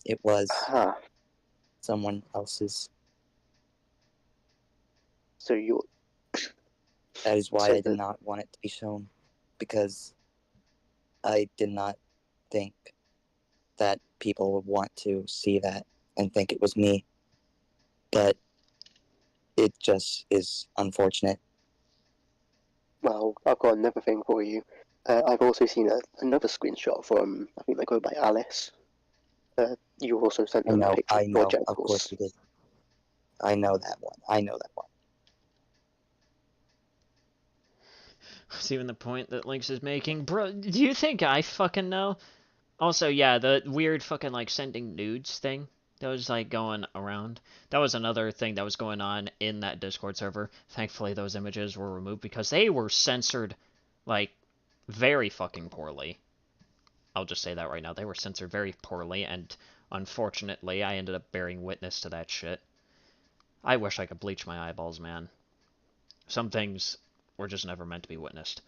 It was Ah, someone else's. so you. That is why So I did not want it to be shown, because I did not think that people would want to see that and think it was me. But it just is unfortunate. Well, I've got another thing for you. I've also seen another screenshot from, I think they go by Alice. You also sent them a picture of your genitals. Of course you did. I know that one. See even the point that Lynx is making? Bro, do you think I fucking know? Also, yeah, the weird fucking, like, sending nudes thing that was, like, going around. That was another thing that was going on in that Discord server. Thankfully, those images were removed because they were censored, like, very fucking poorly. I'll just say that right now. They were censored very poorly, and unfortunately, I ended up bearing witness to that shit. I wish I could bleach my eyeballs, man. Some things were just never meant to be witnessed.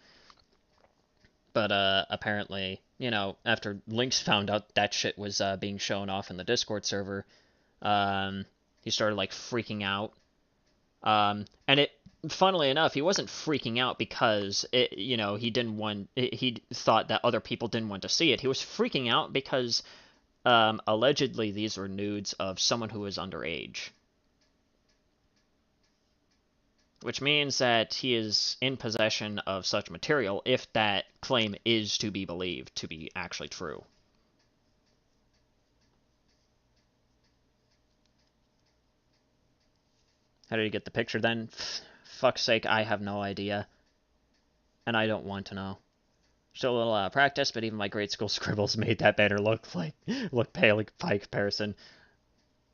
But apparently, you know, after Lynx found out that shit was being shown off in the Discord server, he started like freaking out. And it, funnily enough, he wasn't freaking out because you know, he thought that other people didn't want to see it. He was freaking out because allegedly these were nudes of someone who was underage. Which means that he is in possession of such material if that claim is to be believed to be actually true. How did he get the picture then? Fuck's sake, I have no idea. And I don't want to know. Still a little practice, but even my grade school scribbles made that banner look pale by comparison.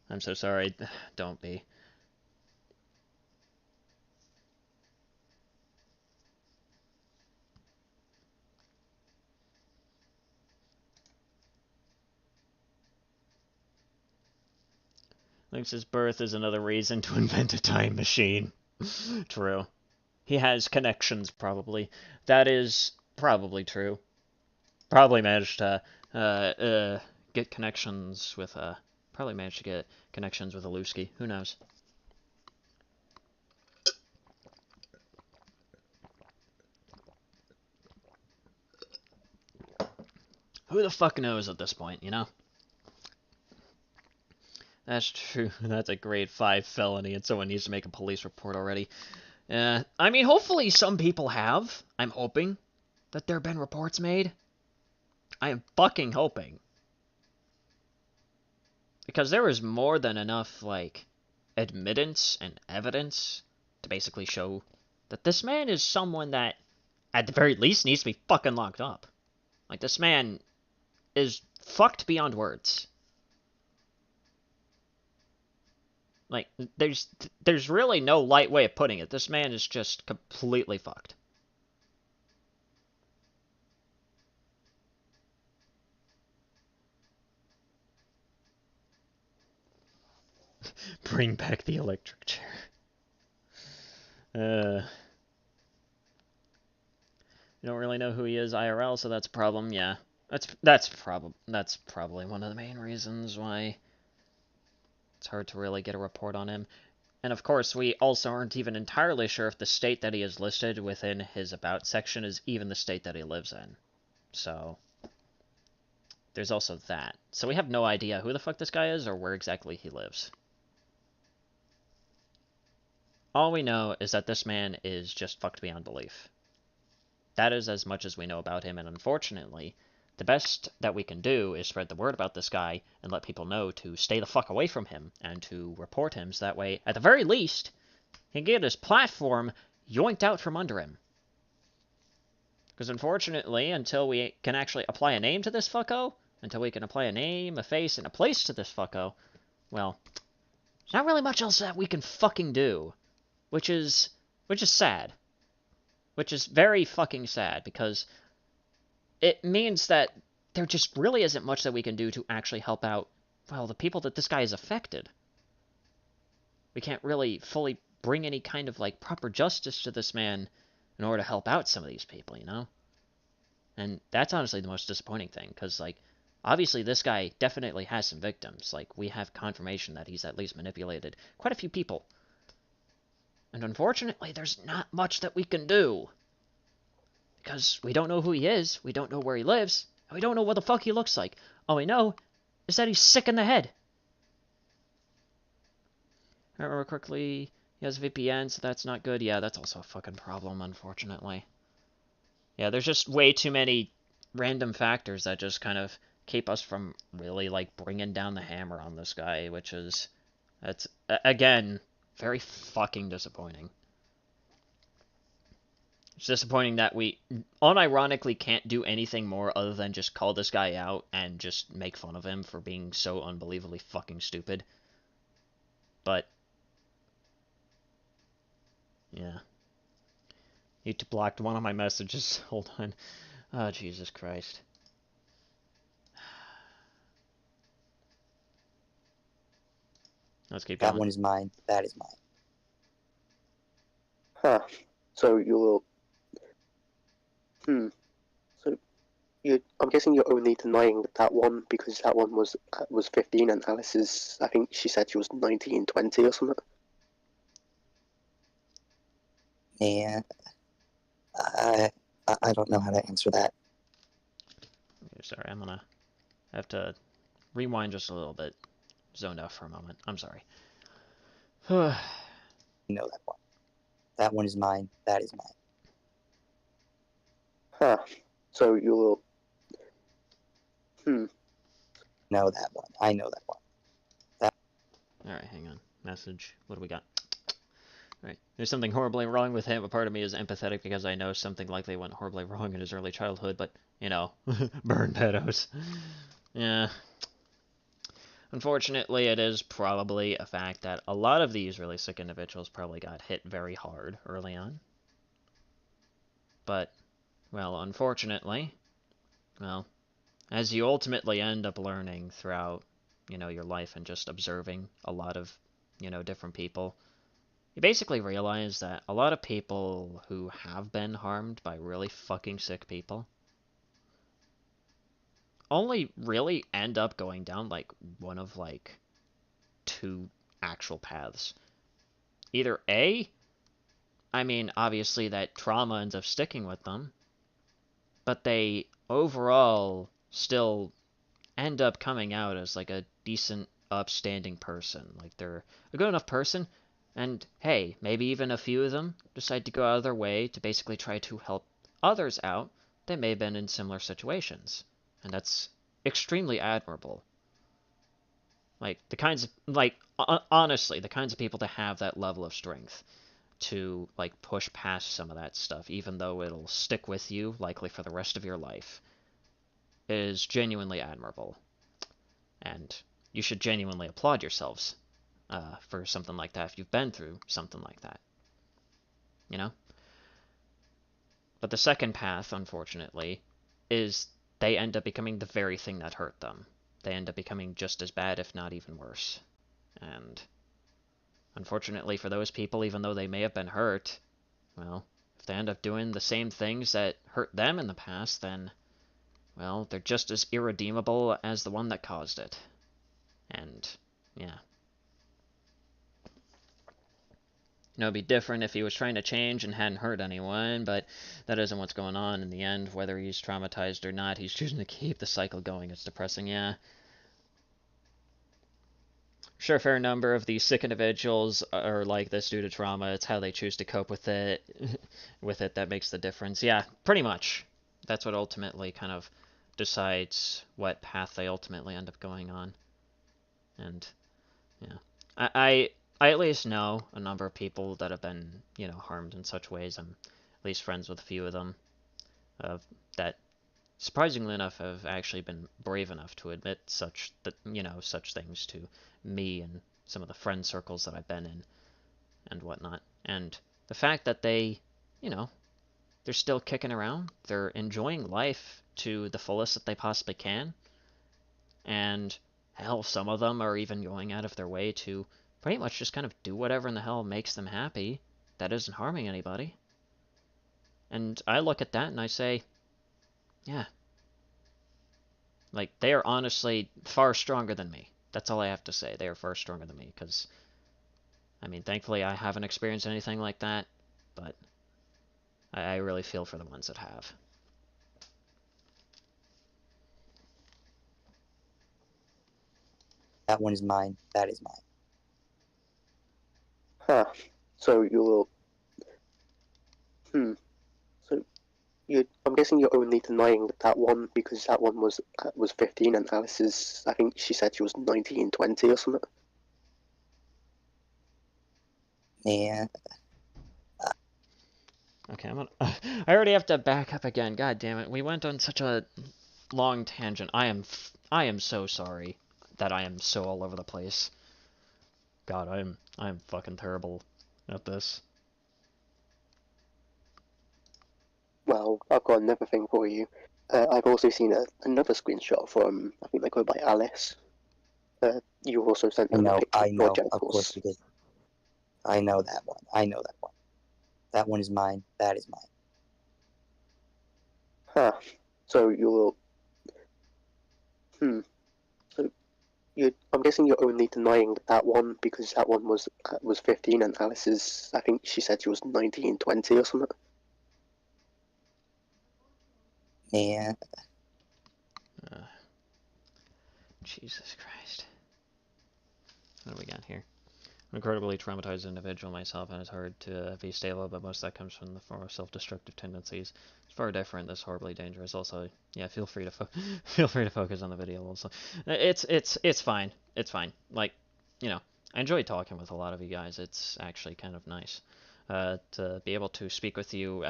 I'm so sorry. Don't be. Lynx's birth is another reason to invent a time machine. True. He has connections, probably. That is probably true. Probably managed to get connections with probably managed to get connections with Aluski. Who knows? Who the fuck knows at this point, you know? That's true. That's a grade 5 felony, and someone needs to make a police report already. I mean, hopefully some people have. I'm hoping that there have been reports made. I am fucking hoping. Because there is more than enough, like, admittance and evidence to basically show that this man is someone that, at the very least, needs to be fucking locked up. Like, this man is fucked beyond words. Like, there's really no light way of putting it. This man is just completely fucked. Bring back the electric chair. You don't really know who he is IRL, so that's a problem. Yeah, that's probably one of the main reasons why it's hard to really get a report on him. And of course, we also aren't even entirely sure if the state that he is listed within his About section is even the state that he lives in. So, there's also that. So we have no idea who the fuck this guy is or where exactly he lives. All we know is that this man is just fucked beyond belief. That is as much as we know about him, and unfortunately, the best that we can do is spread the word about this guy and let people know to stay the fuck away from him and to report him so that way, at the very least, he can get his platform yoinked out from under him. Because unfortunately, until we can actually apply a name to this fucko, until we can apply a name, a face, and a place to this fucko, well, there's not really much else that we can fucking do. Which is sad. Which is very fucking sad, because it means that there just really isn't much that we can do to actually help out, well, the people that this guy has affected. We can't really fully bring any kind of, like, proper justice to this man in order to help out some of these people, you know? And that's honestly the most disappointing thing, because, like, obviously this guy definitely has some victims. Like, we have confirmation that he's at least manipulated quite a few people. And unfortunately, there's not much that we can do. Because we don't know who he is, we don't know where he lives, and we don't know what the fuck he looks like. All we know is that he's sick in the head. I remember quickly, he has VPN, so that's not good. Yeah, that's also a fucking problem, unfortunately. Yeah, there's just way too many random factors that just kind of keep us from really, like, bringing down the hammer on this guy, which is, that's, again, very fucking disappointing. It's disappointing that we unironically can't do anything more other than just call this guy out and just make fun of him for being so unbelievably fucking stupid. But, yeah. Need to block one of my messages. Hold on. Oh, Jesus Christ. Let's keep going. That one is mine. That is mine. Huh. So you're... So I'm guessing you're only denying that one because that one was 15 and Alice's, I think she said she was 19, 20 or something. Yeah. I don't know how to answer that. Okay, sorry, I'm gonna have to rewind just a little bit. Zoned out for a moment. I'm sorry. You know that one. That one is mine. That is mine. Huh. So you're... Know that one. I know that one. Alright, hang on. Message. What do we got? Alright. There's something horribly wrong with him. A part of me is empathetic because I know something likely went horribly wrong in his early childhood, but, you know, burn pedos. Yeah. Unfortunately, it is probably a fact that a lot of these really sick individuals probably got hit very hard early on. But, well, unfortunately, well, as you ultimately end up learning throughout, you know, your life and just observing a lot of, you know, different people, you basically realize that a lot of people who have been harmed by really fucking sick people only really end up going down, like, one of, like, two actual paths. Either A, I mean, obviously that trauma ends up sticking with them, but they overall still end up coming out as, like, a decent, upstanding person. Like, they're a good enough person, and hey, maybe even a few of them decide to go out of their way to basically try to help others out that may have been in similar situations. And that's extremely admirable. Like, the kinds of, like, honestly, the kinds of people to have that level of strength to, like, push past some of that stuff, even though it'll stick with you, likely for the rest of your life, is genuinely admirable. And you should genuinely applaud yourselves for something like that if you've been through something like that. You know? But the second path, unfortunately, is they end up becoming the very thing that hurt them. They end up becoming just as bad, if not even worse. And unfortunately for those people, even though they may have been hurt, well, if they end up doing the same things that hurt them in the past, then, well, they're just as irredeemable as the one that caused it. And, yeah. You know, it'd be different if he was trying to change and hadn't hurt anyone, but that isn't what's going on in the end. Whether he's traumatized or not, he's choosing to keep the cycle going. It's depressing, yeah. sure a fair number of these sick individuals are like this due to trauma. It's how they choose to cope with it, that makes the difference. Yeah, pretty much. That's what ultimately kind of decides what path they ultimately end up going on. And yeah, I at least know a number of people that have been, harmed in such ways. I'm at least friends with a few of them, that surprisingly enough have actually been brave enough to admit such things to me and some of the friend circles that I've been in and whatnot. And the fact that they, they're still kicking around, they're enjoying life to the fullest that they possibly can, and hell, some of them are even going out of their way to pretty much just kind of do whatever in the hell makes them happy that isn't harming anybody. And I look at that and I say, yeah, like, they are honestly far stronger than me. That's all I have to say. They are far stronger than me, because, I mean, thankfully I haven't experienced anything like that, but I really feel for the ones that have. That one is mine. That is mine. Huh. So you're. So I'm guessing you're only denying that one because that one was 15 and Alice is. I think she said she was 19, 20 or something. Yeah. Okay, I already have to back up again. God damn it. We went on such a long tangent. I am so sorry that I am so all over the place. God, I'm fucking terrible at this. Well, I've got another thing for you. I've also seen another screenshot from, I think they go by Alice. You also sent them a picture I of your know. Of course genitals. we did. I know that one. I know that one. That one is mine. That is mine. Huh. So you're. So I'm guessing you're only denying that one because that one was 15 and Alice is. I think she said she was 19, 20 or something. Yeah. Jesus Christ. What do we got here? I'm an incredibly traumatized individual myself, and it's hard to be stable, but most of that comes from the form of self-destructive tendencies. It's far different. That's horribly dangerous. Also, yeah, feel free to feel free to focus on the video. Also, it's fine. It's fine. Like, I enjoy talking with a lot of you guys. It's actually kind of nice to be able to speak with you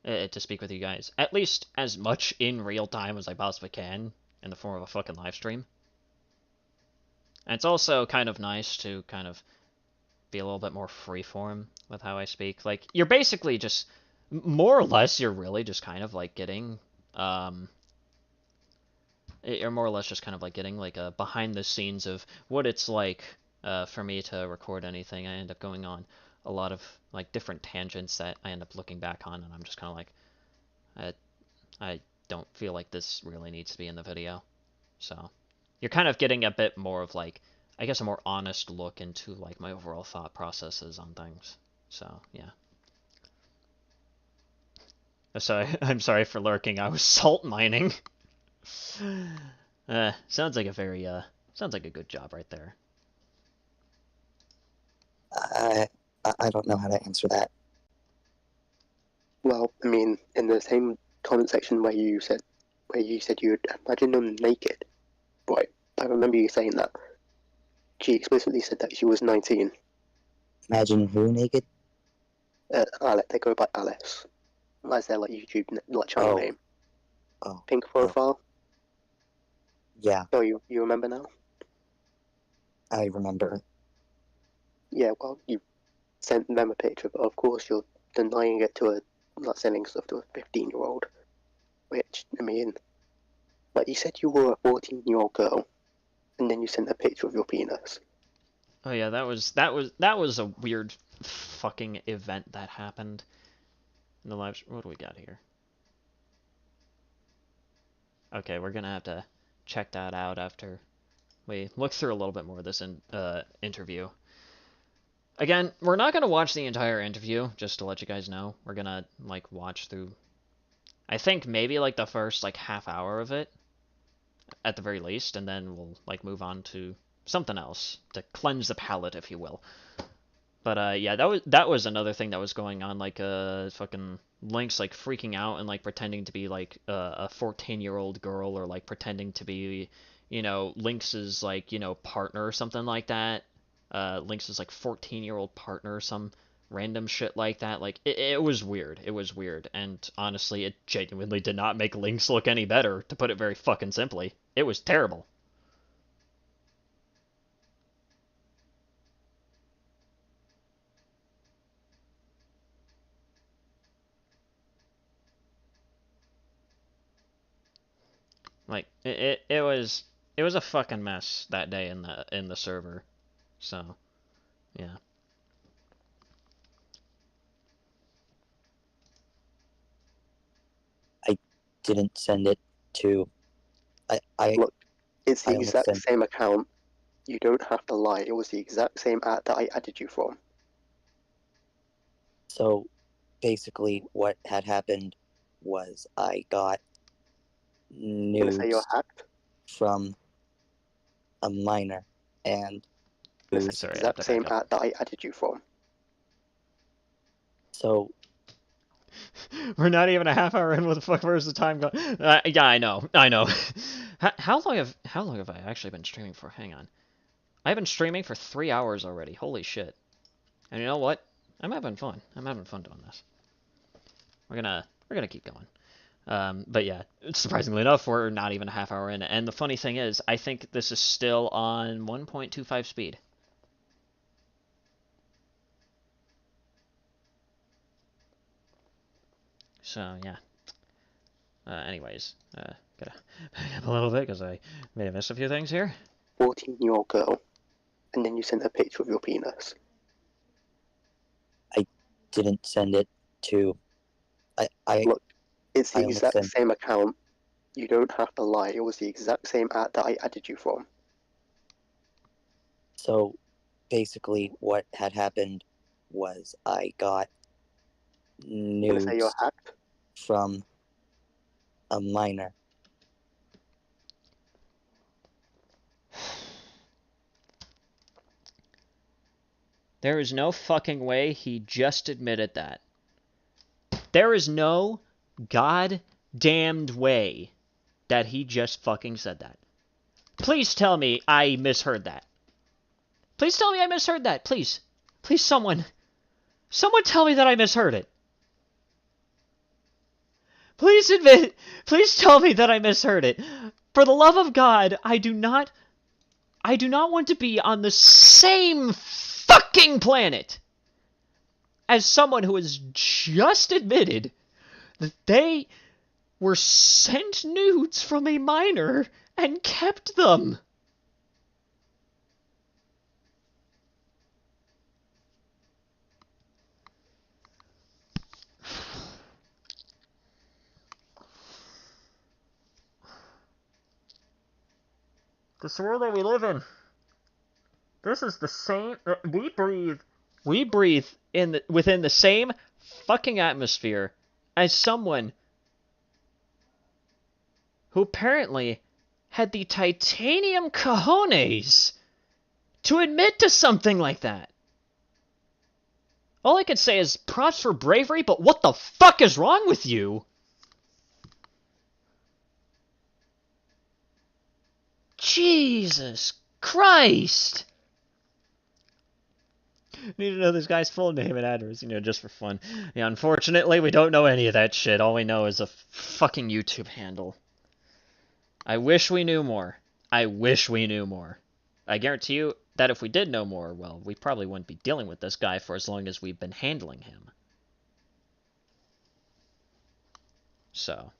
to speak with you guys at least as much in real time as I possibly can in the form of a fucking live stream. And it's also kind of nice to kind of be a little bit more freeform with how I speak. Like, you're basically just, more or less, you're really just kind of like getting, you're more or less just kind of like getting like a behind the scenes of what it's like for me to record anything. I end up going on a lot of like different tangents that I end up looking back on, and I'm just kind of like, I don't feel like this really needs to be in the video. So you're kind of getting a bit more of like, I guess, a more honest look into like my overall thought processes on things. So yeah. Sorry, I'm sorry for lurking. I was salt mining. Sounds like a very sounds like a good job right there. I don't know how to answer that. Well, I mean, in the same comment section where you said you'd imagine them naked, right? I remember you saying that. She explicitly said that she was 19. Imagine who naked? Alice, they go by Alice. That's their like YouTube channel name. Oh. Pink profile. Yeah, Oh, you remember now? I remember. Yeah. Well, you sent them a picture, but of course you're denying it to not sending stuff to a 15-year-old. Which, I mean, like you said, you were a 14-year-old girl, and then you sent a picture of your penis. Oh yeah, that was a weird fucking event that happened in the live. What do we got here? Okay, we're gonna have to check that out after we look through a little bit more of this interview. Again, we're not gonna watch the entire interview, just to let you guys know. We're gonna like watch through, I think maybe like the first like half hour of it, at the very least, and then we'll like move on to something else to cleanse the palate, if you will. But yeah, that was another thing that was going on, like fucking Lynx like freaking out and like pretending to be like a 14-year-old girl, or like pretending to be, Lynx's like, partner or something like that. Lynx's like 14-year-old partner or some random shit like that. Like it was weird. It was weird, and honestly, it genuinely did not make Lynx look any better, to put it very fucking simply. It was terrible. Like it was a fucking mess that day in the server. So, yeah. I didn't send it to. I Look, it's the I almost exact sent. same account. You don't have to lie. It was the exact same ad that I added you from. So basically, what had happened was I got You want to say you're nudes hacked? from a minor, and It's the Sorry, I have exact to same back up. ad that I added you from. so We're not even a half hour in. What the fuck? Where's the time going? Yeah, I know. How long have I actually been streaming for? Hang on. I've been streaming for 3 hours already. Holy shit. And you know what? I'm having fun. I'm having fun doing this. We're gonna keep going. But yeah, surprisingly enough, we're not even a half hour in. And the funny thing is, I think this is still on 1.25 speed. So yeah. Anyways, gotta back up a little bit because I may have missed a few things here. 14-year-old girl, and then you sent a picture of your penis. I didn't send it to. I Look, it's the I almost exact sent. same account. You don't have to lie. It was the exact same ad that I added you from. So basically, what had happened was I got You want to say you're nudes hacked? from a minor. There is no fucking way he just admitted that. There is no goddamned way that he just fucking said that. Please tell me I misheard that. Please tell me I misheard that. Please. Please, someone. Someone tell me that I misheard it. Please admit. Please tell me that I misheard it. For the love of God, I do not want to be on the same fucking planet as someone who has just admitted that they were sent nudes from a minor and kept them. This world that we live in. This is the same. We breathe within the same fucking atmosphere as someone who apparently had the titanium cojones to admit to something like that. All I could say is props for bravery, but what the fuck is wrong with you? Jesus Christ! Need to know this guy's full name and address, just for fun. Yeah, unfortunately, we don't know any of that shit. All we know is a fucking YouTube handle. I wish we knew more. I wish we knew more. I guarantee you that if we did know more, well, we probably wouldn't be dealing with this guy for as long as we've been handling him. So,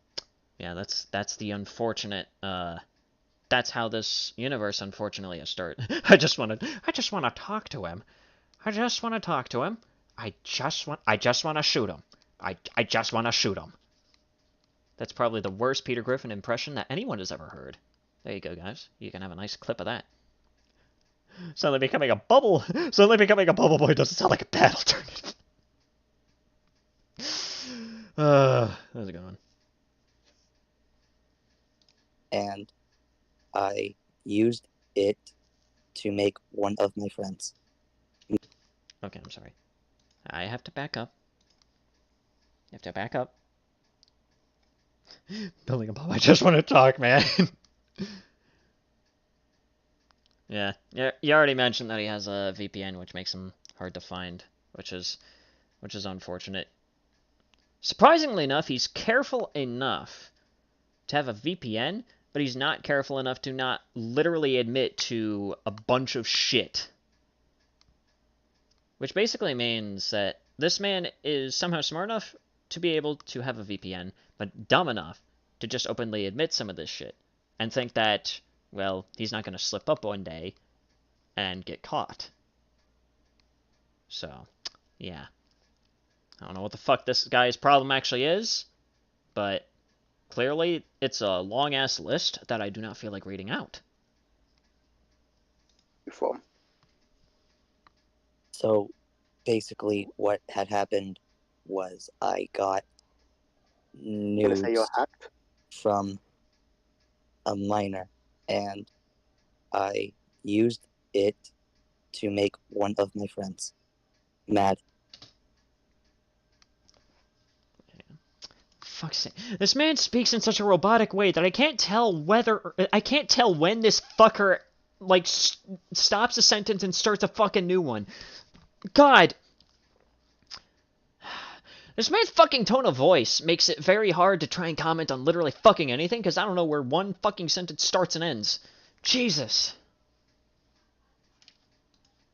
yeah, that's the unfortunate, that's how this universe unfortunately has started. I just want to talk to him. I just want to talk to him. I just want to shoot him. I just want to shoot him. That's probably the worst Peter Griffin impression that anyone has ever heard. There you go, guys. You can have a nice clip of that. Suddenly becoming a bubble boy doesn't sound like a bad alternative. How's it going? And I used it to make one of my friends. Okay, I'm sorry. I have to back up. You have to back up. Building a bomb. I just want to talk, man. Yeah, you already mentioned that he has a VPN, which makes him hard to find, which is unfortunate. Surprisingly enough, he's careful enough to have a VPN, but he's not careful enough to not literally admit to a bunch of shit. Which basically means that this man is somehow smart enough to be able to have a VPN, but dumb enough to just openly admit some of this shit and think that, well, he's not going to slip up one day and get caught. So, yeah. I don't know what the fuck this guy's problem actually is, but clearly it's a long-ass list that I do not feel like reading out. From? So basically what had happened was I got You gonna say nudes you're hacked? from a minor, and I used it to make one of my friends mad. Fuck's sake. This man speaks in such a robotic way that I can't tell when this fucker, like, stops a sentence and starts a fucking new one. God! This man's fucking tone of voice makes it very hard to try and comment on literally fucking anything, because I don't know where one fucking sentence starts and ends. Jesus.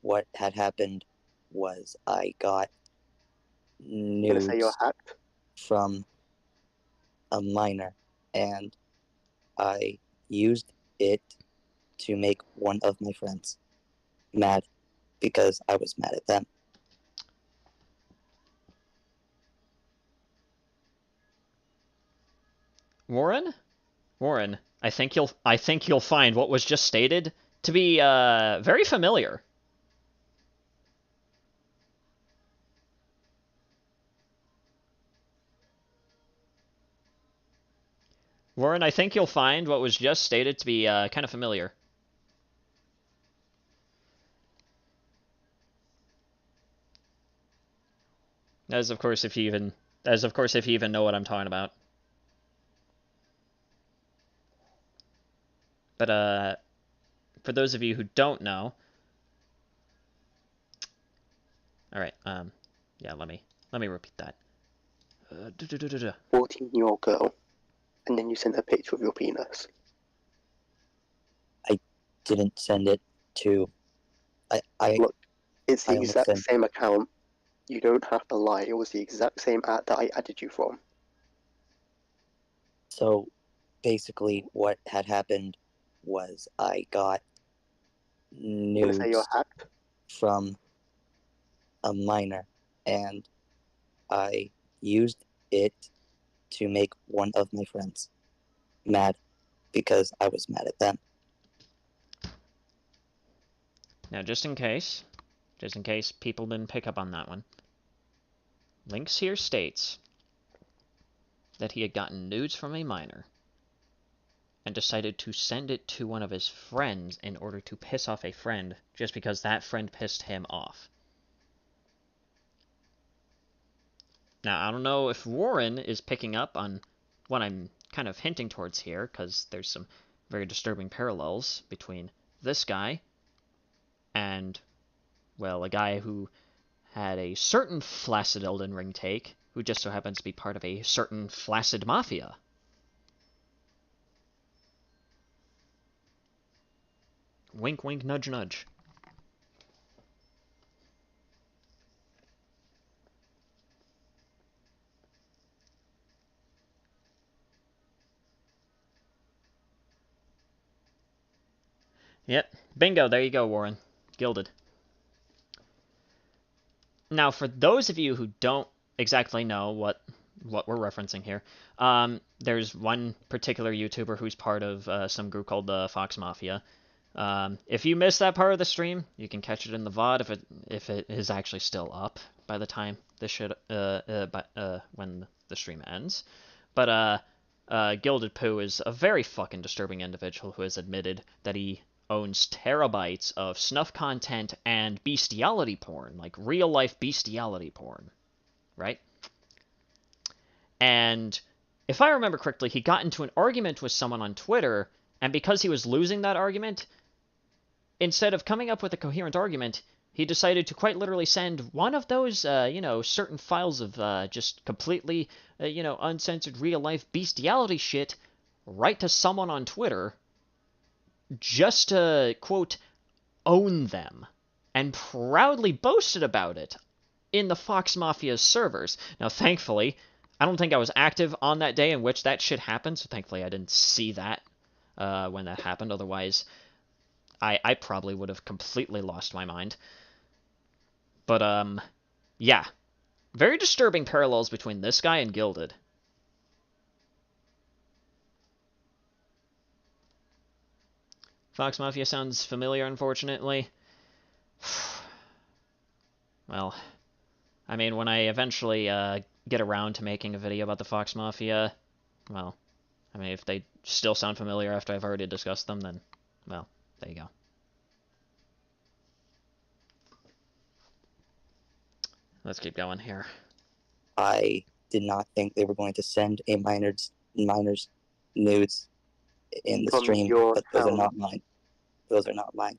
What had happened was I got You gonna say you're nudes hacked? from a minor, and I used it to make one of my friends mad because I was mad at them. Warren? Warren, I think you'll find what was just stated to be very familiar. Warren, I think you'll find what was just stated to be kind of familiar. As of course if you even know what I'm talking about. But for those of you who don't know, all right, yeah, let me repeat that. 14-year-old girl, and then you sent a picture of your penis. I didn't send it to. I Look, it's the I almost exact sent. same account. You don't have to lie. It was the exact same ad that I added you from. So basically, what had happened was I got You gonna say you're nudes hacked? from a minor, and I used it to make one of my friends mad because I was mad at them. Now, just in case people didn't pick up on that one, Lynx here states that he had gotten nudes from a minor and decided to send it to one of his friends in order to piss off a friend just because that friend pissed him off. Now, I don't know if Warren is picking up on what I'm kind of hinting towards here, because there's some very disturbing parallels between this guy and, well, a guy who had a certain flaccid Elden Ring take, who just so happens to be part of a certain flaccid mafia. Wink, wink, nudge, nudge. Yep, bingo, there you go, Warren. Gilded. Now, for those of you who don't exactly know what we're referencing here, there's one particular YouTuber who's part of some group called the Fox Mafia. If you missed that part of the stream, you can catch it in the VOD if it is actually still up by the time this should when the stream ends. But Gilded Poo is a very fucking disturbing individual who has admitted that he owns terabytes of snuff content and bestiality porn, like real-life bestiality porn, right? And if I remember correctly, he got into an argument with someone on Twitter, and because he was losing that argument, instead of coming up with a coherent argument, he decided to quite literally send one of those, certain files of just completely, uncensored real-life bestiality shit right to someone on Twitter just to, quote, own them, and proudly boasted about it in the Fox Mafia's servers. Now, thankfully, I don't think I was active on that day in which that shit happened, so thankfully I didn't see that when that happened. Otherwise, I probably would have completely lost my mind. But, yeah. Very disturbing parallels between this guy and Gilded. Fox Mafia sounds familiar, unfortunately. Well, I mean, when I eventually get around to making a video about the Fox Mafia, well, I mean, if they still sound familiar after I've already discussed them, then, well, there you go. Let's keep going here. I did not think they were going to send a minor's nudes in the From stream, your but those are account. not mine. Those are not mine.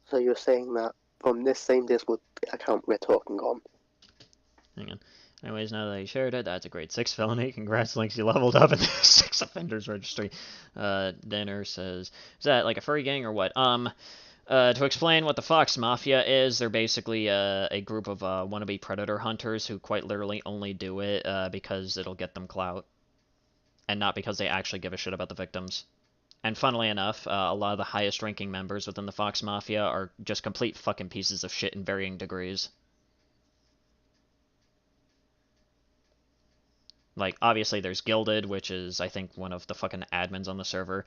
So you're saying that from this same Discord account we're talking on? Hang on. Anyways, now that you shared it, that's a grade 6 felony. Congrats, Lynx, you leveled up in the 6 offenders registry. Dinner says, is that like a furry gang or what? To explain what the Fox Mafia is, they're basically a group of wannabe predator hunters who quite literally only do it because it'll get them clout, and not because they actually give a shit about the victims. And funnily enough, a lot of the highest ranking members within the Fox Mafia are just complete fucking pieces of shit in varying degrees. Like, obviously there's Gilded, which is, I think, one of the fucking admins on the server.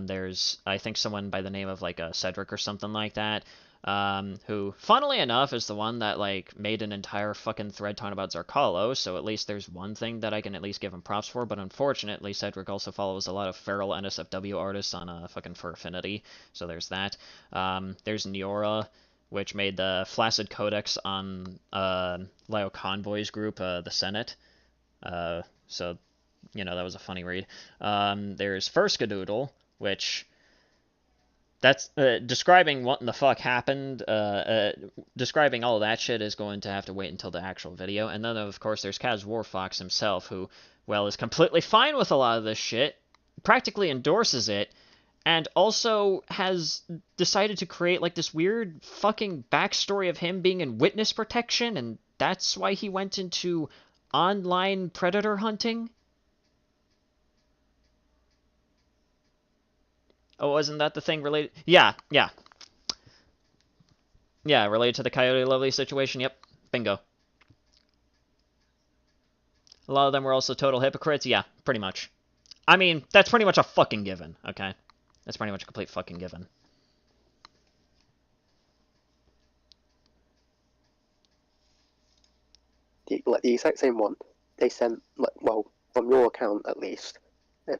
There's, I think, someone by the name of, like, Cedric or something like that, who, funnily enough, is the one that, like, made an entire fucking thread talking about Zarkalo, so at least there's one thing that I can at least give him props for, but unfortunately, Cedric also follows a lot of feral NSFW artists on fucking Fur Affinity, so there's that. There's Neora, which made the Flaccid Codex on Lio Convoy's group, the Senate. So, that was a funny read. There's Furskadoodle, which, that's, describing what in the fuck happened, describing all of that shit is going to have to wait until the actual video. And then, of course, there's Kaz Warfox himself, who, well, is completely fine with a lot of this shit, practically endorses it, and also has decided to create, like, this weird fucking backstory of him being in witness protection, and that's why he went into online predator hunting? Oh, wasn't that the thing related? Yeah. Yeah, related to the Coyote Lovely situation, yep. Bingo. A lot of them were also total hypocrites, yeah, pretty much. I mean, that's pretty much a fucking given, okay? That's pretty much a complete fucking given. The exact same one. They sent, well, from your account at least, a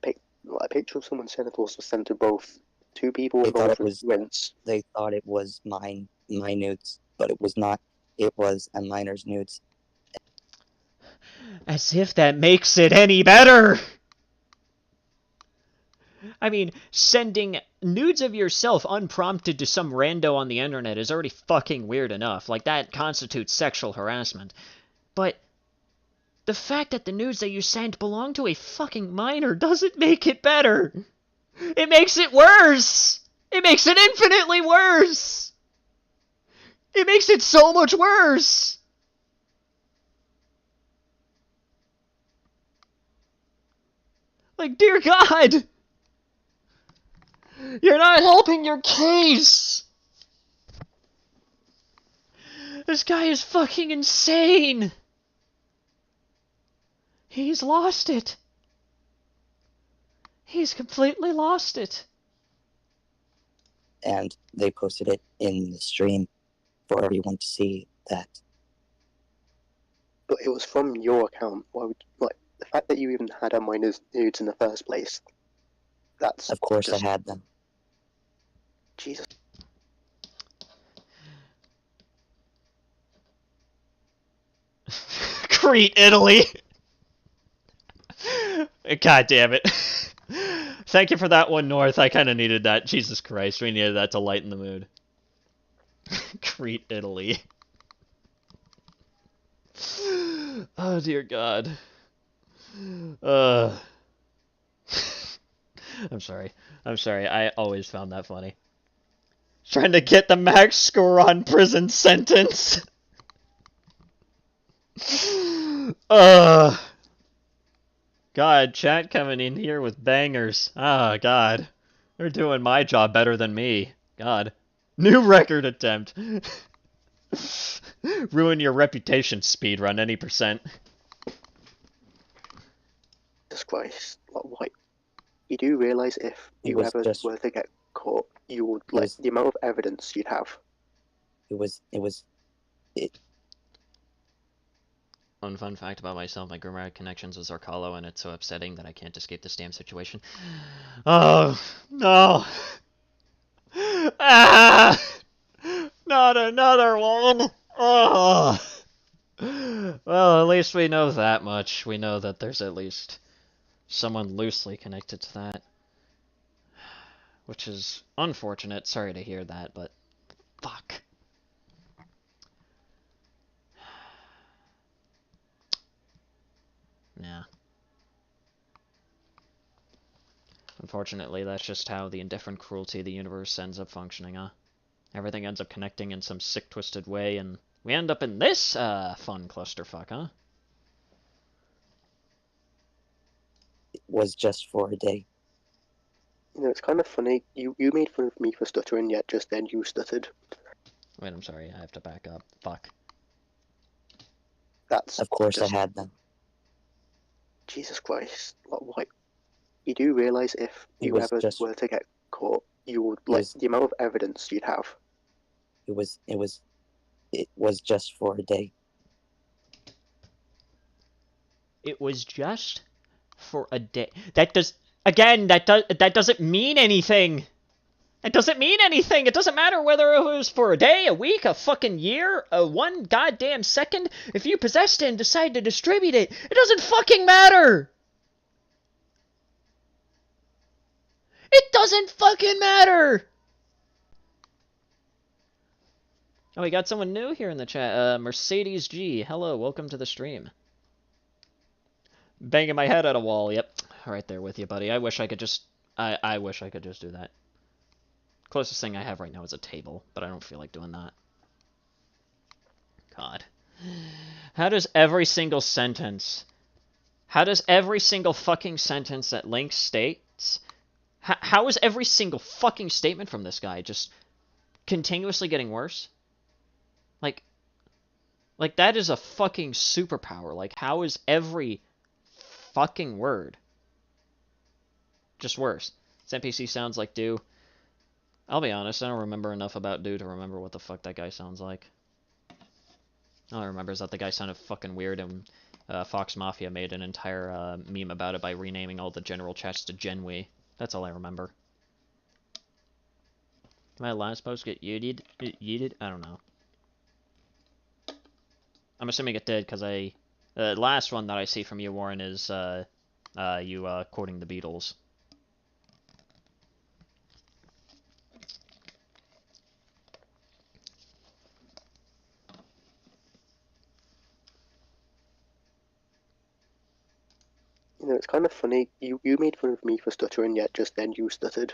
picture of someone's genitals was sent to both two people They thought involved it with was Rinse. They thought it was my nudes, but it was not. It was a minor's nudes. As if that makes it any better! I mean, sending nudes of yourself unprompted to some rando on the internet is already fucking weird enough. Like, that constitutes sexual harassment. But the fact that the nudes that you sent belong to a fucking minor doesn't make it better. It makes it worse! It makes it infinitely worse! It makes it so much worse! Like, dear God! You're not helping your case! This guy is fucking insane! He's lost it. He's completely lost it. And they posted it in the stream for everyone to see that. But it was from your account. Why would, the fact that you even had a minor's nudes in the first place? That's Of course, just... I had them. Jesus. Crete, Italy! God damn it. Thank you for that one, North. I kind of needed that. Jesus Christ, we needed that to lighten the mood. Crete, Italy. Oh, dear God. I'm sorry. I'm sorry. I always found that funny. Trying to get the max score on prison sentence. God, chat coming in here with bangers. Ah, God. They're doing my job better than me. God. New record attempt. Ruin your reputation, speedrun any percent. Jesus Christ. What? You do realise if It you was ever just- were to get caught, you would, It was- the amount of evidence you'd have. Fun fact about myself, my grammar connections with Zarkalo, and it's so upsetting that I can't escape this damn situation. Oh, no! Ah! Not another one! Oh! Well, at least we know that much. We know that there's at least someone loosely connected to that. Which is unfortunate. Sorry to hear that, but fuck. Yeah. Unfortunately, that's just how the indifferent cruelty of the universe ends up functioning, huh? Everything ends up connecting in some sick, twisted way, and we end up in this, fun clusterfuck, huh? It was just for a day. You know, it's kind of funny. You made fun of me for stuttering, yet just then you stuttered. Wait, I'm sorry, I have to back up. Fuck. That's Of course just... I had them. Jesus Christ. What? You do realise if It you was ever just- were to get caught, you would, was- the amount of evidence you'd have. It was just for a day. It was just for a day. That doesn't mean anything. It doesn't mean anything. It doesn't matter whether it was for a day, a week, a fucking year, a one goddamn second. If you possessed it and decide to distribute it, it doesn't fucking matter. It doesn't fucking matter. Oh, we got someone new here in the chat. Mercedes G. Hello, welcome to the stream. Banging my head at a wall. Yep, right there with you, buddy. I wish I could just... I wish I could just do that. Closest thing I have right now is a table, but I don't feel like doing that. God. How does every single sentence... How does every single fucking sentence that Lynx states... How is every single fucking statement from this guy just continuously getting worse? Like, that is a fucking superpower. Like, how is every fucking word just worse? This NPC sounds like Do. I'll be honest, I don't remember enough about Do to remember what the fuck that guy sounds like. All I remember is that the guy sounded fucking weird, and Fox Mafia made an entire meme about it by renaming all the general chats to Genwee. That's all I remember. Did my last post get yeeted? I don't know. I'm assuming it did, because the last one that I see from you, Warren, is you quoting the Beatles. You know, it's kind of funny. You made fun of me for stuttering, yet just then you stuttered.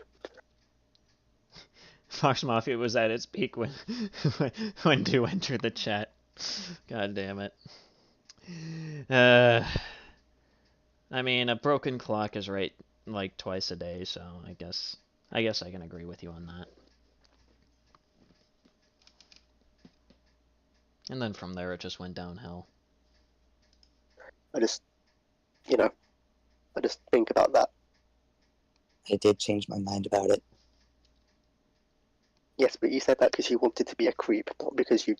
Fox Mafia was at its peak when when Do entered the chat. God damn it. I mean, a broken clock is right like twice a day, so I guess I can agree with you on that. And then from there, it just went downhill. I just think about that. I did change my mind about it. Yes, but you said that because you wanted to be a creep, not because you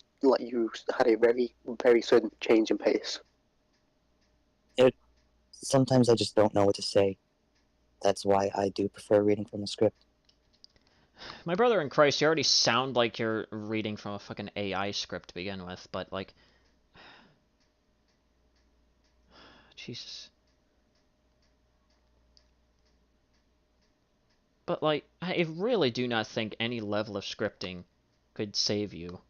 had a very, very sudden change in pace. Sometimes I just don't know what to say. That's why I do prefer reading from the script. My brother in Christ, you already sound like you're reading from a fucking AI script to begin with, but, like... Jesus. But, like, I really do not think any level of scripting could save you.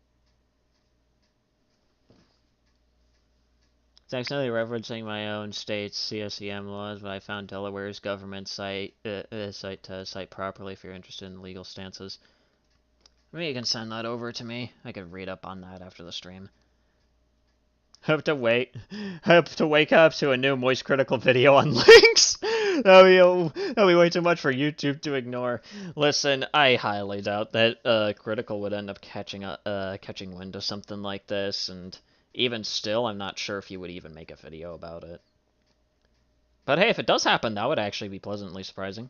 It's accidentally referencing my own state's CSEM laws, but I found Delaware's government site to cite properly if you're interested in legal stances. Maybe you can send that over to me. I could read up on that after the stream. Hope to wake up to a new Moist Critical video on links. That'll be way too much for YouTube to ignore. Listen, I highly doubt that Critical would end up catching wind of something like this, and even still, I'm not sure if he would even make a video about it. But hey, if it does happen, that would actually be pleasantly surprising.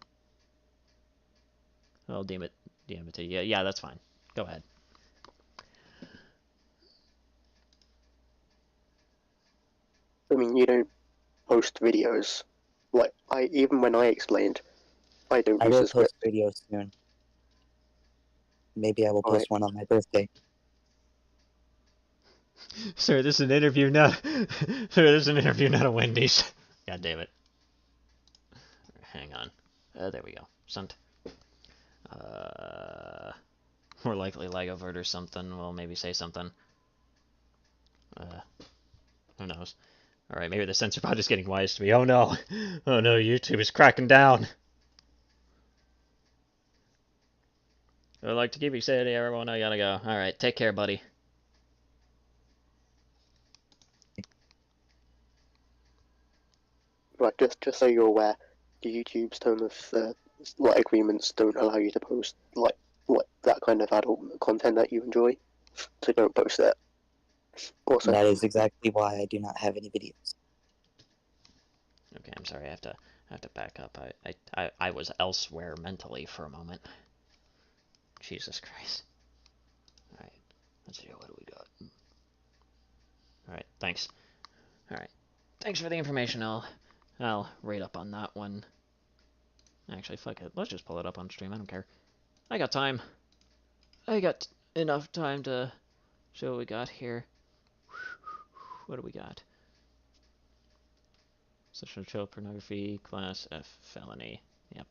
I'll DM it to you. Yeah, that's fine. Go ahead. I mean, you don't post videos. Like, even when I explained, I don't I use will the script. post videos soon. Maybe I will post Alright. one on my birthday. Sir, this is an interview, not... Sir, this is an interview, not a Wendy's. God damn it. Hang on. There we go. Sent. More likely Legovert or something. Well, maybe say something. Who knows? Alright, maybe the censor bot is getting wise to me. Oh no! Oh no, YouTube is cracking down! I would like to keep you safe, everyone. I gotta go. Alright, take care, buddy. Right, just so you're aware, the YouTube's term of agreements don't allow you to post like that kind of adult content that you enjoy, so don't post that. Also, That is exactly why I do not have any videos. Okay, I'm sorry. I have to back up. I was elsewhere mentally for a moment. Jesus Christ. All right. Let's see. What do we got? All right. Thanks. All right. Thanks for the information. I'll read up on that one. Actually, fuck it. Let's just pull it up on stream. I don't care. I got time. I got enough time to show what we got here. What do we got? Sexual child pornography, class F felony. Yep.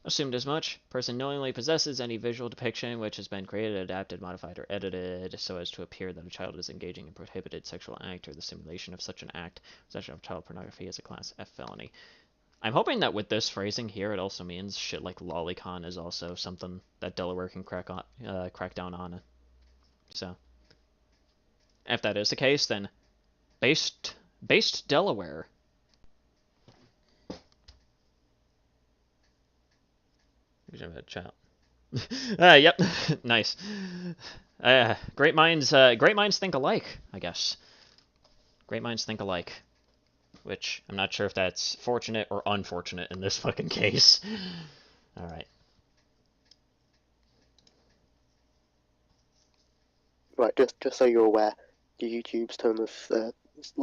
Assumed as much. Person knowingly possesses any visual depiction which has been created, adapted, modified, or edited so as to appear that a child is engaging in prohibited sexual act or the simulation of such an act. Possession of child pornography is a class F felony. I'm hoping that with this phrasing here, it also means shit like lolicon is also something that Delaware can crack down on. So, if that is the case, then based Delaware. Child. Yep, nice. Great minds think alike, I guess. Great minds think alike. Which, I'm not sure if that's fortunate or unfortunate in this fucking case. Alright. right, just so you're aware, the YouTube's term of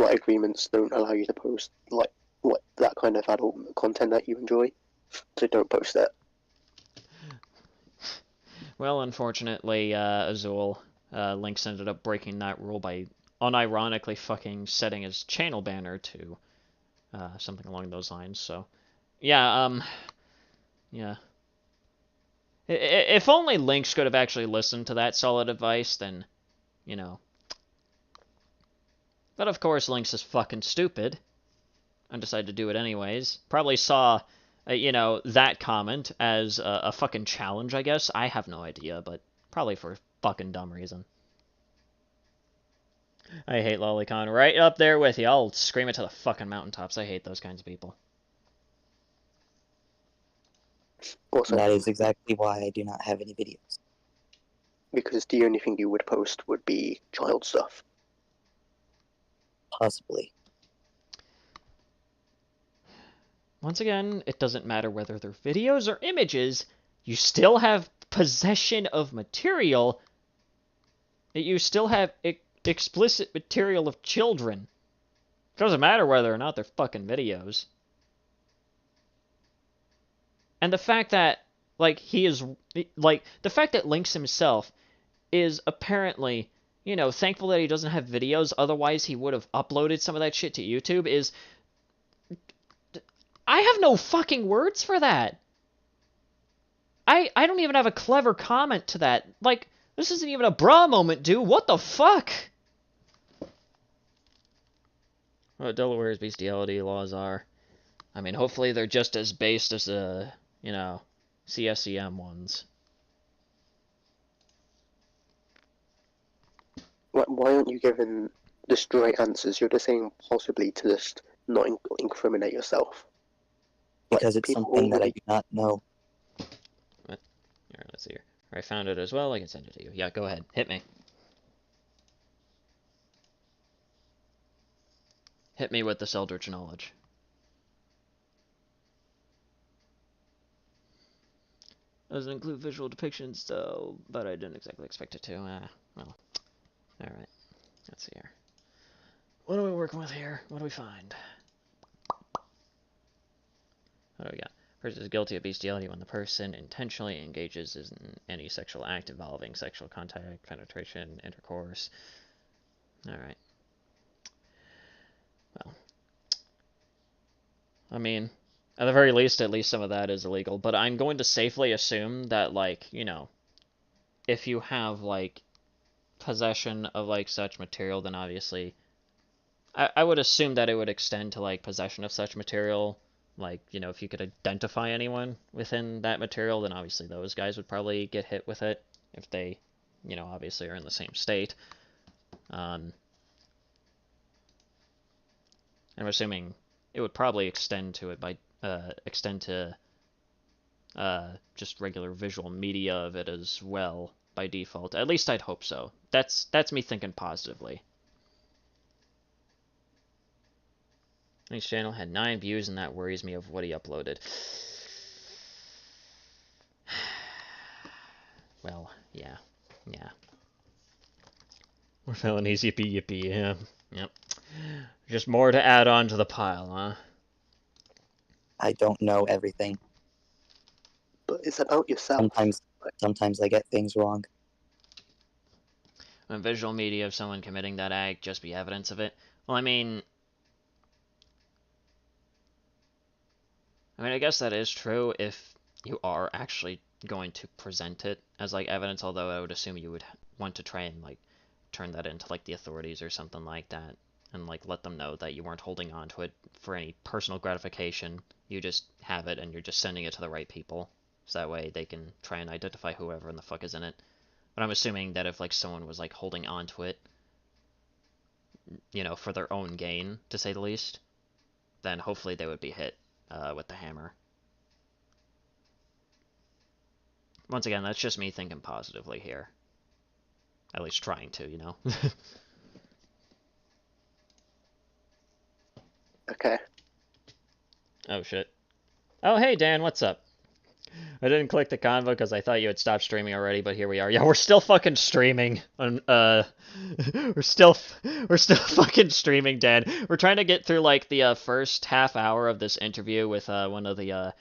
agreements don't allow you to post that kind of adult content that you enjoy, so don't post that. Well, unfortunately, Azul, Lynx ended up breaking that rule by unironically fucking setting his channel banner to something along those lines, so... Yeah, yeah. If only Lynx could have actually listened to that solid advice, then, you know. But of course, Lynx is fucking stupid, and decided to do it anyways. Probably saw... that comment as a fucking challenge, I guess. I have no idea, but probably for a fucking dumb reason. I hate lolicon. Right up there with you. I'll scream it to the fucking mountaintops. I hate those kinds of people. Also, That is exactly why I do not have any videos. because the only thing you would post would be child stuff. Possibly. Once again, it doesn't matter whether they're videos or images. You still have possession of material. You still have explicit material of children. It doesn't matter whether or not they're fucking videos. And the fact that Like, he is, like, the fact that Lynx himself is apparently, you know, thankful that he doesn't have videos, otherwise he would have uploaded some of that shit to YouTube, is... I have no fucking words for that. I don't even have a clever comment to that. Like, this isn't even a bra moment, dude. What the fuck? What Delaware's bestiality laws are. I mean, hopefully they're just as based as the, you know, CSCM ones. Why aren't you giving the straight answers? You're just saying possibly to just not incriminate yourself. Because Like, it's something that I do not know. What? Here, let's see here. I found it as well. I can send it to you. Yeah, go ahead. Hit me. Hit me with this eldritch knowledge. Doesn't include visual depictions, though, but I didn't exactly expect it to. Well. Alright. Let's see here. What are we working with here? What do we find? What do we got? Person is guilty of bestiality when the person intentionally engages in any sexual act involving sexual contact, penetration, intercourse. Alright. Well. I mean, at the very least, at least some of that is illegal, but I'm going to safely assume that, like, you know, if you have, like, possession of, like, such material, then obviously... I would assume that it would extend to, like, possession of such material. Like, you know, if you could identify anyone within that material, then obviously those guys would probably get hit with it if they, you know, obviously are in the same state. I'm assuming it would probably extend to it by extend to just regular visual media of it as well by default. At least I'd hope so. That's me thinking positively. His channel had 9 views, and that worries me of what he uploaded. Well, yeah. More felonies, yippee yippee, yeah. Yep. Just more to add on to the pile, huh? I don't know everything. But it's about yourself. Sometimes I get things wrong. When visual media of someone committing that act just be evidence of it? Well, I mean, I guess that is true if you are actually going to present it as, like, evidence, although I would assume you would want to try and, like, turn that into, like, the authorities or something like that, and, like, let them know that you weren't holding on to it for any personal gratification. You just have it, and you're just sending it to the right people, so that way they can try and identify whoever in the fuck is in it. But I'm assuming that if, like, someone was, like, holding on to it, you know, for their own gain, to say the least, then hopefully they would be hit with the hammer. Once again, that's just me thinking positively here. At least trying to, you know? Okay. Oh, shit. Oh, hey, Dan, what's up? I didn't click the convo because I thought you had stopped streaming already, but here we are. Yeah, we're still fucking streaming. We're still fucking streaming, Dan. We're trying to get through, like, the first half hour of this interview with one of the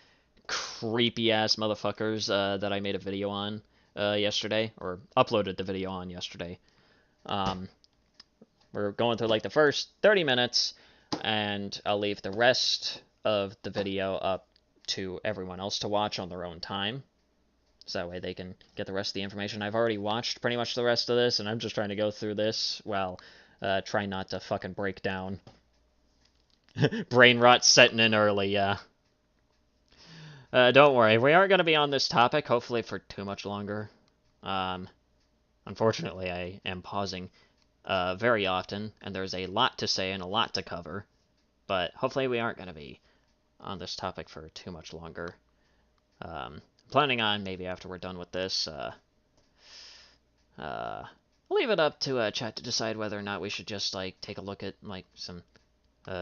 creepy-ass motherfuckers that I made a video on yesterday, or uploaded the video on yesterday. We're going through, like, the first 30 minutes, and I'll leave the rest of the video up to everyone else to watch on their own time, so that way they can get the rest of the information. I've already watched pretty much the rest of this, and I'm just trying to go through this while trying not to fucking break down. Brain rot setting in early, yeah. Don't worry, we aren't going to be on this topic, hopefully, for too much longer. Unfortunately, I am pausing very often, and there's a lot to say and a lot to cover, but hopefully we aren't going to be on this topic for too much longer. Planning on, maybe after we're done with this, I'll leave it up to chat to decide whether or not we should just, like, take a look at, like, some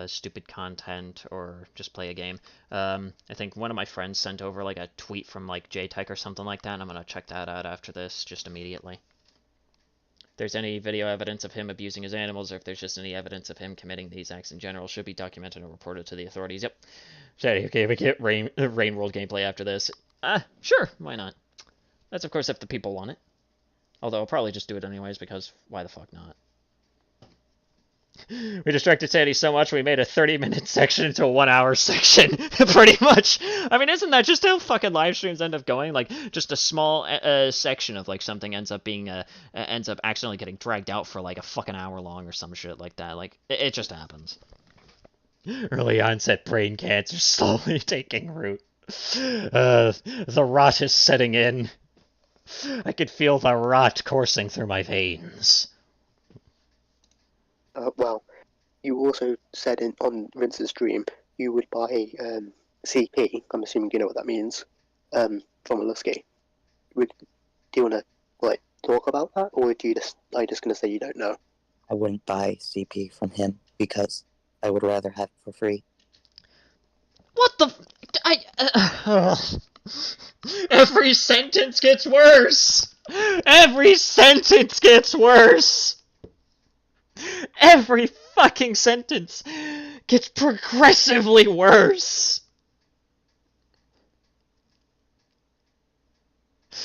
stupid content or just play a game. I think one of my friends sent over, like, a tweet from, like, JTech or something like that, and I'm gonna check that out after this, just immediately. If there's any video evidence of him abusing his animals, or if there's just any evidence of him committing these acts in general, should be documented and reported to the authorities. Yep. Okay, we get Rain World gameplay after this. Sure, why not? That's of course if the people want it. Although I'll probably just do it anyways, because why the fuck not? We distracted Sandy so much we made a 30-minute section into a 1-hour section, pretty much. I mean, isn't that just how fucking live streams end up going? Like, just a small section of like something ends up accidentally getting dragged out for like a fucking hour long or some shit like that. Like, it just happens. Early onset brain cancer slowly taking root. The rot is setting in. I could feel the rot coursing through my veins. Well, you also said on Vince's stream you would buy CP. I'm assuming you know what that means. From Alusky. Do you want to like talk about that, or are you just going to say you don't know? I wouldn't buy CP from him because I would rather have it for free. What the? Every sentence gets worse. Every sentence gets worse. Every fucking sentence gets progressively worse.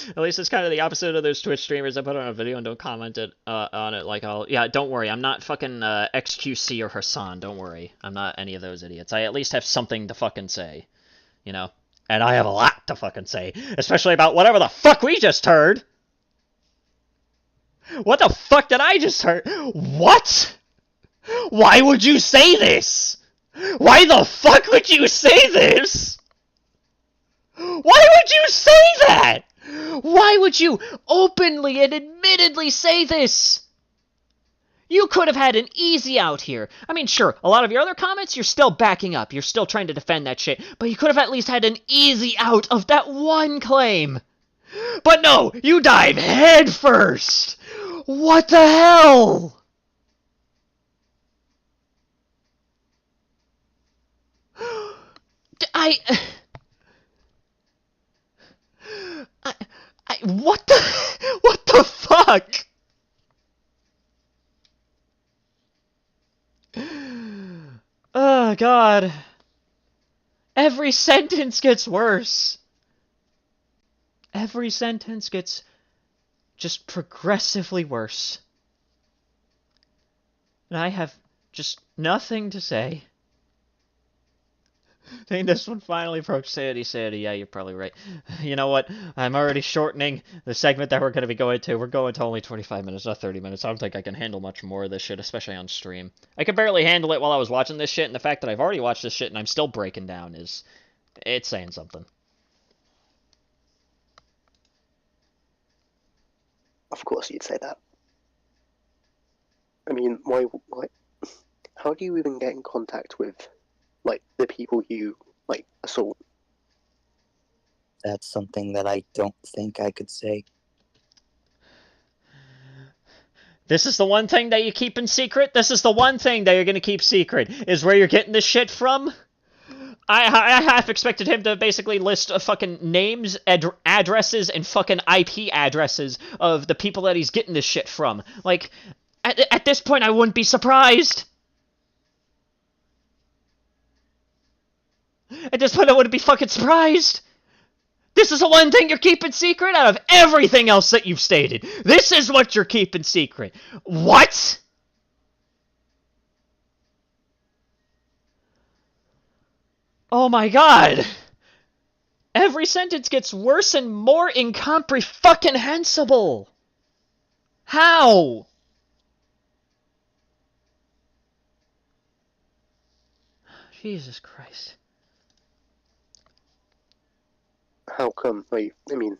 At least it's kind of the opposite of those Twitch streamers that put on a video and don't comment on it. Like, don't worry, I'm not fucking XQC or Hassan. Don't worry, I'm not any of those idiots. I at least have something to fucking say, you know. And I have a lot to fucking say, especially about whatever the fuck we just heard. What the fuck did I just heard? What? Why would you say this? Why the fuck would you say this? Why would you say that? Why would you openly and admittedly say this? You could have had an easy out here. I mean, sure, a lot of your other comments, you're still backing up. You're still trying to defend that shit. But you could have at least had an easy out of that one claim. But no, you dive head first. What the hell? What the fuck? Oh, God. Every sentence gets worse. Every sentence gets just progressively worse. And I have just nothing to say. I think this one finally approached Sadie. Yeah, you're probably right. You know what? I'm already shortening the segment that we're going to be going to. We're going to only 25 minutes, not 30 minutes. I don't think I can handle much more of this shit, especially on stream. I could barely handle it while I was watching this shit, and the fact that I've already watched this shit and I'm still breaking down it's saying something. Of course you'd say that. I mean, why how do you even get in contact with, like, the people you, like, assault? That's something that I don't think I could say. This is the one thing that you keep in secret? This is the one thing that you're gonna keep secret, is where you're getting this shit from? I half expected him to basically list fucking names, addresses, and fucking IP addresses of the people that he's getting this shit from. Like, at this point, I wouldn't be surprised. At this point, I wouldn't be fucking surprised. This is the one thing you're keeping secret out of everything else that you've stated. This is what you're keeping secret. What? Oh my god. Every sentence gets worse and more incomprehensible. How? Jesus Christ. How come? I mean,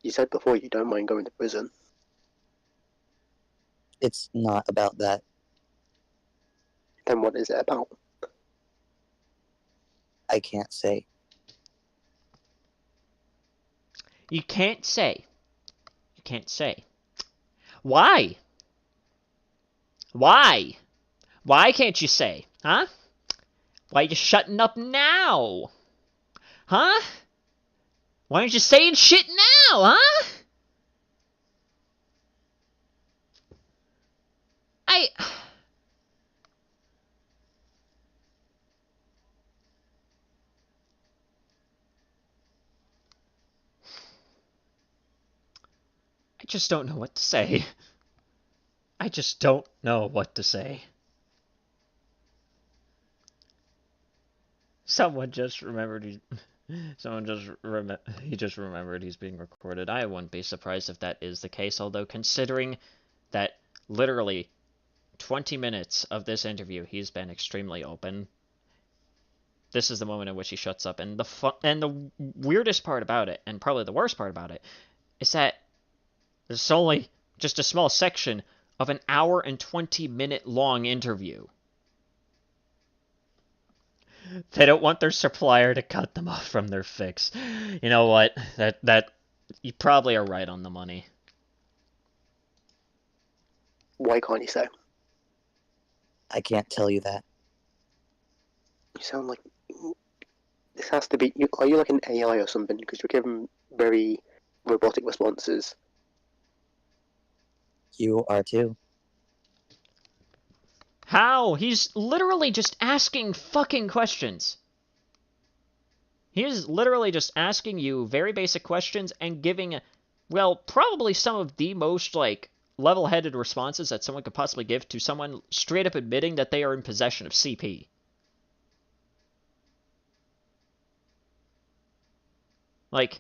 you said before you don't mind going to prison. It's not about that. Then what is it about? I can't say. You can't say. You can't say. Why? Why? Why can't you say? Huh? Why are you shutting up now? Huh? Why aren't you saying shit now, huh? just don't know what to say. I just don't know what to say. Someone just remembered he just remembered he's being recorded. I wouldn't be surprised if that is the case, although considering that literally 20 minutes of this interview he's been extremely open, this is the moment in which he shuts up. And the weirdest part about it, and probably the worst part about it, is that there's only just a small section of an hour and 20-minute long interview. They don't want their supplier to cut them off from their fix. You know what? That you probably are right on the money. Why can't you say? I can't tell you that. You sound like this has to be. Are you like an AI or something? Because you're giving very robotic responses. You are too. How? He's literally just asking fucking questions. He is literally just asking you very basic questions and giving, well, probably some of the most, like, level-headed responses that someone could possibly give to someone straight up admitting that they are in possession of CP. Like,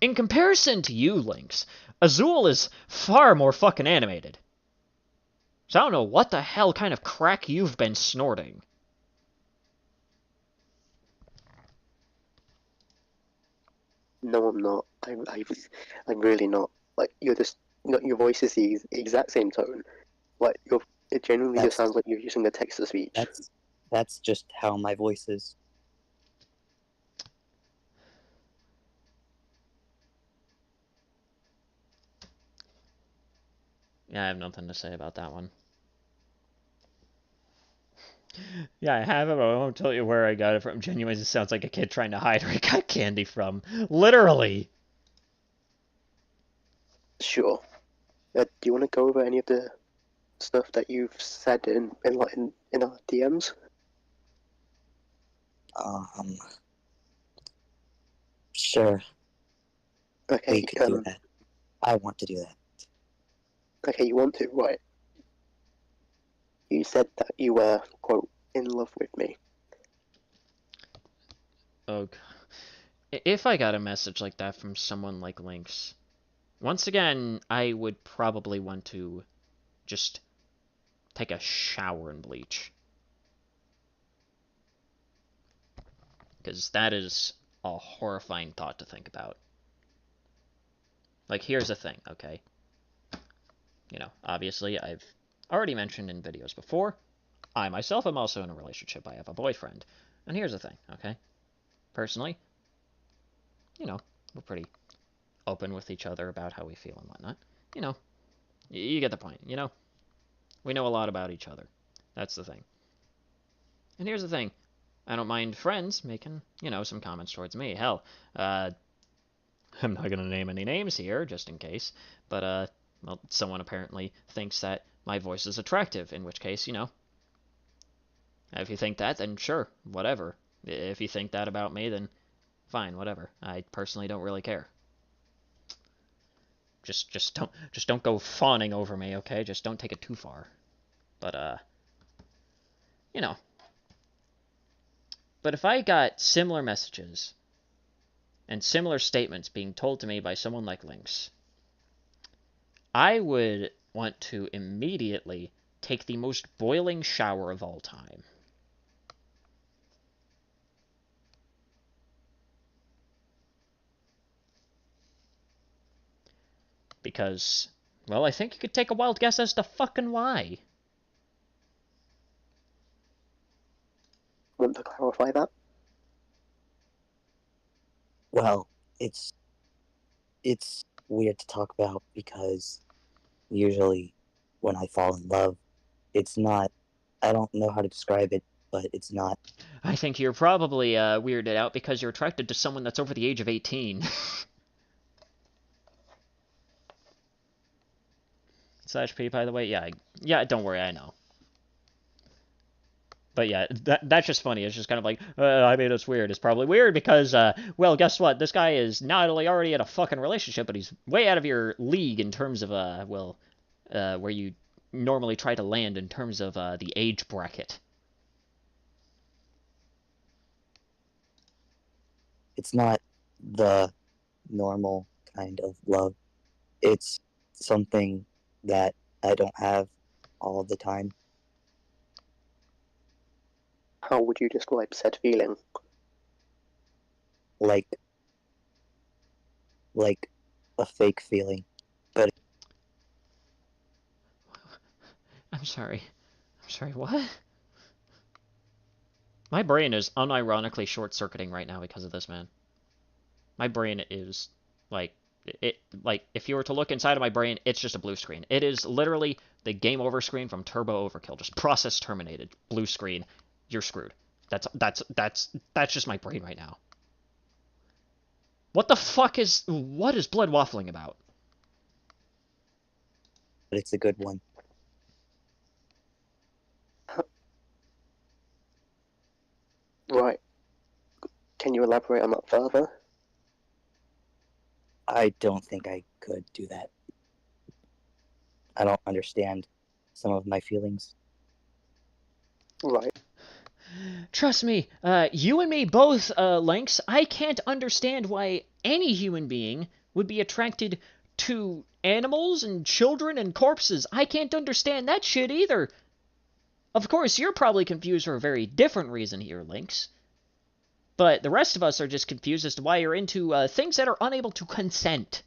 in comparison to you, Lynx, Azul is far more fucking animated. So I don't know what the hell kind of crack you've been snorting. No, I'm not. I'm really not. Like you're just. Your voice is the exact same tone. Like it genuinely just sounds like you're using a text to speech. That's just how my voice is. Yeah, I have nothing to say about that one. Yeah, I have it, but I won't tell you where I got it from. Genuinely, it sounds like a kid trying to hide where he got candy from. Literally. Sure. Do you want to go over any of the stuff that you've said in our DMs? Sure. Okay. We could do that. I want to do that. Okay, you want to, right? You said that you were, quote, in love with me. Oh, if I got a message like that from someone like Lynx, once again, I would probably want to just take a shower and bleach. Because that is a horrifying thought to think about. Like, here's the thing, okay? You know, obviously, I've already mentioned in videos before, I myself am also in a relationship. I have a boyfriend. And here's the thing, okay? Personally, you know, we're pretty open with each other about how we feel and whatnot. You know, you get the point, you know? We know a lot about each other. That's the thing. And here's the thing. I don't mind friends making, you know, some comments towards me. Hell, I'm not going to name any names here, just in case. But, well, someone apparently thinks that my voice is attractive, in which case, you know, if you think that, then sure, whatever. If you think that about me, then fine, whatever. I personally don't really care. Just don't go fawning over me, okay? Just don't take it too far. But, you know. But if I got similar messages and similar statements being told to me by someone like Lynx, I would want to immediately take the most boiling shower of all time. Because, well, I think you could take a wild guess as to fucking why. Want to clarify that? Well, it's weird to talk about because usually when I fall in love, it's not, I don't know how to describe it, but it's not. I think you're probably weirded out because you're attracted to someone that's over the age of 18. /P, by the way, yeah, don't worry, I know. But yeah, that's just funny. It's just kind of like, I mean, it's weird. It's probably weird because, well, guess what? This guy is not only already in a fucking relationship, but he's way out of your league in terms of, where you normally try to land in terms of the age bracket. It's not the normal kind of love. It's something that I don't have all the time. How would you describe said feeling? Like a fake feeling. But I'm sorry. I'm sorry, what? My brain is unironically short-circuiting right now because of this, man. My brain is, like, if you were to look inside of my brain, it's just a blue screen. It is literally the game over screen from Turbo Overkill. Just process terminated. Blue screen. You're screwed. That's just my brain right now. What is Blood waffling about? it's a good one. Right. Can you elaborate on that further? I don't think I could do that. I don't understand some of my feelings. Right. Trust me, you and me both, Lynx. I can't understand why any human being would be attracted to animals and children and corpses. I can't understand that shit either. Of course, you're probably confused for a very different reason here, Lynx. But the rest of us are just confused as to why you're into things that are unable to consent.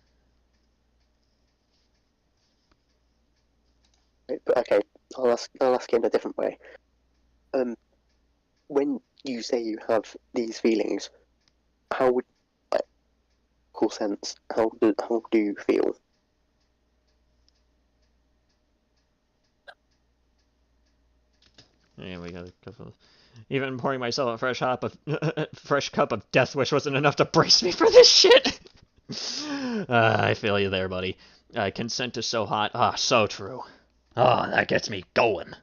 Okay, I'll ask it in a different way. When you say you have these feelings, how would, like, cool sense, how do you feel? Yeah, we got a couple. Even pouring myself a fresh cup of Death Wish wasn't enough to brace me for this shit. I feel you there, buddy. Consent is so hot. Ah, so true. Ah, that gets me going.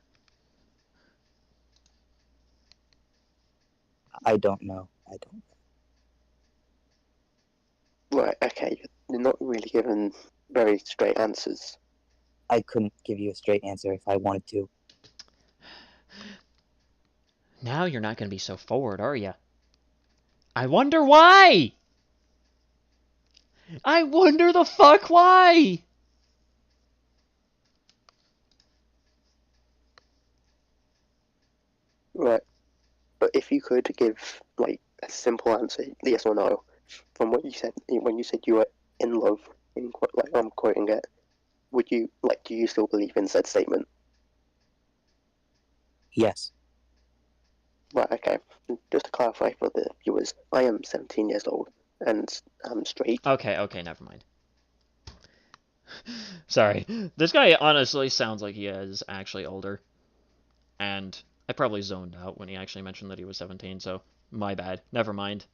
I don't know. I don't. Right, okay, you're not really given very straight answers. I couldn't give you a straight answer if I wanted to. Now you're not going to be so forward, are you? I wonder why! I wonder the fuck why! Right, but if you could give, like, a simple answer, yes or no, from what you said, when you said you were in love, like, I'm quoting it, would you, like, do you still believe in said statement? Yes. Right, okay. Just to clarify for the viewers, I am 17 years old, and I'm straight. Okay, never mind. Sorry. This guy honestly sounds like he is actually older. And I probably zoned out when he actually mentioned that he was 17, so my bad. Never mind.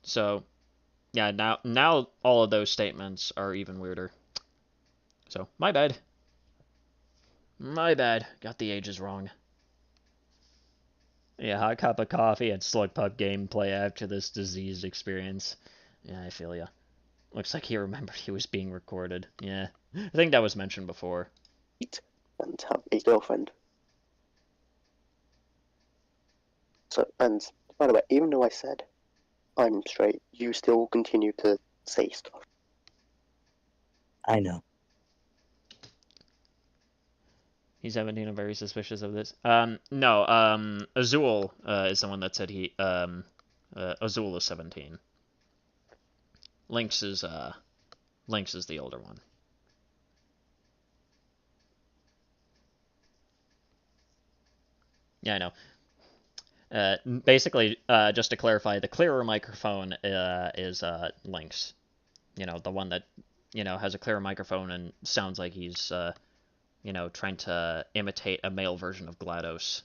So, yeah, now all of those statements are even weirder. So, my bad. My bad. Got the ages wrong. Yeah, hot cup of coffee and Slug Pup gameplay after this diseased experience. Yeah, I feel ya. Looks like he remembered he was being recorded. Yeah. I think that was mentioned before. And have a girlfriend. So, and by the way, even though I said I'm straight, you still continue to say stuff. I know. He's 17 and very suspicious of this. No, Azul, is the one that said Azul is 17. Lynx is the older one. Yeah, I know. Basically, just to clarify, the clearer microphone is Lynx. You know, the one that, has a clearer microphone and sounds like he's, trying to imitate a male version of GLaDOS.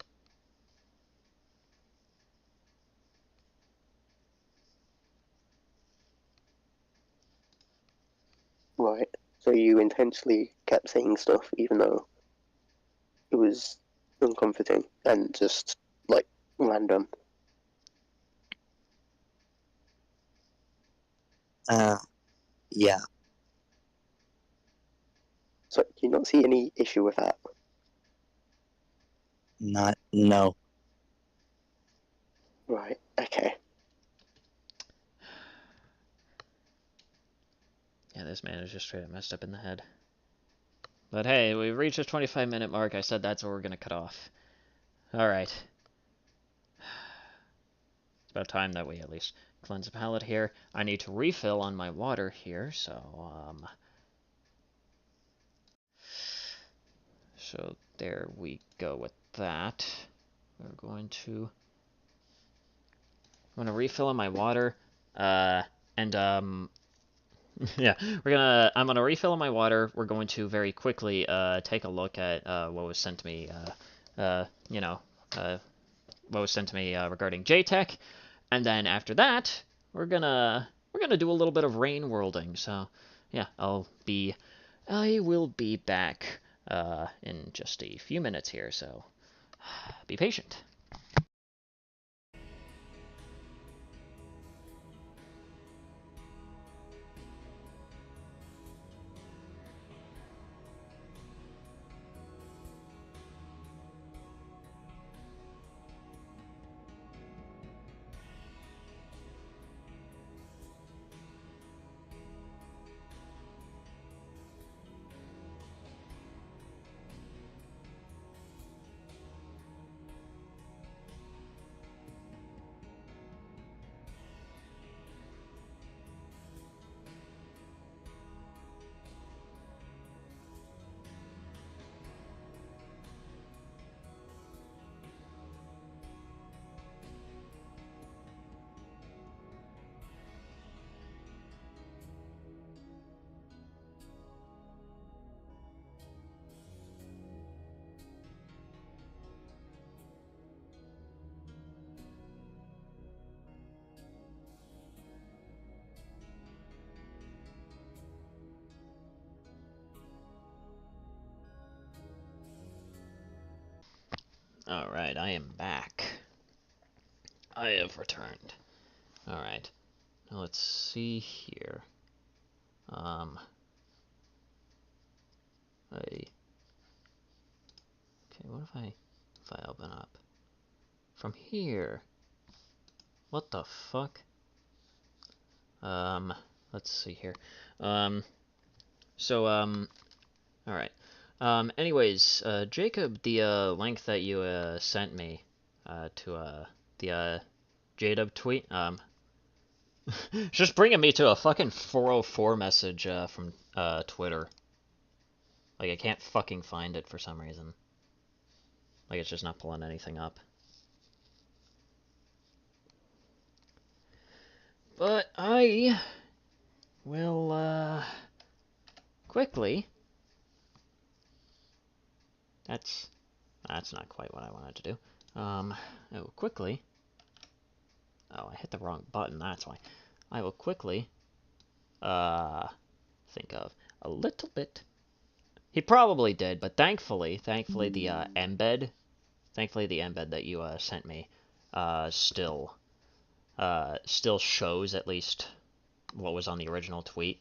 Right. So you intentionally kept saying stuff even though it was uncomforting and just like random. Yeah. So do you not see any issue with that? No. Right, okay. Yeah, this man is just straight up messed up in the head. But hey, we've reached the 25-minute mark. I said that's where we're gonna cut off. Alright. It's about time that we at least cleanse the palate here. I need to refill on my water here, so, So there we go with that. I'm gonna refill on my water, yeah, I'm gonna refill on my water. We're going to very quickly, take a look at, what was sent to me, what was sent to me, regarding JTech, and then after that, we're gonna do a little bit of rain worlding, so, yeah, I will be back, in just a few minutes here, so be patient. Alright, I am back. I have returned. Alright, now let's see here. Okay, what if I open up? From here? What the fuck? Let's see here. Alright. Anyways, Jacob, the, link that you, sent me, to, the, JDub tweet, just bringing me to a fucking 404 message, from, Twitter. Like, I can't fucking find it for some reason. Like, it's just not pulling anything up. But I will, quickly... That's not quite what I wanted to do. I will quickly... Oh, I hit the wrong button, that's why. I will quickly, think of a little bit. He probably did, but thankfully the, embed that you, sent me, still shows at least what was on the original tweet.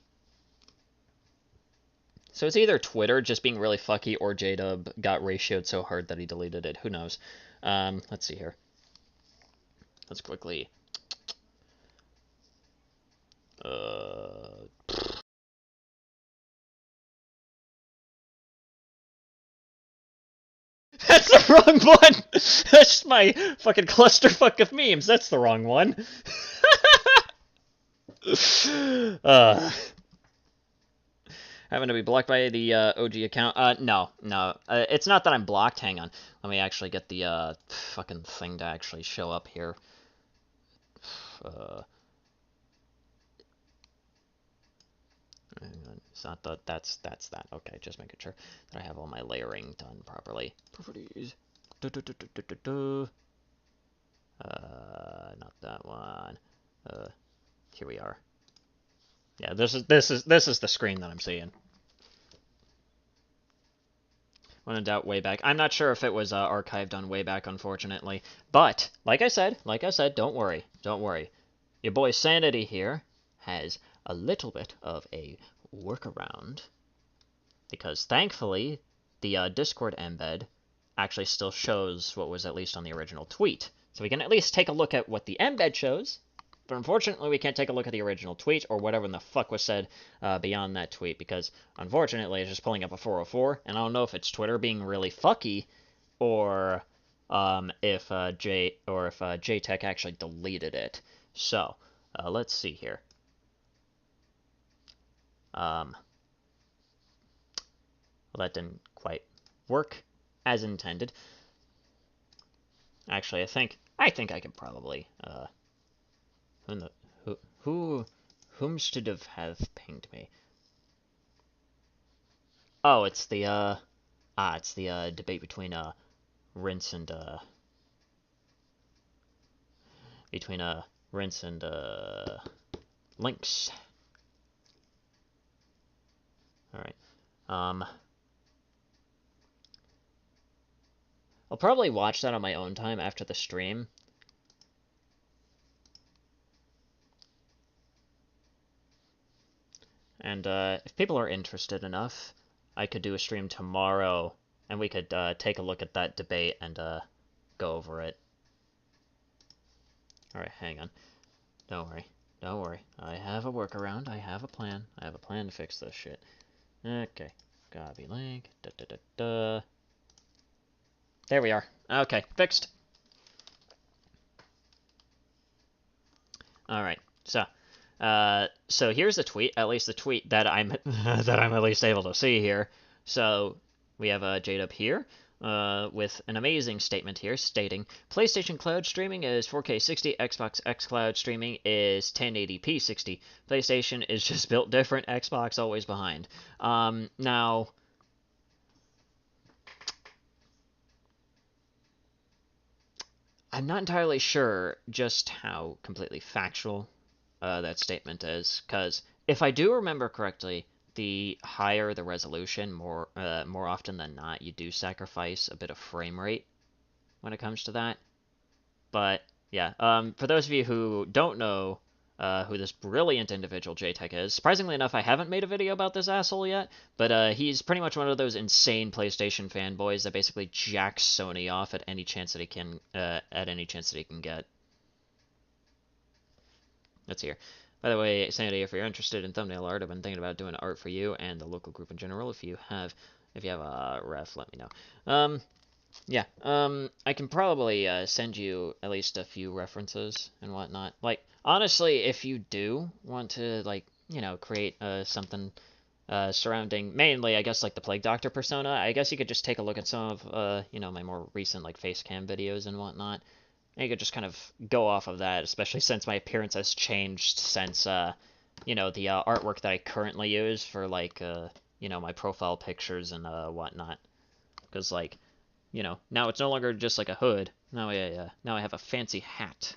So it's either Twitter just being really fucky or JDub got ratioed so hard that he deleted it. Who knows? Let's see here. Let's quickly... That's the wrong one! That's my fucking clusterfuck of memes. That's the wrong one. Having to be blocked by the OG account? No. It's not that I'm blocked. Hang on. Let me actually get the fucking thing to actually show up here. It's not that. That's that. Okay, just making sure that I have all my layering done properly. Properties. Not that one. Here we are. Yeah, this is the screen that I'm seeing. When in doubt, Wayback. I'm not sure if it was archived on Wayback, unfortunately. But, like I said, don't worry. Don't worry. Your boy Sanity here has a little bit of a workaround. Because, thankfully, the Discord embed actually still shows what was at least on the original tweet. So we can at least take a look at what the embed shows. But unfortunately, we can't take a look at the original tweet or whatever in the fuck was said beyond that tweet because, unfortunately, it's just pulling up a 404, and I don't know if it's Twitter being really fucky or if JTech actually deleted it. So let's see here. Well, that didn't quite work as intended. Actually, I think I could probably whom should have pinged me? Oh, it's the debate between Rince and Lynx. All right. I'll probably watch that on my own time after the stream. And if people are interested enough, I could do a stream tomorrow, and we could take a look at that debate and go over it. Alright, hang on. Don't worry. Don't worry. I have a workaround. I have a plan. I have a plan to fix this shit. Okay. Copy link. There we are. Okay, fixed. Alright, so here's the tweet, at least the tweet that I'm that I'm at least able to see here. So we have Jade up here with an amazing statement here stating PlayStation Cloud streaming is 4K 60, Xbox xCloud streaming is 1080p 60. PlayStation is just built different, Xbox always behind. Now I'm not entirely sure just how completely factual that statement is, because if I do remember correctly, the higher the resolution, more often than not, you do sacrifice a bit of frame rate when it comes to that. But yeah, for those of you who don't know who this brilliant individual JTech is, surprisingly enough, I haven't made a video about this asshole yet, but he's pretty much one of those insane PlayStation fanboys that basically jacks Sony off at any chance that he can get. That's here. By the way, Sanity, if you're interested in thumbnail art, I've been thinking about doing art for you and the local group in general. If you have a ref, let me know. Yeah, I can probably send you at least a few references and whatnot. Like, honestly, if you do want to, like, you know, create something surrounding mainly, I guess, like the Plague Doctor persona, I guess you could just take a look at some of, you know, my more recent, like, face cam videos and whatnot. And you could just kind of go off of that, especially since my appearance has changed since, you know, the artwork that I currently use for, like, you know, my profile pictures and whatnot. Because, like, you know, now it's no longer just like a hood. Now I have a fancy hat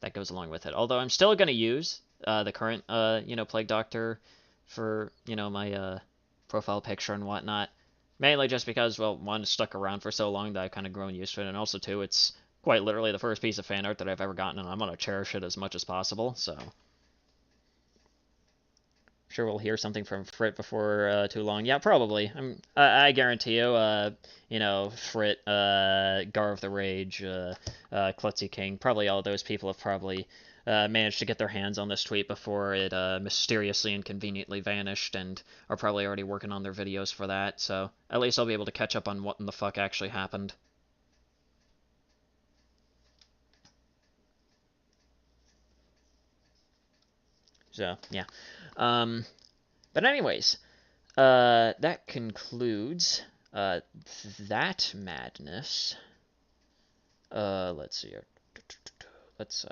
that goes along with it. Although I'm still going to use the current, you know, Plague Doctor for, you know, my profile picture and whatnot. Mainly just because, well, one, it's stuck around for so long that I've kind of grown used to it, and also, two, it's quite literally the first piece of fan art that I've ever gotten, and I'm going to cherish it as much as possible, so. Sure we'll hear something from Frit before too long. Yeah, probably. I guarantee you, you know, Frit, Gar of the Rage, Klutzy King, probably all those people have probably managed to get their hands on this tweet before it mysteriously and conveniently vanished, and are probably already working on their videos for that, so at least I'll be able to catch up on what in the fuck actually happened. So, yeah. But anyways, that concludes that madness. Let's see here. Let's